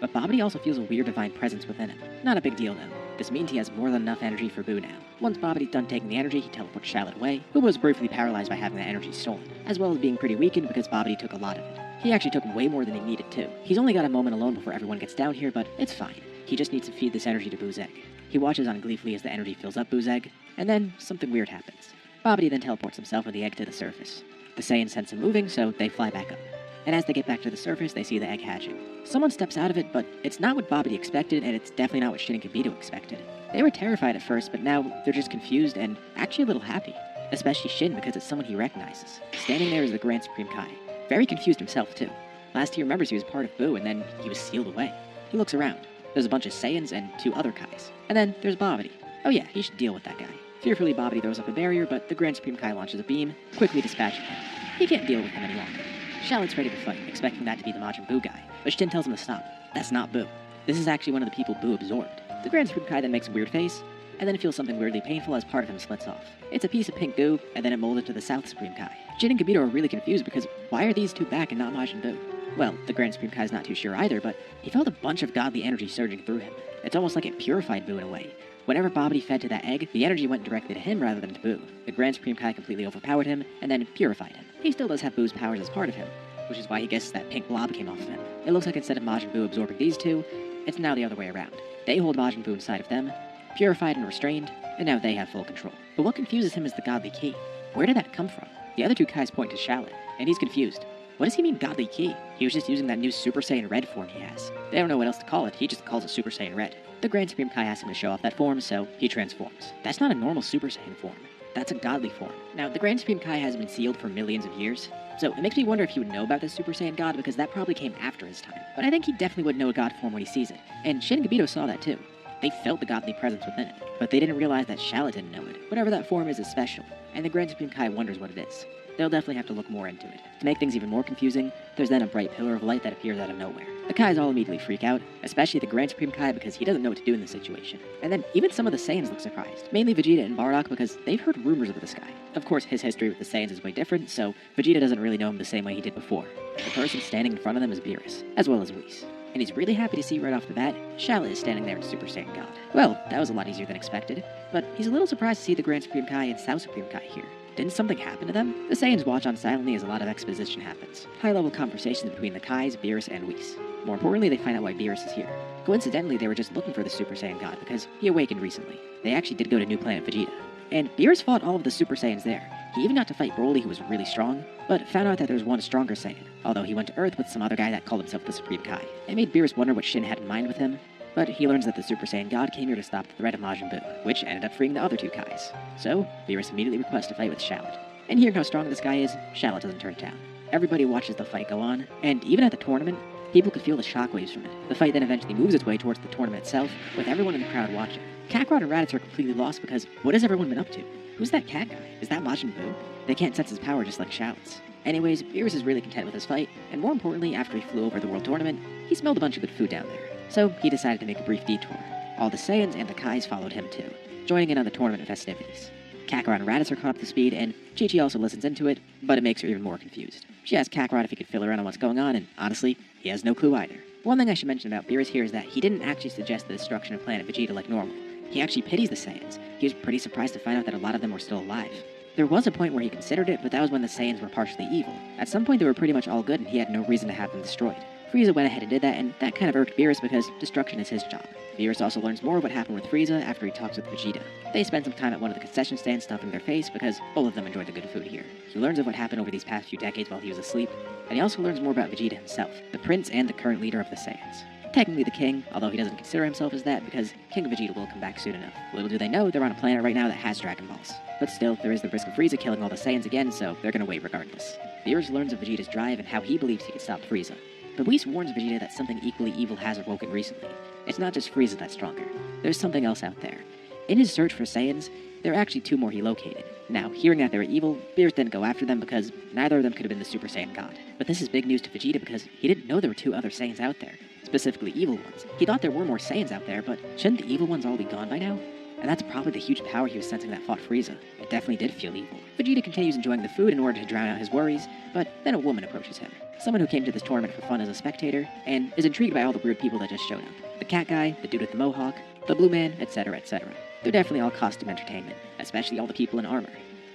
But Babidi also feels a weird divine presence within him. Not a big deal though. This means he has more than enough energy for Buu now. Once Babidi's done taking the energy, he teleports Shallot away, who was briefly paralyzed by having that energy stolen, as well as being pretty weakened because Babidi took a lot of it. He actually took way more than he needed too. He's only got a moment alone before everyone gets down here, but it's fine. He just needs to feed this energy to Buu's egg. He watches on gleefully as the energy fills up Buu's egg, and then something weird happens. Babidi then teleports himself and the egg to the surface. The Saiyans sense him moving, so they fly back up. And as they get back to the surface, they see the egg hatching. Someone steps out of it, but it's not what Babidi expected, and it's definitely not what Shin and Kibito expected. They were terrified at first, but now they're just confused and actually a little happy. Especially Shin, because it's someone he recognizes. Standing there is the Grand Supreme Kai. Very confused himself, too. Last he remembers he was part of Buu, and then he was sealed away. He looks around. There's a bunch of Saiyans and 2 other Kais. And then there's Babidi. Oh yeah, he should deal with that guy. Fearfully, Babidi throws up a barrier, but the Grand Supreme Kai launches a beam, quickly dispatching him. He can't deal with him any longer. Shallot's ready to fight, expecting that to be the Majin Buu guy, but Shin tells him to stop. That's not Buu. This is actually one of the people Buu absorbed. The Grand Supreme Kai then makes a weird face, and then feels something weirdly painful as part of him splits off. It's a piece of pink goo, and then it molded to the South Supreme Kai. Shin and Kibito are really confused because why are these 2 back and not Majin Buu? Well, the Grand Supreme Kai's not too sure either, but he felt a bunch of godly energy surging through him. It's almost like it purified Buu in a way. Whenever Babidi fed to that egg, the energy went directly to him rather than to Buu. The Grand Supreme Kai completely overpowered him, and then purified him. He still does have Buu's powers as part of him, which is why he guesses that pink blob came off of him. It looks like instead of Majin Buu absorbing these two, it's now the other way around. They hold Majin Buu inside of them, purified and restrained, and now they have full control. But what confuses him is the godly key. Where did that come from? The other two Kais point to Shaolin, and he's confused. What does he mean godly key? He was just using that new Super Saiyan Red form he has. They don't know what else to call it, he just calls it Super Saiyan Red. The Grand Supreme Kai asks him to show off that form, so he transforms. That's not a normal Super Saiyan form. That's a godly form. Now, the Grand Supreme Kai has been sealed for millions of years, so it makes me wonder if he would know about this Super Saiyan God because that probably came after his time. But I think he definitely would know a god form when he sees it, and Shin and Gabito saw that too. They felt the godly presence within it, but they didn't realize that Shaolin didn't know it. Whatever that form is special, and the Grand Supreme Kai wonders what it is. They'll definitely have to look more into it. To make things even more confusing, there's then a bright pillar of light that appears out of nowhere. The Kais all immediately freak out, especially the Grand Supreme Kai because he doesn't know what to do in this situation. And then even some of the Saiyans look surprised, mainly Vegeta and Bardock because they've heard rumors of this guy. Of course, his history with the Saiyans is way different, so Vegeta doesn't really know him the same way he did before. The person standing in front of them is Beerus, as well as Whis. And he's really happy to see right off the bat, Shaolin is standing there in Super Saiyan God. Well, that was a lot easier than expected, but he's a little surprised to see the Grand Supreme Kai and South Supreme Kai here. Didn't something happen to them? The Saiyans watch on silently as a lot of exposition happens. High-level conversations between the Kais, Beerus, and Whis. More importantly, they find out why Beerus is here. Coincidentally, they were just looking for the Super Saiyan God because he awakened recently. They actually did go to New Planet Vegeta. And Beerus fought all of the Super Saiyans there. He even got to fight Broly, who was really strong, but found out that there was one stronger Saiyan, although he went to Earth with some other guy that called himself the Supreme Kai. It made Beerus wonder what Shin had in mind with him, but he learns that the Super Saiyan God came here to stop the threat of Majin Buu, which ended up freeing the other two Kais. So, Beerus immediately requests to fight with Shaolin. And hearing how strong this guy is, Shaolin doesn't turn down. Everybody watches the fight go on, and even at the tournament, people could feel the shockwaves from it. The fight then eventually moves its way towards the tournament itself, with everyone in the crowd watching. Kakarot and Raditz are completely lost because what has everyone been up to? Who's that cat guy? Is that Majin Buu? They can't sense his power just like Shaolin's. Anyways, Beerus is really content with his fight, and more importantly, after he flew over the World Tournament, he smelled a bunch of good food down there. So he decided to make a brief detour. All the Saiyans and the Kais followed him too, joining in on the tournament festivities. Kakarot and Raditz are caught up to speed, and Chi-Chi also listens into it, but it makes her even more confused. She asks Kakarot if he could fill her in on what's going on, and honestly, he has no clue either. One thing I should mention about Beerus here is that he didn't actually suggest the destruction of Planet Vegeta like normal. He actually pities the Saiyans. He was pretty surprised to find out that a lot of them were still alive. There was a point where he considered it, but that was when the Saiyans were partially evil. At some point they were pretty much all good and he had no reason to have them destroyed. Frieza went ahead and did that, and that kind of irked Beerus because destruction is his job. Beerus also learns more of what happened with Frieza after he talks with Vegeta. They spend some time at one of the concession stands stuffing their face because both of them enjoy the good food here. He learns of what happened over these past few decades while he was asleep, and he also learns more about Vegeta himself, the prince and the current leader of the Saiyans. Technically the king, although he doesn't consider himself as that because King Vegeta will come back soon enough. Little do they know, they're on a planet right now that has Dragon Balls. But still, there is the risk of Frieza killing all the Saiyans again, so they're gonna wait regardless. Beerus learns of Vegeta's drive and how he believes he can stop Frieza. But Whis warns Vegeta that something equally evil has awoken recently. It's not just Frieza that's stronger. There's something else out there. In his search for Saiyans, there are actually two more he located. Now, hearing that they were evil, Beerus didn't go after them because neither of them could have been the Super Saiyan God. But this is big news to Vegeta because he didn't know there were two other Saiyans out there, specifically evil ones. He thought there were more Saiyans out there, but shouldn't the evil ones all be gone by now? And that's probably the huge power he was sensing that fought Frieza. It definitely did feel evil. Vegeta continues enjoying the food in order to drown out his worries, but then a woman approaches him. Someone who came to this tournament for fun as a spectator, and is intrigued by all the weird people that just showed up. The cat guy, the dude with the mohawk, the blue man, etc, etc. They're definitely all costume entertainment, especially all the people in armor.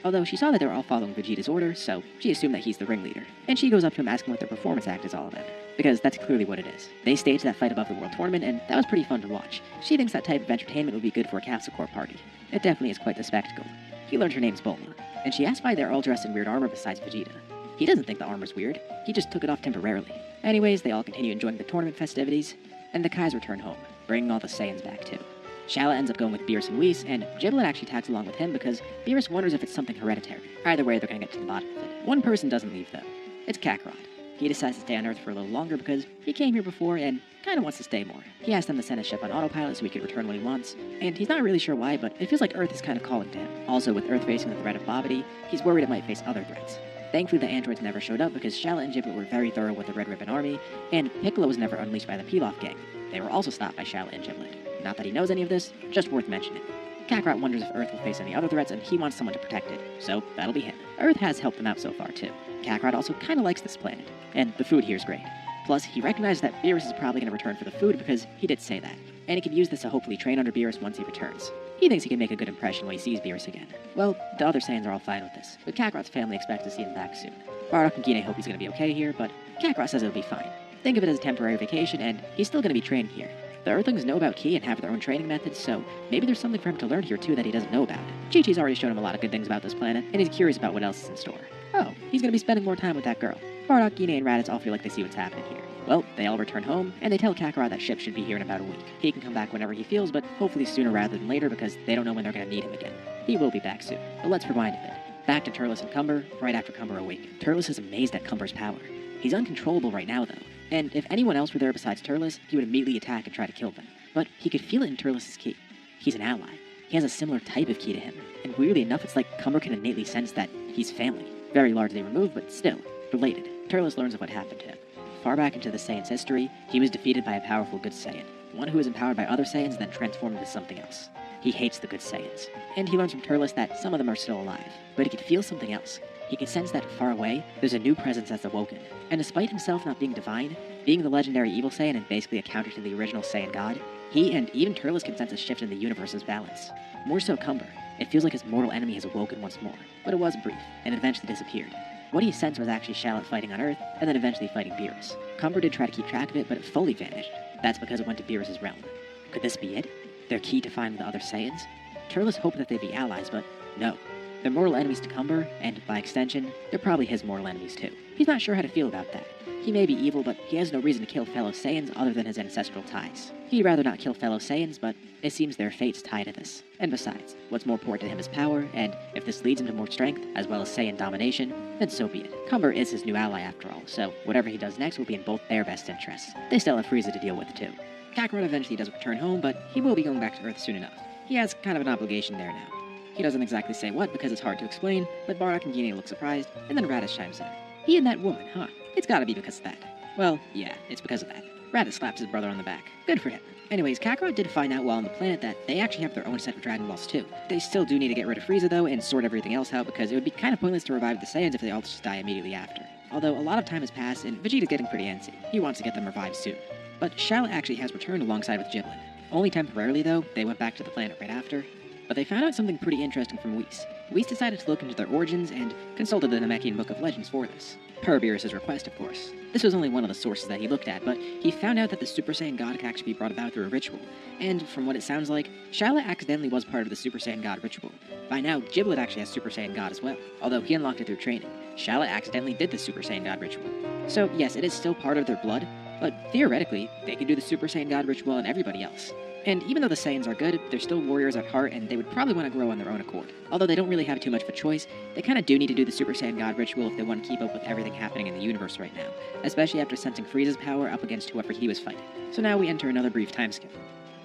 Although she saw that they were all following Vegeta's orders, so she assumed that he's the ringleader. And she goes up to him asking what their performance act is all about. Because that's clearly what it is. They staged that fight above the World Tournament, and that was pretty fun to watch. She thinks that type of entertainment would be good for a Capsule Corp party. It definitely is quite the spectacle. He learned her name's Bulma, and she asked why they're all dressed in weird armor besides Vegeta. He doesn't think the armor's weird, he just took it off temporarily. Anyways, they all continue enjoying the tournament festivities, and the Kais return home, bringing all the Saiyans back too. Shaolin ends up going with Beerus and Whis, and Giblet actually tags along with him because Beerus wonders if it's something hereditary. Either way, they're gonna get to the bottom of it. One person doesn't leave though. It's Kakarot. He decides to stay on Earth for a little longer because he came here before and kinda wants to stay more. He asked them to send his ship on autopilot so he could return when he wants, and he's not really sure why, but it feels like Earth is kinda calling to him. Also, with Earth facing the threat of Babidi, he's worried it might face other threats. Thankfully, the androids never showed up because Shaolin and Giblet were very thorough with the Red Ribbon Army, and Piccolo was never unleashed by the Pilaf gang. They were also stopped by Shaolin and Giblet. Not that he knows any of this, just worth mentioning. Kakarot wonders if Earth will face any other threats, and he wants someone to protect it, so that'll be him. Earth has helped them out so far, too. Kakarot also kinda likes this planet, and the food here is great. Plus, he recognizes that Beerus is probably gonna return for the food because he did say that, and he could use this to hopefully train under Beerus once he returns. He thinks he can make a good impression when he sees Beerus again. Well, the other Saiyans are all fine with this, but Kakarot's family expects to see him back soon. Bardock and Gine hope he's going to be okay here, but Kakarot says it'll be fine. Think of it as a temporary vacation, and he's still going to be training here. The Earthlings know about Ki and have their own training methods, so maybe there's something for him to learn here too that he doesn't know about. Chi-Chi's already shown him a lot of good things about this planet, and he's curious about what else is in store. Oh, he's going to be spending more time with that girl. Bardock, Gine, and Raditz all feel like they see what's happening here. Well, they all return home, and they tell Kakarot that ship should be here in about a week. He can come back whenever he feels, but hopefully sooner rather than later because they don't know when they're going to need him again. He will be back soon, but let's rewind a bit. Back to Turles and Cumber, right after Cumber awakened. Turles is amazed at Cumber's power. He's uncontrollable right now, though, and if anyone else were there besides Turles, he would immediately attack and try to kill them. But he could feel it in Turles' Ki. He's an ally. He has a similar type of Ki to him, and weirdly enough, it's like Cumber can innately sense that he's family. Very largely removed, but still, related. Turles learns of what happened to him. Far back into the Saiyans' history, he was defeated by a powerful Good Saiyan, one who was empowered by other Saiyans then transformed into something else. He hates the Good Saiyans, and he learns from Turles that some of them are still alive, but he could feel something else. He can sense that far away, there's a new presence that's awoken, and despite himself not being divine, being the legendary evil Saiyan and basically a counter to the original Saiyan God, he and even Turles can sense a shift in the universe's balance. More so Cumber. It feels like his mortal enemy has awoken once more, but it was brief, and eventually disappeared. What he sensed was actually Shallot fighting on Earth, and then eventually fighting Beerus. Cumber did try to keep track of it, but it fully vanished. That's because it went to Beerus' realm. Could this be it? Their key to find the other Saiyans? Turles hoped that they'd be allies, but no. They're mortal enemies to Cumber, and by extension, they're probably his mortal enemies too. He's not sure how to feel about that. He may be evil, but he has no reason to kill fellow Saiyans other than his ancestral ties. He'd rather not kill fellow Saiyans, but it seems their fates tie to this. And besides, what's more important to him is power, and if this leads him to more strength, as well as Saiyan domination, then so be it. Cumber is his new ally after all, so whatever he does next will be in both their best interests. They still have Frieza to deal with too. Kakarot eventually does return home, but he will be going back to Earth soon enough. He has kind of an obligation there now. He doesn't exactly say what because it's hard to explain, but Bardock and Gine look surprised, and then Raditz chimes in. He and that woman, huh? It's gotta be because of that. Well, yeah, it's because of that. Raditz slaps his brother on the back. Good for him. Anyways, Kakarot did find out while on the planet that they actually have their own set of Dragon Balls too. They still do need to get rid of Frieza though and sort everything else out because it would be kind of pointless to revive the Saiyans if they all just die immediately after. Although a lot of time has passed and Vegeta's getting pretty antsy. He wants to get them revived soon. But Shallot actually has returned alongside with Giblin. Only temporarily though, they went back to the planet right after. But they found out something pretty interesting from Whis. Whis decided to look into their origins and consulted the Namekian Book of Legends for this. Per Beerus' request, of course. This was only one of the sources that he looked at, but he found out that the Super Saiyan God can actually be brought about through a ritual. And from what it sounds like, Shallot accidentally was part of the Super Saiyan God ritual. By now, Giblet actually has Super Saiyan God as well, although he unlocked it through training. Shallot accidentally did the Super Saiyan God ritual. So yes, it is still part of their blood, but theoretically, they can do the Super Saiyan God ritual on everybody else. And even though the Saiyans are good, they're still warriors at heart, and they would probably want to grow on their own accord. Although they don't really have too much of a choice, they kind of do need to do the Super Saiyan God ritual if they want to keep up with everything happening in the universe right now, especially after sensing Frieza's power up against whoever he was fighting. So now we enter another brief time skip.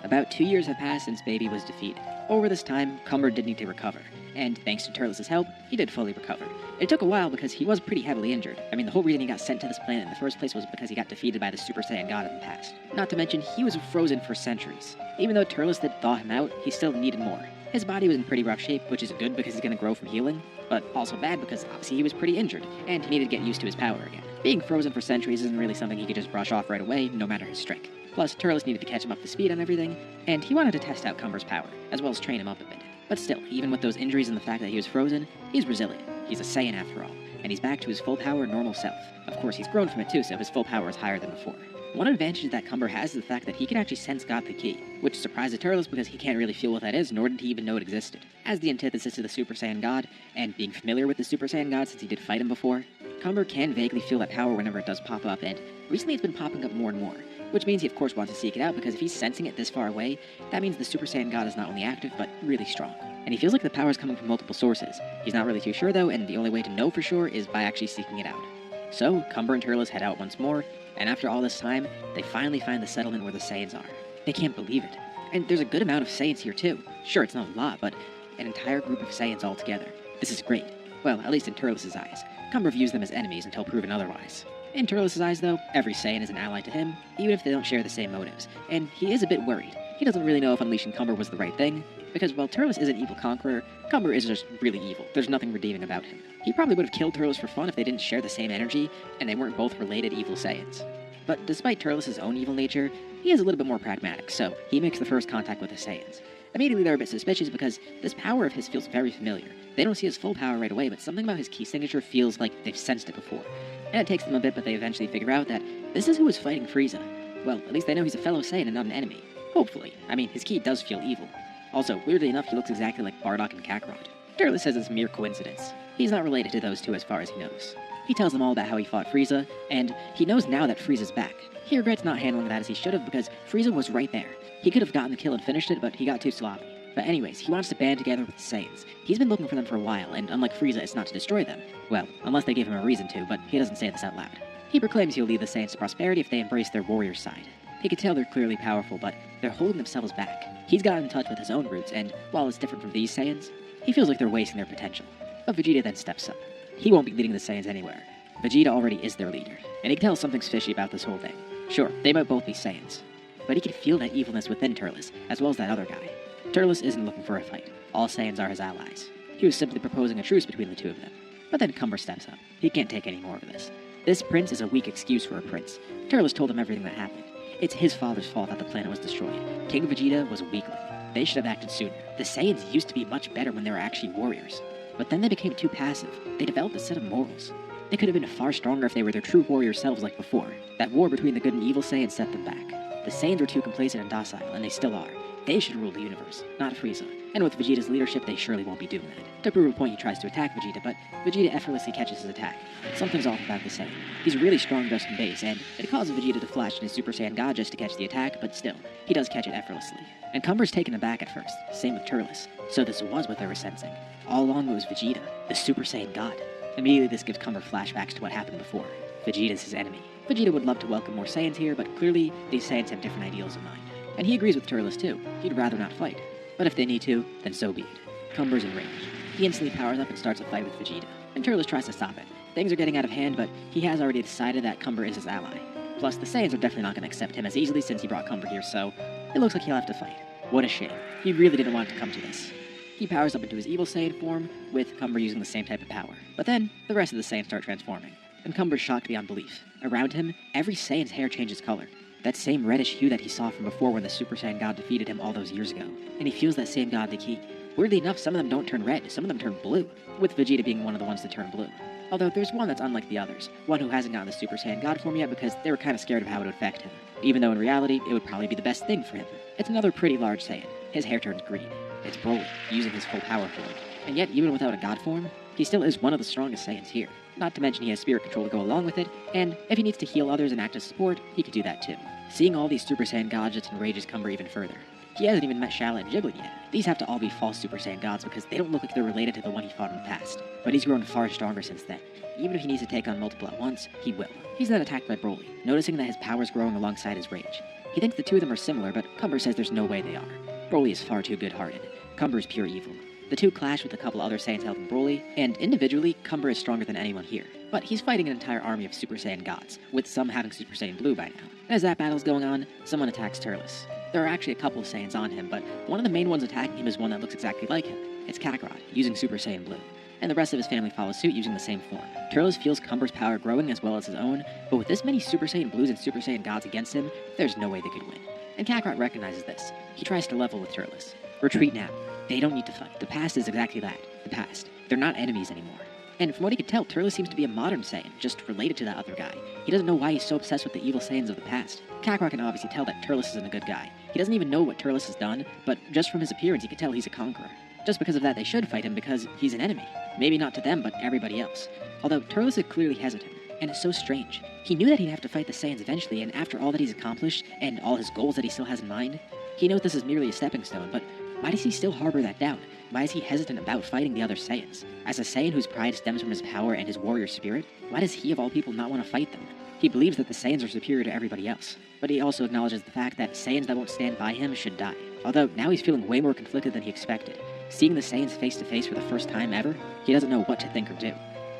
About 2 years have passed since Baby was defeated. Over this time, Cumber did need to recover, and thanks to Turles' help, he did fully recover. It took a while because he was pretty heavily injured. I mean, the whole reason he got sent to this planet in the first place was because he got defeated by the Super Saiyan God in the past. Not to mention, he was frozen for centuries. Even though Turles did thaw him out, he still needed more. His body was in pretty rough shape, which is good because he's going to grow from healing, but also bad because obviously he was pretty injured, and he needed to get used to his power again. Being frozen for centuries isn't really something he could just brush off right away, no matter his strength. Plus, Turles needed to catch him up to speed on everything, and he wanted to test out Cumber's power, as well as train him up a bit. But still, even with those injuries and the fact that he was frozen, he's resilient. He's a Saiyan after all, and he's back to his full power normal self. Of course, he's grown from it too, so his full power is higher than before. One advantage that Cumber has is the fact that he can actually sense God the Ki, which surprises Turles because he can't really feel what that is, nor did he even know it existed. As the antithesis to the Super Saiyan God, and being familiar with the Super Saiyan God since he did fight him before, Cumber can vaguely feel that power whenever it does pop up, and recently it's been popping up more and more. Which means he of course wants to seek it out, because if he's sensing it this far away, that means the Super Saiyan God is not only active, but really strong. And he feels like the power is coming from multiple sources. He's not really too sure though, and the only way to know for sure is by actually seeking it out. So, Cumber and Turles head out once more, and after all this time, they finally find the settlement where the Saiyans are. They can't believe it. And there's a good amount of Saiyans here too. Sure, it's not a lot, but an entire group of Saiyans all together. This is great. Well, at least in Turles' eyes. Cumber views them as enemies until proven otherwise. In Turles' eyes, though, every Saiyan is an ally to him, even if they don't share the same motives, and he is a bit worried. He doesn't really know if unleashing Cumber was the right thing, because while Turles is an evil conqueror, Cumber is just really evil. There's nothing redeeming about him. He probably would have killed Turles for fun if they didn't share the same energy, and they weren't both related evil Saiyans. But despite Turles' own evil nature, he is a little bit more pragmatic, so he makes the first contact with the Saiyans. Immediately they're a bit suspicious because this power of his feels very familiar. They don't see his full power right away, but something about his key signature feels like they've sensed it before. And it takes them a bit, but they eventually figure out that this is who is fighting Frieza. Well, at least they know he's a fellow Saiyan and not an enemy. Hopefully. I mean, his ki does feel evil. Also, weirdly enough, he looks exactly like Bardock and Kakarot. Turles says it's mere coincidence. He's not related to those two as far as he knows. He tells them all about how he fought Frieza, and he knows now that Frieza's back. He regrets not handling that as he should have because Frieza was right there. He could have gotten the kill and finished it, but he got too sloppy. But anyways, he wants to band together with the Saiyans. He's been looking for them for a while, and unlike Frieza, it's not to destroy them. Well, unless they give him a reason to, but he doesn't say this out loud. He proclaims he'll lead the Saiyans to prosperity if they embrace their warrior side. He can tell they're clearly powerful, but they're holding themselves back. He's gotten in touch with his own roots, and while it's different from these Saiyans, he feels like they're wasting their potential. But Vegeta then steps up. He won't be leading the Saiyans anywhere. Vegeta already is their leader, and he can tell something's fishy about this whole thing. Sure, they might both be Saiyans, but he can feel that evilness within Turles, as well as that other guy. Turles isn't looking for a fight. All Saiyans are his allies. He was simply proposing a truce between the two of them. But then Cumber steps up. He can't take any more of this. This prince is a weak excuse for a prince. Turles told him everything that happened. It's his father's fault that the planet was destroyed. King Vegeta was a weakling. They should have acted sooner. The Saiyans used to be much better when they were actually warriors. But then they became too passive. They developed a set of morals. They could have been far stronger if they were their true warrior selves like before. That war between the good and evil Saiyans set them back. The Saiyans were too complacent and docile, and they still are. They should rule the universe, not Frieza. And with Vegeta's leadership, they surely won't be doing that. To prove a point, he tries to attack Vegeta, but Vegeta effortlessly catches his attack. Something's off about the Saiyan. He's really strong just in base, and it causes Vegeta to flash in his Super Saiyan God just to catch the attack, but still, he does catch it effortlessly. And Cumber's taken aback at first, same with Turles. So this was what they were sensing. All along it was Vegeta, the Super Saiyan God. Immediately this gives Cumber flashbacks to what happened before. Vegeta's his enemy. Vegeta would love to welcome more Saiyans here, but clearly these Saiyans have different ideals in mind. And he agrees with Turles too. He'd rather not fight. But if they need to, then so be it. Cumber's enraged. He instantly powers up and starts a fight with Vegeta. And Turles tries to stop it. Things are getting out of hand, but he has already decided that Cumber is his ally. Plus, the Saiyans are definitely not going to accept him as easily since he brought Cumber here, so it looks like he'll have to fight. What a shame. He really didn't want it to come to this. He powers up into his evil Saiyan form, with Cumber using the same type of power. But then, the rest of the Saiyans start transforming. And Cumber's shocked beyond belief. Around him, every Saiyan's hair changes color. That same reddish hue that he saw from before when the Super Saiyan God defeated him all those years ago. And he feels that same godly ki. Weirdly enough, some of them don't turn red, some of them turn blue, with Vegeta being one of the ones to turn blue. Although there's one that's unlike the others, one who hasn't gotten the Super Saiyan God form yet because they were kind of scared of how it would affect him. Even though in reality, it would probably be the best thing for him. It's another pretty large Saiyan. His hair turns green. It's Broly, using his full power form. And yet, even without a God form, he still is one of the strongest Saiyans here. Not to mention he has spirit control to go along with it, and if he needs to heal others and act as support, he could do that too. Seeing all these Super Saiyan gadgets enrages Cumber even further. He hasn't even met Shala and Giblet yet. These have to all be false Super Saiyan gods because they don't look like they're related to the one he fought in the past. But he's grown far stronger since then. Even if he needs to take on multiple at once, he will. He's then attacked by Broly, noticing that his power's growing alongside his rage. He thinks the two of them are similar, but Cumber says there's no way they are. Broly is far too good-hearted. Cumber's pure evil. The two clash with a couple other Saiyans helping Broly, and individually, Cumber is stronger than anyone here. But he's fighting an entire army of Super Saiyan gods, with some having Super Saiyan Blue by now. And as that battle's going on, someone attacks Turles. There are actually a couple of Saiyans on him, but one of the main ones attacking him is one that looks exactly like him. It's Kakarot, using Super Saiyan Blue. And the rest of his family follows suit using the same form. Turles feels Cumber's power growing as well as his own, but with this many Super Saiyan Blues and Super Saiyan gods against him, there's no way they could win. And Kakarot recognizes this. He tries to level with Turles. Retreat now. They don't need to fight. The past is exactly that. The past. They're not enemies anymore. And from what he could tell, Turles seems to be a modern Saiyan, just related to that other guy. He doesn't know why he's so obsessed with the evil Saiyans of the past. Kakarot can obviously tell that Turles isn't a good guy. He doesn't even know what Turles has done, but just from his appearance he could tell he's a conqueror. Just because of that, they should fight him because he's an enemy. Maybe not to them, but everybody else. Although Turles is clearly hesitant, and it's so strange. He knew that he'd have to fight the Saiyans eventually, and after all that he's accomplished, and all his goals that he still has in mind, he knows this is merely a stepping stone, but why does he still harbor that doubt? Why is he hesitant about fighting the other Saiyans? As a Saiyan whose pride stems from his power and his warrior spirit, why does he of all people not want to fight them? He believes that the Saiyans are superior to everybody else, but he also acknowledges the fact that Saiyans that won't stand by him should die. Although now he's feeling way more conflicted than he expected. Seeing the Saiyans face to face for the first time ever, he doesn't know what to think or do.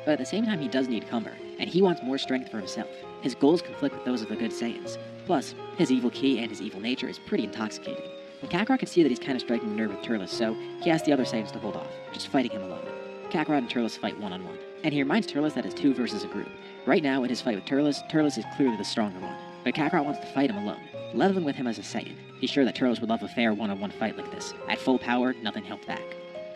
But at the same time he does need Cumber, and he wants more strength for himself. His goals conflict with those of the good Saiyans. Plus, his evil ki and his evil nature is pretty intoxicating. And Kakarot can see that he's kind of striking a nerve with Turles, so he asks the other Saiyans to hold off, just fighting him alone. Kakarot and Turles fight one-on-one, and he reminds Turles that it's two versus a group. Right now, in his fight with Turles, Turles is clearly the stronger one. but Kakarot wants to fight him alone, leveling with him as a Saiyan. He's sure that Turles would love a fair one-on-one fight like this. At full power, nothing held back.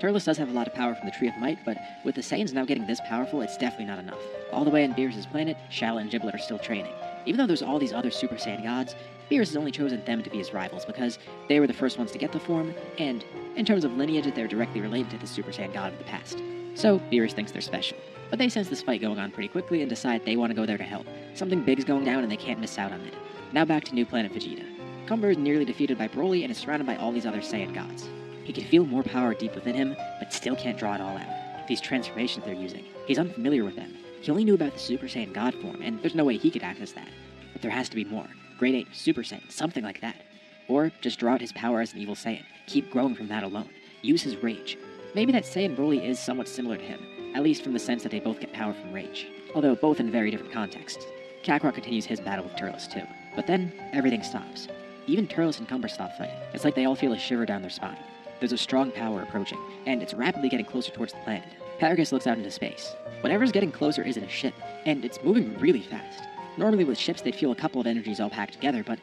Turles does have a lot of power from the Tree of Might, but with the Saiyans now getting this powerful, it's definitely not enough. All the way on Beerus' planet, Shallot and Giblet are still training. Even though there's all these other Super Saiyan gods, Beerus has only chosen them to be his rivals because they were the first ones to get the form, and in terms of lineage, they're directly related to the Super Saiyan god of the past. So, Beerus thinks they're special. But they sense this fight going on pretty quickly and decide they want to go there to help. Something big is going down and they can't miss out on it. Now back to New Planet Vegeta. Cumber is nearly defeated by Broly and is surrounded by all these other Saiyan gods. He can feel more power deep within him, but still can't draw it all out. These transformations they're using, he's unfamiliar with them. He only knew about the Super Saiyan God form, and there's no way he could access that. But there has to be more. Grade 8, Super Saiyan, something like that. Or just draw out his power as an evil Saiyan. Keep growing from that alone. Use his rage. Maybe that Saiyan Broly is somewhat similar to him, at least from the sense that they both get power from rage. Although both in very different contexts. Kakarot continues his battle with Turles too. But then, everything stops. Even Turles and Cumber stop fighting. It's like they all feel a shiver down their spine. There's a strong power approaching, and it's rapidly getting closer towards the planet. Paragus looks out into space. Whatever's getting closer isn't a ship, and it's moving really fast. Normally with ships they'd feel a couple of energies all packed together, but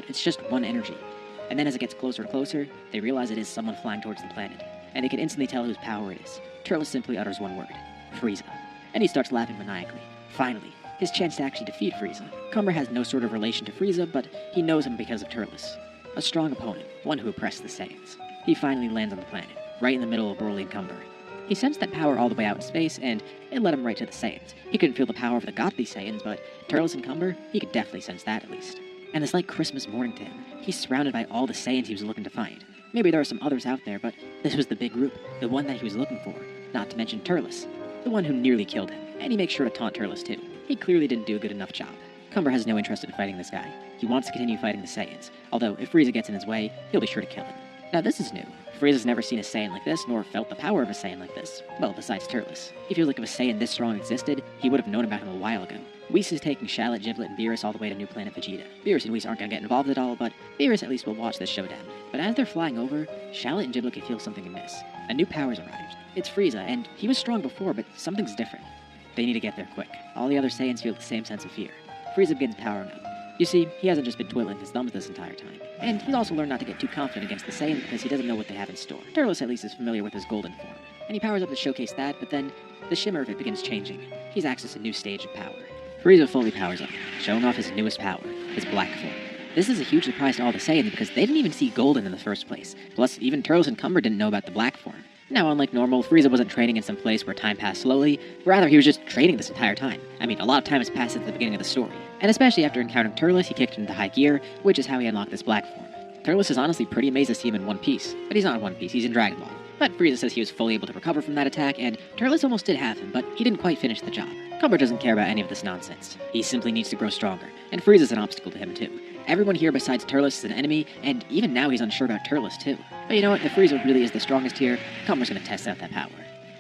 it's just one energy. And then as it gets closer and closer, they realize it is someone flying towards the planet, and they can instantly tell whose power it is. Turles simply utters one word: Frieza. And he starts laughing maniacally. Finally, his chance to actually defeat Frieza. Cumber has no sort of relation to Frieza, but he knows him because of Turles. A strong opponent, one who oppressed the Saiyans. He finally lands on the planet, right in the middle of Broly and Cumber. He sensed that power all the way out in space, and it led him right to the Saiyans. He couldn't feel the power of the godly Saiyans, but Turles and Cumber, he could definitely sense that at least. And it's like Christmas morning to him. He's surrounded by all the Saiyans he was looking to find. Maybe there are some others out there, but this was the big group, the one that he was looking for. Not to mention Turles, the one who nearly killed him. And he makes sure to taunt Turles too. He clearly didn't do a good enough job. Cumber has no interest in fighting this guy. He wants to continue fighting the Saiyans, although if Frieza gets in his way, he'll be sure to kill him. Now this is new. Frieza's never seen a Saiyan like this, nor felt the power of a Saiyan like this. Well, besides Turles. He feels like if a Saiyan this strong existed, he would have known about him a while ago. Whis is taking Shallot, Giblet, and Beerus all the way to New Planet Vegeta. Beerus and Whis aren't gonna get involved at all, but Beerus at least will watch this showdown. But as they're flying over, Shallot and Giblet can feel something amiss. A new power's arrived. It's Frieza, and he was strong before, but something's different. They need to get there quick. All the other Saiyans feel the same sense of fear. Frieza begins powering up. You see, he hasn't just been twiddling his thumbs this entire time. And he's also learned not to get too confident against the Saiyans because he doesn't know what they have in store. Turles at least is familiar with his golden form, and he powers up to showcase that, but then the shimmer of it begins changing. He's accessed a new stage of power. Frieza fully powers up, showing off his newest power, his black form. This is a huge surprise to all the Saiyans because they didn't even see golden in the first place. Plus, even Turles and Cumber didn't know about the black form. Now, unlike normal, Frieza wasn't training in some place where time passed slowly, rather he was just training this entire time. I mean, a lot of time has passed since the beginning of the story. And especially after encountering Turles, he kicked into high gear, which is how he unlocked this black form. Turles is honestly pretty amazed to see him in One Piece, but he's not in One Piece, he's in Dragon Ball. But Frieza says he was fully able to recover from that attack, and Turles almost did have him, but he didn't quite finish the job. Cumber doesn't care about any of this nonsense. He simply needs to grow stronger, and Frieza's an obstacle to him too. Everyone here besides Turles is an enemy, and even now he's unsure about Turles too. But you know what, if Frieza really is the strongest here, Cumber's gonna test out that power.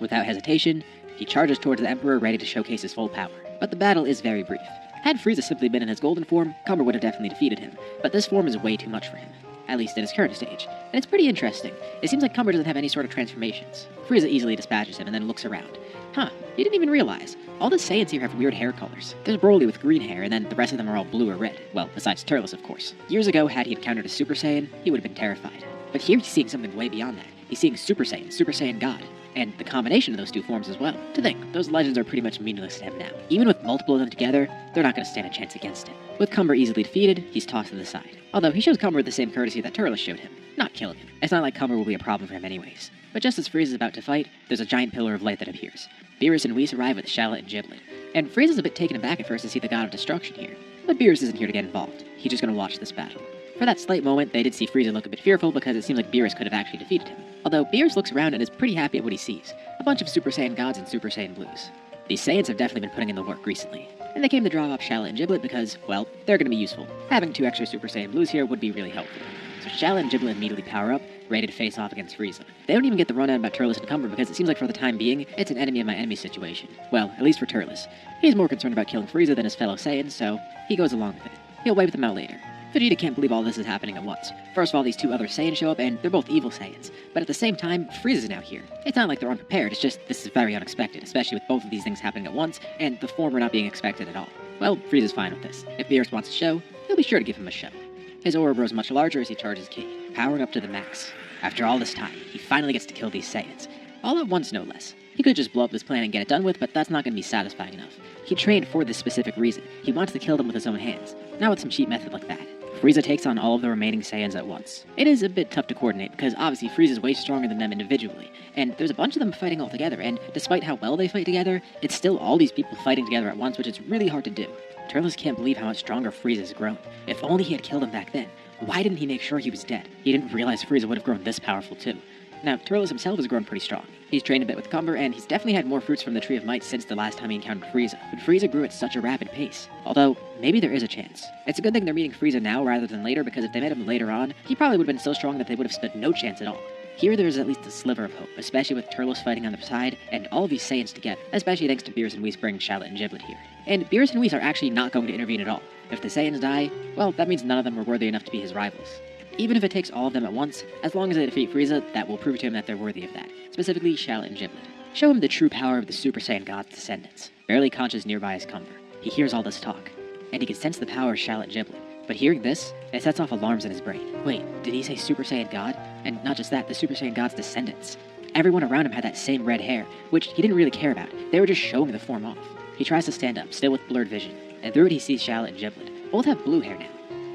Without hesitation, he charges towards the Emperor ready to showcase his full power. But the battle is very brief. Had Frieza simply been in his golden form, Cumber would have definitely defeated him, but this form is way too much for him. At least in his current stage. And it's pretty interesting. It seems like Cumber doesn't have any sort of transformations. Frieza easily dispatches him and then looks around. Huh, he didn't even realize. All the Saiyans here have weird hair colors. There's Broly with green hair, and then the rest of them are all blue or red. Well, besides Turles, of course. Years ago, had he encountered a Super Saiyan, he would have been terrified. But here he's seeing something way beyond that. He's seeing Super Saiyan God. And the combination of those two forms as well. To think, those legends are pretty much meaningless to him now. Even with multiple of them together, they're not going to stand a chance against him. With Cumber easily defeated, he's tossed to the side. Although he shows Cumber the same courtesy that Turles showed him, not killing him. It's not like Cumber will be a problem for him anyways. But just as Frieza's about to fight, there's a giant pillar of light that appears. Beerus and Whis arrive with Shallot and Giblet. And Frieza's a bit taken aback at first to see the god of destruction here. But Beerus isn't here to get involved. He's just going to watch this battle. For that slight moment, they did see Frieza look a bit fearful because it seems like Beerus could have actually defeated him. Although Beerus looks around and is pretty happy at what he sees. A bunch of Super Saiyan gods and Super Saiyan blues. These Saiyans have definitely been putting in the work recently. And they came to draw off Shallot and Giblet because, well, they're going to be useful. Having 2 extra Super Saiyan blues here would be really helpful. So Shallot and Giblet immediately power up, ready to face off against Frieza. They don't even get the rundown about Turles and Cumber because it seems like for the time being, it's an enemy of my enemy situation. Well, at least for Turles. He's more concerned about killing Frieza than his fellow Saiyans, so he goes along with it. He'll wipe them out later. Vegeta can't believe all this is happening at once. First of all, these 2 other Saiyans show up, and they're both evil Saiyans. But at the same time, Frieza's now here. It's not like they're unprepared, it's just this is very unexpected, especially with both of these things happening at once, and the former not being expected at all. Well, Frieza's fine with this. If Beerus wants to show, he'll be sure to give him a show. His aura grows much larger as he charges ki, powering up to the max. After all this time, he finally gets to kill these Saiyans. All at once, no less. He could just blow up this planet and get it done with, but that's not going to be satisfying enough. He trained for this specific reason. He wants to kill them with his own hands, not with some cheap method like that. Frieza takes on all of the remaining Saiyans at once. It is a bit tough to coordinate because obviously Frieza's way stronger than them individually, and there's a bunch of them fighting all together, and despite how well they fight together, it's still all these people fighting together at once, which is really hard to do. Turles can't believe how much stronger Frieza's grown. If only he had killed him back then. Why didn't he make sure he was dead? He didn't realize Frieza would have grown this powerful too. Now, Turles himself has grown pretty strong. He's trained a bit with Cumber, and he's definitely had more fruits from the Tree of Might since the last time he encountered Frieza. But Frieza grew at such a rapid pace. Although, maybe there is a chance. It's a good thing they're meeting Frieza now rather than later, because if they met him later on, he probably would have been so strong that they would have stood no chance at all. Here there's at least a sliver of hope, especially with Turles fighting on the side, and all of these Saiyans together, especially thanks to Beerus and Whis bringing Shallot and Giblet here. And Beerus and Whis are actually not going to intervene at all. If the Saiyans die, well, that means none of them were worthy enough to be his rivals. Even if it takes all of them at once, as long as they defeat Frieza, that will prove to him that they're worthy of that, specifically Shallot and Giblet. Show him the true power of the Super Saiyan God's descendants. Barely conscious nearby is Cumber. He hears all this talk, and he can sense the power of Shallot and Giblet. But hearing this, it sets off alarms in his brain. Wait, did he say Super Saiyan God? And not just that, the Super Saiyan God's descendants. Everyone around him had that same red hair, which he didn't really care about. They were just showing the form off. He tries to stand up, still with blurred vision, and through it he sees Shallot and Giblet. Both have blue hair now,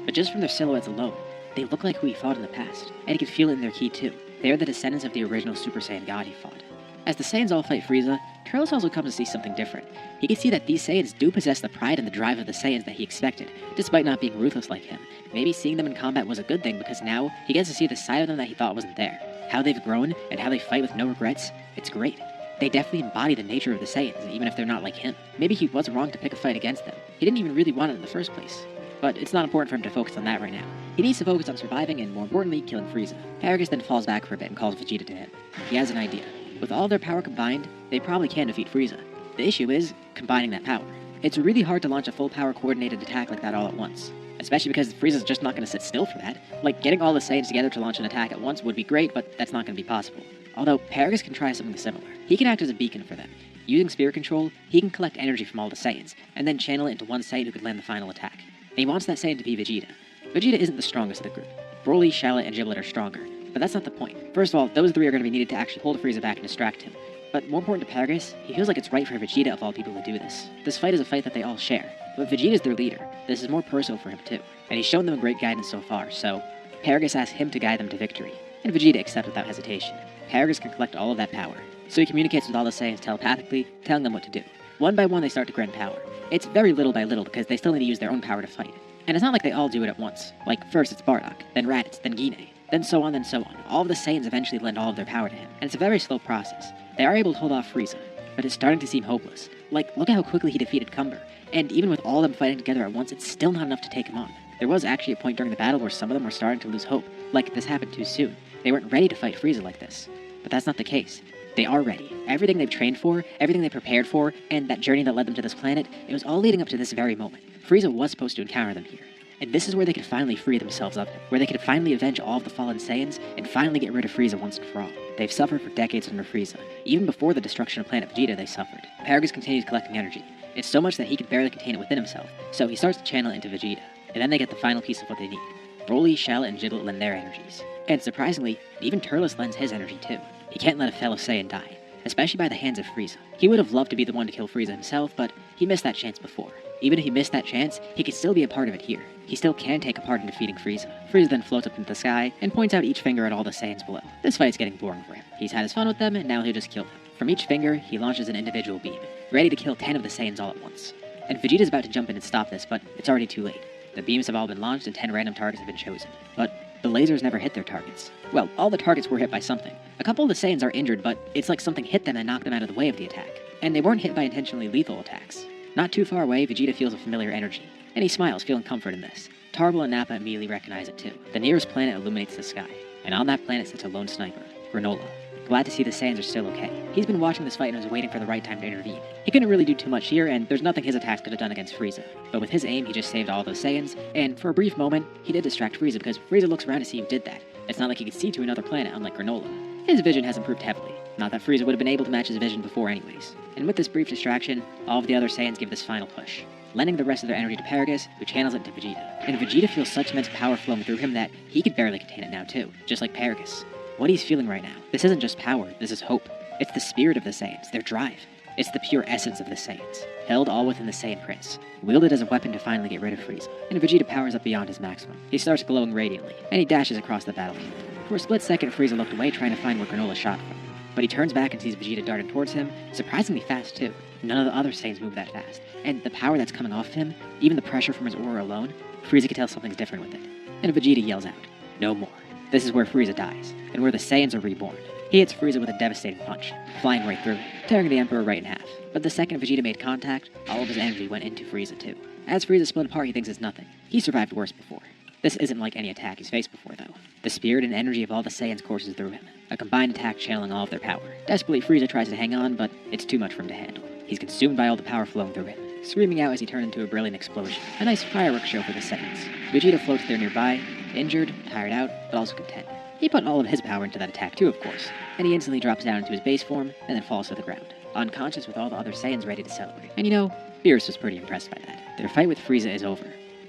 but just from their silhouettes alone, they look like who he fought in the past, and he could feel it in their ki too. They are the descendants of the original Super Saiyan God he fought. As the Saiyans all fight Frieza, Turles also comes to see something different. He can see that these Saiyans do possess the pride and the drive of the Saiyans that he expected, despite not being ruthless like him. Maybe seeing them in combat was a good thing because now he gets to see the side of them that he thought wasn't there. How they've grown, and how they fight with no regrets, it's great. They definitely embody the nature of the Saiyans, even if they're not like him. Maybe he was wrong to pick a fight against them. He didn't even really want it in the first place. But it's not important for him to focus on that right now. He needs to focus on surviving and, more importantly, killing Frieza. Paragus then falls back for a bit and calls Vegeta to him. He has an idea. With all their power combined, they probably can defeat Frieza. The issue is combining that power. It's really hard to launch a full power coordinated attack like that all at once. Especially because Frieza's just not going to sit still for that. Like, getting all the Saiyans together to launch an attack at once would be great, but that's not going to be possible. Although, Paragus can try something similar. He can act as a beacon for them. Using spirit control, he can collect energy from all the Saiyans, and then channel it into one Saiyan who could land the final attack. And he wants that Saiyan to be Vegeta. Vegeta isn't the strongest of the group. Broly, Shallot, and Giblet are stronger, but that's not the point. First of all, those three are going to be needed to actually hold Frieza back and distract him. But more important to Paragus, he feels like it's right for Vegeta of all people to do this. This fight is a fight that they all share, but Vegeta's their leader. This is more personal for him too, and he's shown them great guidance so far, so Paragus asks him to guide them to victory, and Vegeta accepts without hesitation. Paragus can collect all of that power, so he communicates with all the Saiyans telepathically, telling them what to do. One by one they start to grant power. It's very little by little because they still need to use their own power to fight. And it's not like they all do it at once. Like, first it's Bardock, then Raditz, then Guinea, then so on, then so on. All of the Saiyans eventually lend all of their power to him, and it's a very slow process. They are able to hold off Frieza, but it's starting to seem hopeless. Like, look at how quickly he defeated Cumber, and even with all of them fighting together at once, it's still not enough to take him on. There was actually a point during the battle where some of them were starting to lose hope, like this happened too soon. They weren't ready to fight Frieza like this. But that's not the case. They are ready. Everything they've trained for, everything they prepared for, and that journey that led them to this planet, it was all leading up to this very moment. Frieza was supposed to encounter them here. And this is where they could finally free themselves of him, where they could finally avenge all of the fallen Saiyans, and finally get rid of Frieza once and for all. They've suffered for decades under Frieza. Even before the destruction of Planet Vegeta, they suffered. Paragus continues collecting energy. It's so much that he can barely contain it within himself, so he starts to channel it into Vegeta. And then they get the final piece of what they need. Broly, Shallot, and Giblet lend their energies. And surprisingly, even Turles lends his energy too. He can't let a fellow Saiyan die, especially by the hands of Frieza. He would have loved to be the one to kill Frieza himself, but he missed that chance before. Even if he missed that chance, he could still be a part of it here. He still can take a part in defeating Frieza. Frieza then floats up into the sky and points out each finger at all the Saiyans below. This fight's getting boring for him. He's had his fun with them, and now he'll just kill them. From each finger, he launches an individual beam, ready to kill 10 of the Saiyans all at once. And Vegeta's about to jump in and stop this, but it's already too late. The beams have all been launched and 10 random targets have been chosen. But the lasers never hit their targets. Well, all the targets were hit by something. A couple of the Saiyans are injured, but it's like something hit them and knocked them out of the way of the attack. And they weren't hit by intentionally lethal attacks. Not too far away, Vegeta feels a familiar energy, and he smiles, feeling comfort in this. Tarble and Nappa immediately recognize it too. The nearest planet illuminates the sky, and on that planet sits a lone sniper, Granola. Glad to see the Saiyans are still okay. He's been watching this fight and was waiting for the right time to intervene. He couldn't really do too much here, and there's nothing his attacks could have done against Frieza. But with his aim, he just saved all those Saiyans, and for a brief moment, he did distract Frieza because Frieza looks around to see who did that. It's not like he could see to another planet, unlike Granola. His vision has improved heavily. Not that Frieza would have been able to match his vision before anyways. And with this brief distraction, all of the other Saiyans give this final push. lending the rest of their energy to Paragus, who channels it to Vegeta. And Vegeta feels such immense power flowing through him that he could barely contain it now too, just like Paragus. What he's feeling right now, this isn't just power, this is hope. It's the spirit of the Saiyans, their drive. It's the pure essence of the Saiyans, held all within the Saiyan Prince, wielded as a weapon to finally get rid of Frieza. And Vegeta powers up beyond his maximum. He starts glowing radiantly, and he dashes across the battlefield. For a split second, Frieza looked away trying to find where Granola shot from. But he turns back and sees Vegeta darting towards him, surprisingly fast too. None of the other Saiyans move that fast. And the power that's coming off him, even the pressure from his aura alone, Frieza can tell something's different with it. And Vegeta yells out, "No more." This is where Frieza dies, and where the Saiyans are reborn. He hits Frieza with a devastating punch, flying right through him, tearing the Emperor right in half. But the second Vegeta made contact, all of his energy went into Frieza too. As Frieza split apart, he thinks it's nothing. He survived worse before. This isn't like any attack he's faced before, though. The spirit and energy of all the Saiyans courses through him, a combined attack channeling all of their power. Desperately, Frieza tries to hang on, but it's too much for him to handle. He's consumed by all the power flowing through him, screaming out as he turns into a brilliant explosion. A nice fireworks show for the Saiyans. Vegeta floats there nearby, injured, tired out, but also content. He put all of his power into that attack too, of course, and he instantly drops down into his base form and then falls to the ground, unconscious with all the other Saiyans ready to celebrate. And you know, Beerus was pretty impressed by that. Their fight with Frieza is over,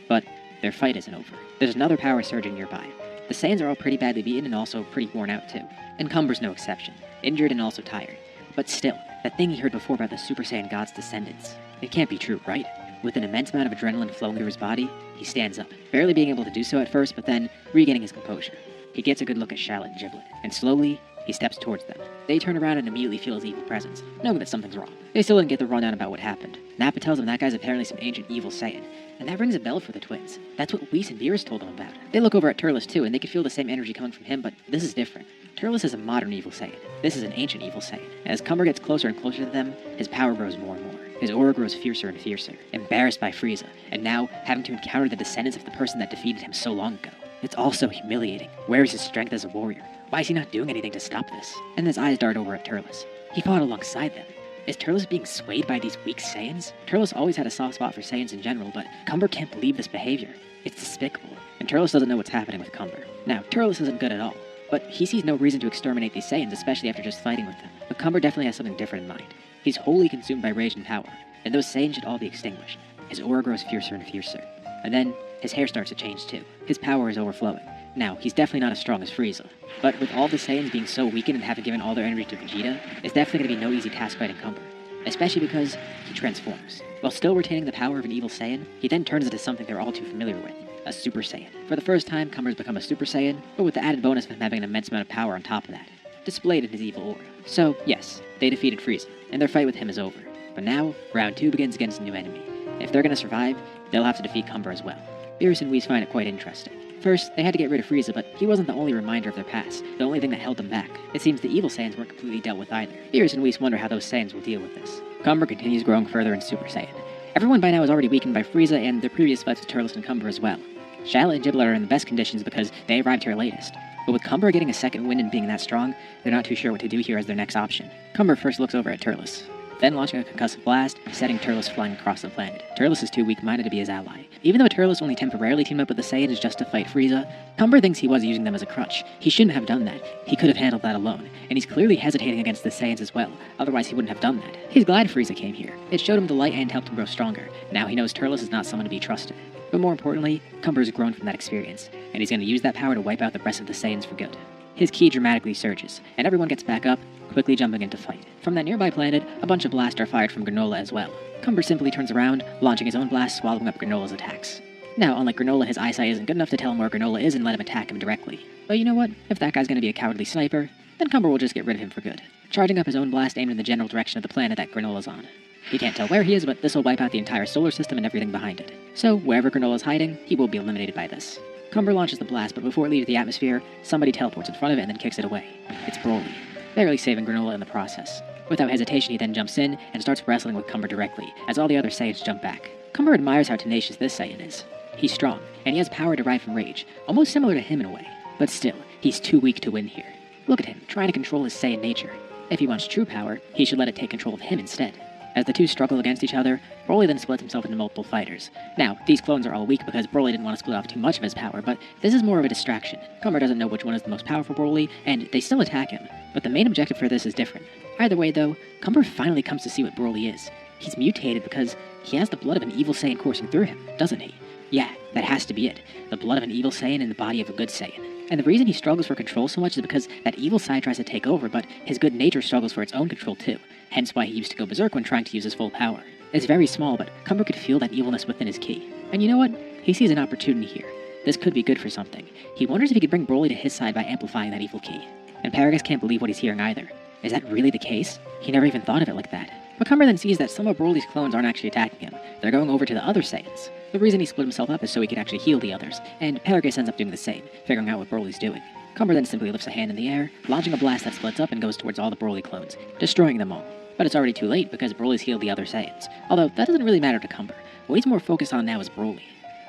but their fight isn't over. There's another power surging nearby. The Saiyans are all pretty badly beaten and also pretty worn out too. And Cumber's no exception, injured and also tired. But still, that thing he heard before about the Super Saiyan God's descendants, it can't be true, right? With an immense amount of adrenaline flowing through his body, he stands up, barely being able to do so at first, but then regaining his composure. He gets a good look at Shallot and Giblet, and slowly, he steps towards them. They turn around and immediately feel his evil presence, knowing that something's wrong. They still didn't get the rundown about what happened. Nappa tells them that guy's apparently some ancient evil Saiyan, and that rings a bell for the twins. That's what Whis and Beerus told them about. They look over at Turles too, and they can feel the same energy coming from him, but this is different. Turles is a modern evil Saiyan. This is an ancient evil Saiyan. And as Cumber gets closer and closer to them, his power grows more and more. His aura grows fiercer and fiercer, embarrassed by Frieza, and now having to encounter the descendants of the person that defeated him so long ago. It's all so humiliating. Where is his strength as a warrior? Why is he not doing anything to stop this? And his eyes dart over at Turles. He fought alongside them. Is Turles being swayed by these weak Saiyans? Turles always had a soft spot for Saiyans in general, but Cumber can't believe this behavior. It's despicable, and Turles doesn't know what's happening with Cumber. Now, Turles isn't good at all, but he sees no reason to exterminate these Saiyans, especially after just fighting with them. But Cumber definitely has something different in mind. He's wholly consumed by rage and power, and those Saiyans should all be extinguished. His aura grows fiercer and fiercer. And then, his hair starts to change too. His power is overflowing. Now, he's definitely not as strong as Frieza, but with all the Saiyans being so weakened and having given all their energy to Vegeta, it's definitely going to be no easy task fighting Cumber. Especially because he transforms. While still retaining the power of an evil Saiyan, he then turns into something they're all too familiar with, a Super Saiyan. For the first time, Cumber's become a Super Saiyan, but with the added bonus of him having an immense amount of power on top of that, displayed in his evil aura. So, yes, they defeated Frieza, and their fight with him is over. But now, round 2 begins against a new enemy. If they're going to survive, they'll have to defeat Cumber as well. Beerus and Whis find it quite interesting. First, they had to get rid of Frieza, but he wasn't the only reminder of their past, the only thing that held them back. It seems the evil Saiyans weren't completely dealt with either. Beerus and Whis wonder how those Saiyans will deal with this. Cumber continues growing further in Super Saiyan. Everyone by now is already weakened by Frieza and their previous fights with Turles and Cumber as well. Shallot and Giblet are in the best conditions because they arrived here latest. But with Cumber getting a second wind and being that strong, they're not too sure what to do here as their next option. Cumber first looks over at Turles, then launching a concussive blast, setting Turles flying across the planet. Turles is too weak-minded to be his ally. Even though Turles only temporarily teamed up with the Saiyans just to fight Frieza, Cumber thinks he was using them as a crutch. He shouldn't have done that. He could have handled that alone, and he's clearly hesitating against the Saiyans as well, otherwise he wouldn't have done that. He's glad Frieza came here. It showed him the light and helped him grow stronger. Now he knows Turles is not someone to be trusted. But more importantly, Cumber's grown from that experience, and he's going to use that power to wipe out the rest of the Saiyans for good. His ki dramatically surges, and everyone gets back up, quickly jumping into fight. From that nearby planet, a bunch of blasts are fired from Granola as well. Cumber simply turns around, launching his own blast, swallowing up Granola's attacks. Now, unlike Granola, his eyesight isn't good enough to tell him where Granola is and let him attack him directly. But you know what? If that guy's gonna be a cowardly sniper, then Cumber will just get rid of him for good, charging up his own blast aimed in the general direction of the planet that Granola's on. He can't tell where he is, but this will wipe out the entire solar system and everything behind it. So, wherever Granola's hiding, he will be eliminated by this. Cumber launches the blast, but before it leaves the atmosphere, somebody teleports in front of it and then kicks it away. It's Broly, barely saving Granola in the process. Without hesitation, he then jumps in and starts wrestling with Cumber directly, as all the other Saiyans jump back. Cumber admires how tenacious this Saiyan is. He's strong, and he has power derived from rage, almost similar to him in a way. But still, he's too weak to win here. Look at him, trying to control his Saiyan nature. If he wants true power, he should let it take control of him instead. As the two struggle against each other, Broly then splits himself into multiple fighters. Now, these clones are all weak because Broly didn't want to split off too much of his power, but this is more of a distraction. Cumber doesn't know which one is the most powerful Broly, and they still attack him, but the main objective for this is different. Either way though, Cumber finally comes to see what Broly is. He's mutated because He has the blood of an evil Saiyan coursing through him, doesn't he? Yeah, that has to be it. The blood of an evil Saiyan in the body of a good Saiyan. And the reason he struggles for control so much is because that evil side tries to take over, but his good nature struggles for its own control too. Hence why he used to go berserk when trying to use his full power. It's very small, but Cumber could feel that evilness within his ki. And you know what? He sees an opportunity here. This could be good for something. He wonders if he could bring Broly to his side by amplifying that evil ki. And Paragus can't believe what he's hearing either. Is that really the case? He never even thought of it like that. But Cumber then sees that some of Broly's clones aren't actually attacking him. They're going over to the other Saiyans. The reason he split himself up is so he could actually heal the others, and Paragus ends up doing the same, figuring out what Broly's doing. Cumber then simply lifts a hand in the air, launching a blast that splits up and goes towards all the Broly clones, destroying them all. But it's already too late because Broly's healed the other Saiyans. Although, that doesn't really matter to Cumber. What he's more focused on now is Broly.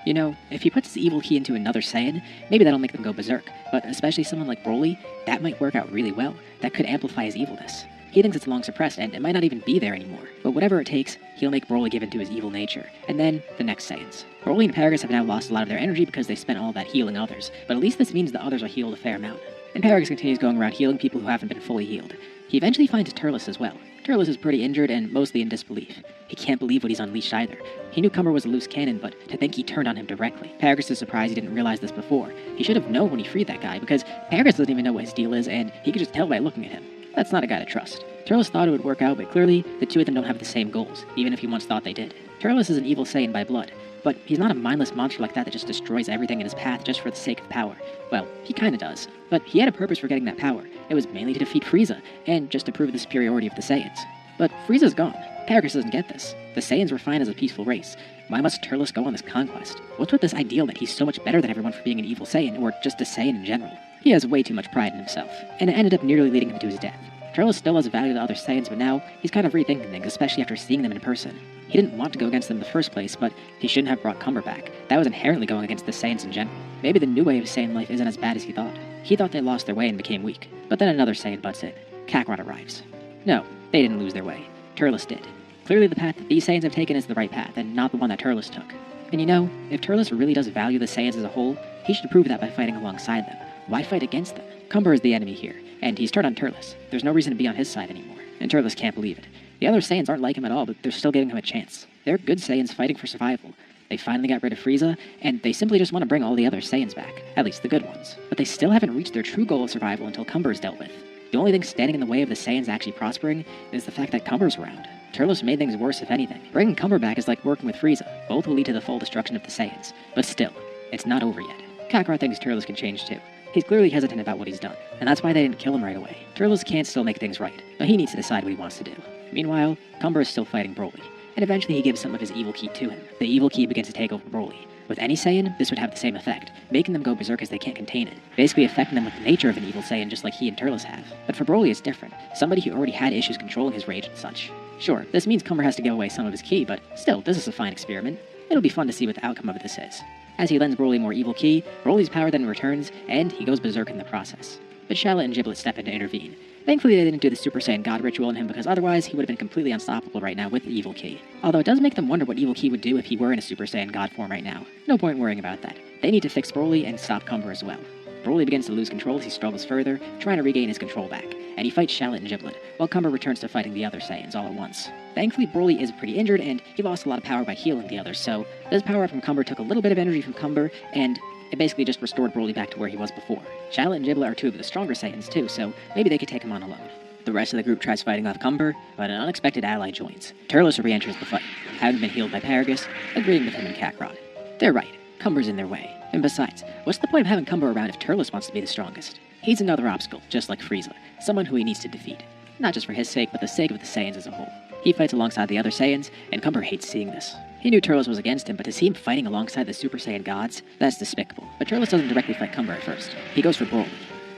You know, if he puts his evil ki into another Saiyan, maybe that'll make them go berserk, but especially someone like Broly, that might work out really well. That could amplify his evilness. He thinks it's long suppressed, and it might not even be there anymore. But whatever it takes, he'll make Broly give in to his evil nature. And then, the next Saiyans. Broly and Paragus have now lost a lot of their energy because they spent all that healing others, but at least this means the others are healed a fair amount. And Paragus continues going around healing people who haven't been fully healed. He eventually finds Turles as well. Turles is pretty injured and mostly in disbelief. He can't believe what he's unleashed either. He knew Cumber was a loose cannon, but to think he turned on him directly. Paragus is surprised he didn't realize this before. He should have known when he freed that guy, because Paragus doesn't even know what his deal is, and he could just tell by looking at him. That's not a guy to trust. Turles thought it would work out, but clearly, the two of them don't have the same goals, even if he once thought they did. Turles is an evil Saiyan by blood, but he's not a mindless monster like that just destroys everything in his path just for the sake of power. Well, he kinda does. But he had a purpose for getting that power. It was mainly to defeat Frieza, and just to prove the superiority of the Saiyans. But Frieza's gone. Paragus doesn't get this. The Saiyans were fine as a peaceful race. Why must Turles go on this conquest? What's with this ideal that he's so much better than everyone for being an evil Saiyan, or just a Saiyan in general? He has way too much pride in himself, and it ended up nearly leading him to his death. Turles still has value to other Saiyans, but now he's kind of rethinking things, especially after seeing them in person. He didn't want to go against them in the first place, but he shouldn't have brought Cumber back. That was inherently going against the Saiyans in general. Maybe the new way of Saiyan life isn't as bad as he thought. He thought they lost their way and became weak. But then another Saiyan butts in. Kakarot arrives. No, they didn't lose their way. Turles did. Clearly the path that these Saiyans have taken is the right path, and not the one that Turles took. And you know, if Turles really does value the Saiyans as a whole, he should prove that by fighting alongside them. Why fight against them? Cumber is the enemy here, and he's turned on Turles. There's no reason to be on his side anymore, and Turles can't believe it. The other Saiyans aren't like him at all, but they're still giving him a chance. They're good Saiyans fighting for survival. They finally got rid of Frieza, and they simply just want to bring all the other Saiyans back, at least the good ones. But they still haven't reached their true goal of survival until Cumber is dealt with. The only thing standing in the way of the Saiyans actually prospering is the fact that Cumber's around. Turles made things worse, if anything. Bringing Cumber back is like working with Frieza. Both will lead to the full destruction of the Saiyans. But still, it's not over yet. Kakarot thinks Turles can change too. He's clearly hesitant about what he's done, and that's why they didn't kill him right away. Turles can't still make things right, but he needs to decide what he wants to do. Meanwhile, Cumber is still fighting Broly, and eventually he gives some of his evil ki to him. The evil ki begins to take over Broly. With any Saiyan, this would have the same effect, making them go berserk as they can't contain it, basically affecting them with the nature of an evil Saiyan just like he and Turles have. But for Broly it's different, somebody who already had issues controlling his rage and such. Sure, this means Cumber has to give away some of his ki, but still, this is a fine experiment. It'll be fun to see what the outcome of this is. As he lends Broly more evil ki, Broly's power then returns, and he goes berserk in the process. But Shala and Giblet step in to intervene. Thankfully they didn't do the Super Saiyan God ritual on him, because otherwise he would have been completely unstoppable right now with the evil ki. Although it does make them wonder what evil ki would do if he were in a Super Saiyan God form right now. No point worrying about that. They need to fix Broly and stop Cumber as well. Broly begins to lose control as he struggles further, trying to regain his control back, and he fights Shallot and Giblet, while Cumber returns to fighting the other Saiyans all at once. Thankfully, Broly is pretty injured, and he lost a lot of power by healing the others, so this power-up from Cumber took a little bit of energy from Cumber, and it basically just restored Broly back to where he was before. Shallot and Giblet are two of the stronger Saiyans too, so maybe they could take him on alone. The rest of the group tries fighting off Cumber, but an unexpected ally joins. Turles re-enters the fight, having been healed by Paragus, agreeing with him and Kakarot. They're right, Cumber's in their way. And besides, what's the point of having Cumber around if Turles wants to be the strongest? He's another obstacle, just like Frieza, someone who he needs to defeat. Not just for his sake, but the sake of the Saiyans as a whole. He fights alongside the other Saiyans, and Cumber hates seeing this. He knew Turles was against him, but to see him fighting alongside the Super Saiyan gods, that's despicable. But Turles doesn't directly fight Cumber at first. He goes for Broly,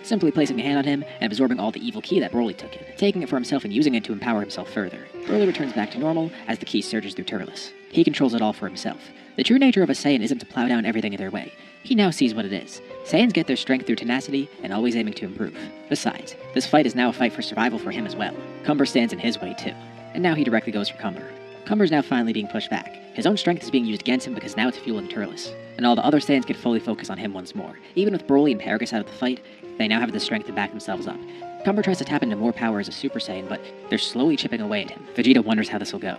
simply placing a hand on him and absorbing all the evil ki that Broly took in, taking it for himself and using it to empower himself further. Broly returns back to normal as the ki surges through Turles. He controls it all for himself. The true nature of a Saiyan isn't to plow down everything in their way. He now sees what it is. Saiyans get their strength through tenacity and always aiming to improve. Besides, this fight is now a fight for survival for him as well. Cumber stands in his way too, and now he directly goes for Cumber. Cumber's now finally being pushed back. His own strength is being used against him because now it's fueling Turles, and all the other Saiyans can fully focus on him once more. Even with Broly and Paragus out of the fight, they now have the strength to back themselves up. Cumber tries to tap into more power as a Super Saiyan, but they're slowly chipping away at him. Vegeta wonders how this will go.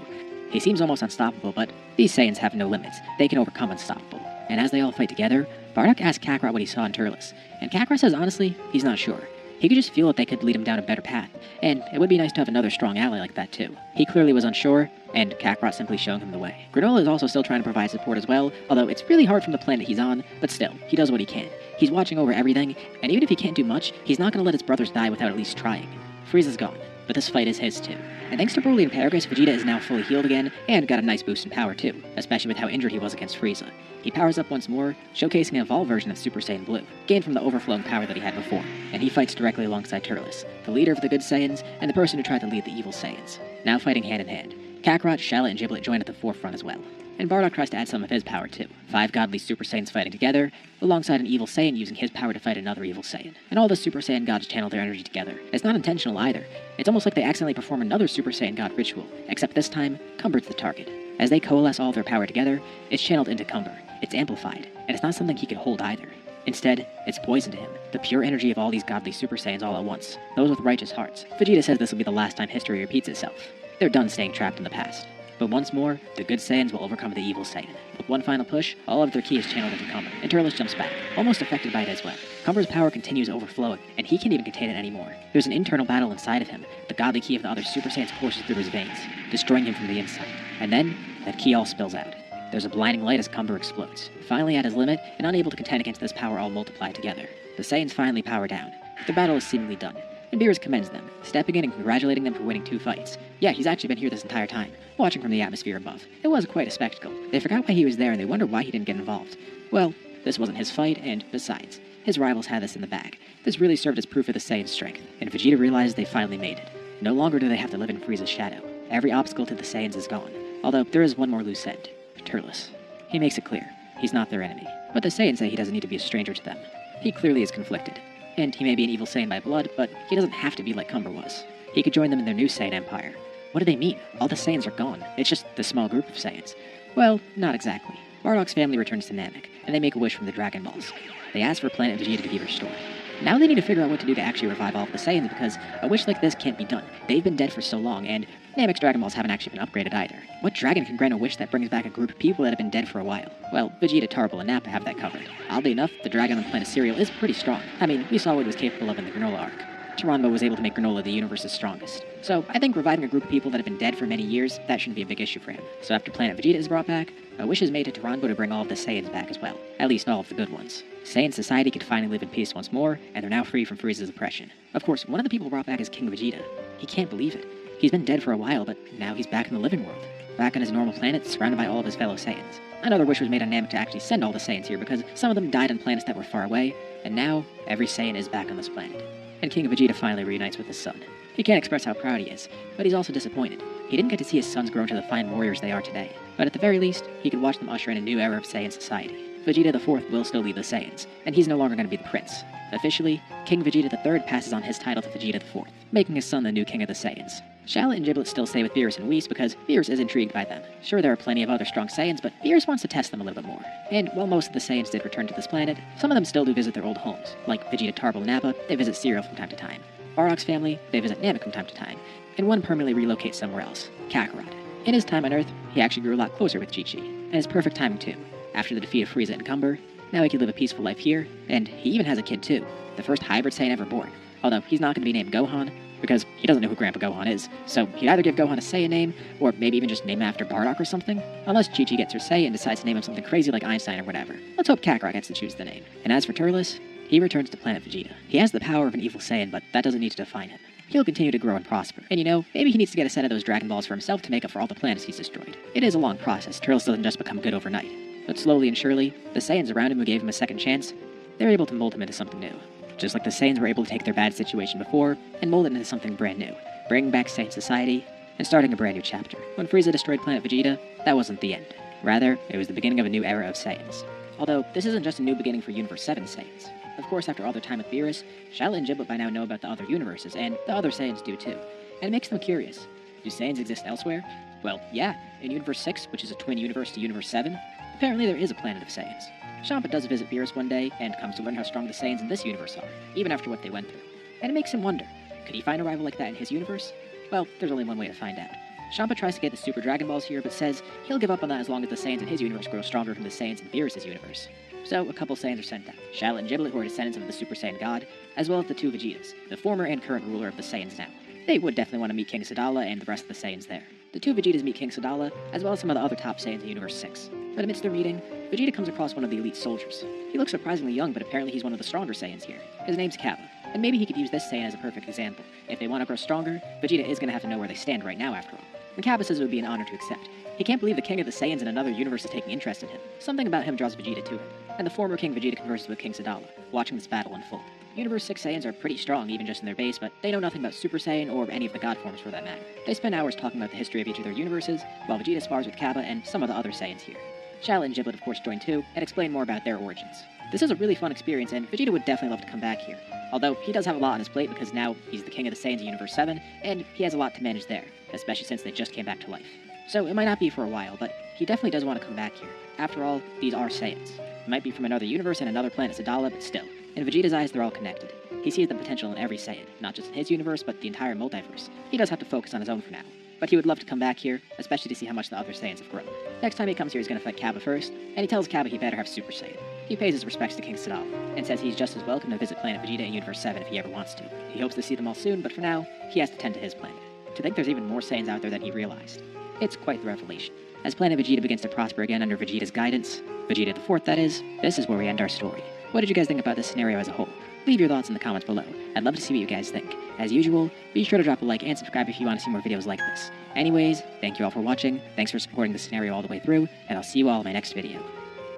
He seems almost unstoppable, but these Saiyans have no limits. They can overcome unstoppable. And as they all fight together, Bardock asks Kakarot what he saw in Turles, and Kakarot says honestly, he's not sure. He could just feel that they could lead him down a better path, and it would be nice to have another strong ally like that too. He clearly was unsure, and Kakarot simply showing him the way. Granola is also still trying to provide support as well, although it's really hard from the planet he's on, but still, he does what he can. He's watching over everything, and even if he can't do much, he's not going to let his brothers die without at least trying. Frieza's gone, but this fight is his too. And thanks to Broly and Paragus, Vegeta is now fully healed again, and got a nice boost in power too, especially with how injured he was against Frieza. He powers up once more, showcasing an evolved version of Super Saiyan Blue, gained from the overflowing power that he had before, and he fights directly alongside Turles, the leader of the good Saiyans, and the person who tried to lead the evil Saiyans. Now fighting hand in hand, Kakarot, Shallot, and Giblet join at the forefront as well. And Bardock tries to add some of his power too. 5 godly Super Saiyans fighting together, alongside an evil Saiyan using his power to fight another evil Saiyan. And all the Super Saiyan gods channel their energy together. It's not intentional either. It's almost like they accidentally perform another Super Saiyan god ritual, except this time, Cumber's the target. As they coalesce all of their power together, it's channeled into Cumber. It's amplified, and it's not something he can hold either. Instead, it's poison to him, the pure energy of all these godly Super Saiyans all at once, those with righteous hearts. Vegeta says this will be the last time history repeats itself. They're done staying trapped in the past. But once more, the good Saiyans will overcome the evil Saiyan. With one final push, all of their ki is channeled into Cumber, and Turles jumps back, almost affected by it as well. Cumber's power continues overflowing, and he can't even contain it anymore. There's an internal battle inside of him. The godly ki of the other Super Saiyans courses through his veins, destroying him from the inside. And then, that ki all spills out. There's a blinding light as Cumber explodes. Finally at his limit, and unable to contend against this power all multiplied together. The Saiyans finally power down. The battle is seemingly done, and Beerus commends them, stepping in and congratulating them for winning 2 fights. Yeah, he's actually been here this entire time, watching from the atmosphere above. It was quite a spectacle. They forgot why he was there and they wonder why he didn't get involved. Well, this wasn't his fight, and besides, his rivals had this in the bag. This really served as proof of the Saiyan strength, and Vegeta realized they finally made it. No longer do they have to live in Frieza's shadow. Every obstacle to the Saiyans is gone. Although, there is one more loose end. Turles. He makes it clear, he's not their enemy. But the Saiyans say he doesn't need to be a stranger to them. He clearly is conflicted. And he may be an evil Saiyan by blood, but he doesn't have to be like Cumber was. He could join them in their new Saiyan Empire. What do they mean? All the Saiyans are gone. It's just the small group of Saiyans. Well, not exactly. Bardock's family returns to Namek, and they make a wish from the Dragon Balls. They ask for Planet Vegeta to be restored. Now they need to figure out what to do to actually revive all of the Saiyans, because a wish like this can't be done. They've been dead for so long, and Namek's Dragon Balls haven't actually been upgraded either. What dragon can grant a wish that brings back a group of people that have been dead for a while? Well, Vegeta, Tarble, and Nappa have that covered. Oddly enough, the dragon on planet Cereal is pretty strong. I mean, we saw what he was capable of in the Granola arc. Taranba was able to make Granola the universe's strongest. So, I think reviving a group of people that have been dead for many years, that shouldn't be a big issue for him. So after Planet Vegeta is brought back, a wish is made to Taranba to bring all of the Saiyans back as well. At least all of the good ones. Saiyan society could finally live in peace once more, and they're now free from Frieza's oppression. Of course, one of the people brought back is King Vegeta. He can't believe it. He's been dead for a while, but now he's back in the living world. Back on his normal planet, surrounded by all of his fellow Saiyans. Another wish was made on Namek to actually send all the Saiyans here, because some of them died on planets that were far away, and now, every Saiyan is back on this planet. And King Vegeta finally reunites with his son. He can't express how proud he is, but he's also disappointed. He didn't get to see his sons grow into the fine warriors they are today, but at the very least, he could watch them usher in a new era of Saiyan society. Vegeta IV will still lead the Saiyans, and he's no longer going to be the prince. Officially, King Vegeta III passes on his title to Vegeta IV, making his son the new king of the Saiyans. Shallot and Giblet still stay with Beerus and Whis because Beerus is intrigued by them. Sure, there are plenty of other strong Saiyans, but Beerus wants to test them a little bit more. And while most of the Saiyans did return to this planet, some of them still do visit their old homes. Like Vegeta, Tarble, and Nappa, they visit Cereal from time to time. Bardock's family, they visit Namek from time to time. And one permanently relocates somewhere else, Kakarot. In his time on Earth, he actually grew a lot closer with Chi-Chi, and his perfect timing too. After the defeat of Frieza and Cumber, now he can live a peaceful life here, and he even has a kid too, the first hybrid Saiyan ever born. Although he's not going to be named Gohan, because he doesn't know who Grandpa Gohan is, so he'd either give Gohan a Saiyan name, or maybe even just name him after Bardock or something, unless Chi-Chi gets her say and decides to name him something crazy like Einstein or whatever. Let's hope Kakarot gets to choose the name. And as for Turles, he returns to Planet Vegeta. He has the power of an evil Saiyan, but that doesn't need to define him. He'll continue to grow and prosper. And you know, maybe he needs to get a set of those Dragon Balls for himself to make up for all the planets he's destroyed. It is a long process. Turles doesn't just become good overnight. But slowly and surely, the Saiyans around him who gave him a second chance, they're able to mold him into something new. Just like the Saiyans were able to take their bad situation before and mold it into something brand new, bringing back Saiyan society and starting a brand new chapter. When Frieza destroyed Planet Vegeta, that wasn't the end. Rather, it was the beginning of a new era of Saiyans. Although, this isn't just a new beginning for Universe 7 Saiyans. Of course, after all their time with Beerus, Shallot and Giblet by now know about the other universes, and the other Saiyans do too. And it makes them curious. Do Saiyans exist elsewhere? Well, yeah, in Universe 6, which is a twin universe to Universe 7, apparently there is a planet of Saiyans. Champa does visit Beerus one day, and comes to learn how strong the Saiyans in this universe are, even after what they went through. And it makes him wonder, could he find a rival like that in his universe? Well, there's only one way to find out. Champa tries to get the Super Dragon Balls here, but says he'll give up on that as long as the Saiyans in his universe grow stronger from the Saiyans in Beerus' universe. So, a couple Saiyans are sent out, Shallot and Giblet, who are descendants of the Super Saiyan God, as well as the two Vegetas, the former and current ruler of the Saiyans now. They would definitely want to meet King Sadala and the rest of the Saiyans there. The two Vegetas meet King Sadala, as well as some of the other top Saiyans in Universe 6. But amidst their meeting, Vegeta comes across one of the elite soldiers. He looks surprisingly young, but apparently he's one of the stronger Saiyans here. His name's Kappa, and maybe he could use this Saiyan as a perfect example. If they want to grow stronger, Vegeta is going to have to know where they stand right now after all. And Kappa says it would be an honor to accept. He can't believe the king of the Saiyans in another universe is taking interest in him. Something about him draws Vegeta to him, and the former King Vegeta converses with King Sadala, watching this battle unfold. Universe 6 Saiyans are pretty strong even just in their base, but they know nothing about Super Saiyan or any of the god forms for that matter. They spend hours talking about the history of each of their universes, while Vegeta spars with Kappa and some of the other Saiyans here. Shallot and Giblet of course join too, and explain more about their origins. This is a really fun experience, and Vegeta would definitely love to come back here. Although, he does have a lot on his plate because now he's the king of the Saiyans in Universe 7, and he has a lot to manage there, especially since they just came back to life. So it might not be for a while, but he definitely does want to come back here. After all, these are Saiyans. It might be from another universe and another planet Sadala, but still. In Vegeta's eyes, they're all connected. He sees the potential in every Saiyan, not just in his universe, but the entire multiverse. He does have to focus on his own for now. But he would love to come back here, especially to see how much the other Saiyans have grown. Next time he comes here, he's going to fight Kappa first, and he tells Kappa he better have Super Saiyan. He pays his respects to King Sadala, and says he's just as welcome to visit Planet Vegeta in Universe 7 if he ever wants to. He hopes to see them all soon, but for now, he has to tend to his planet. To think there's even more Saiyans out there than he realized. It's quite the revelation. As Planet Vegeta begins to prosper again under Vegeta's guidance, Vegeta the Fourth that is, this is where we end our story. What did you guys think about this scenario as a whole? Leave your thoughts in the comments below. I'd love to see what you guys think. As usual, be sure to drop a like and subscribe if you want to see more videos like this. Anyways, thank you all for watching, thanks for supporting the scenario all the way through, and I'll see you all in my next video.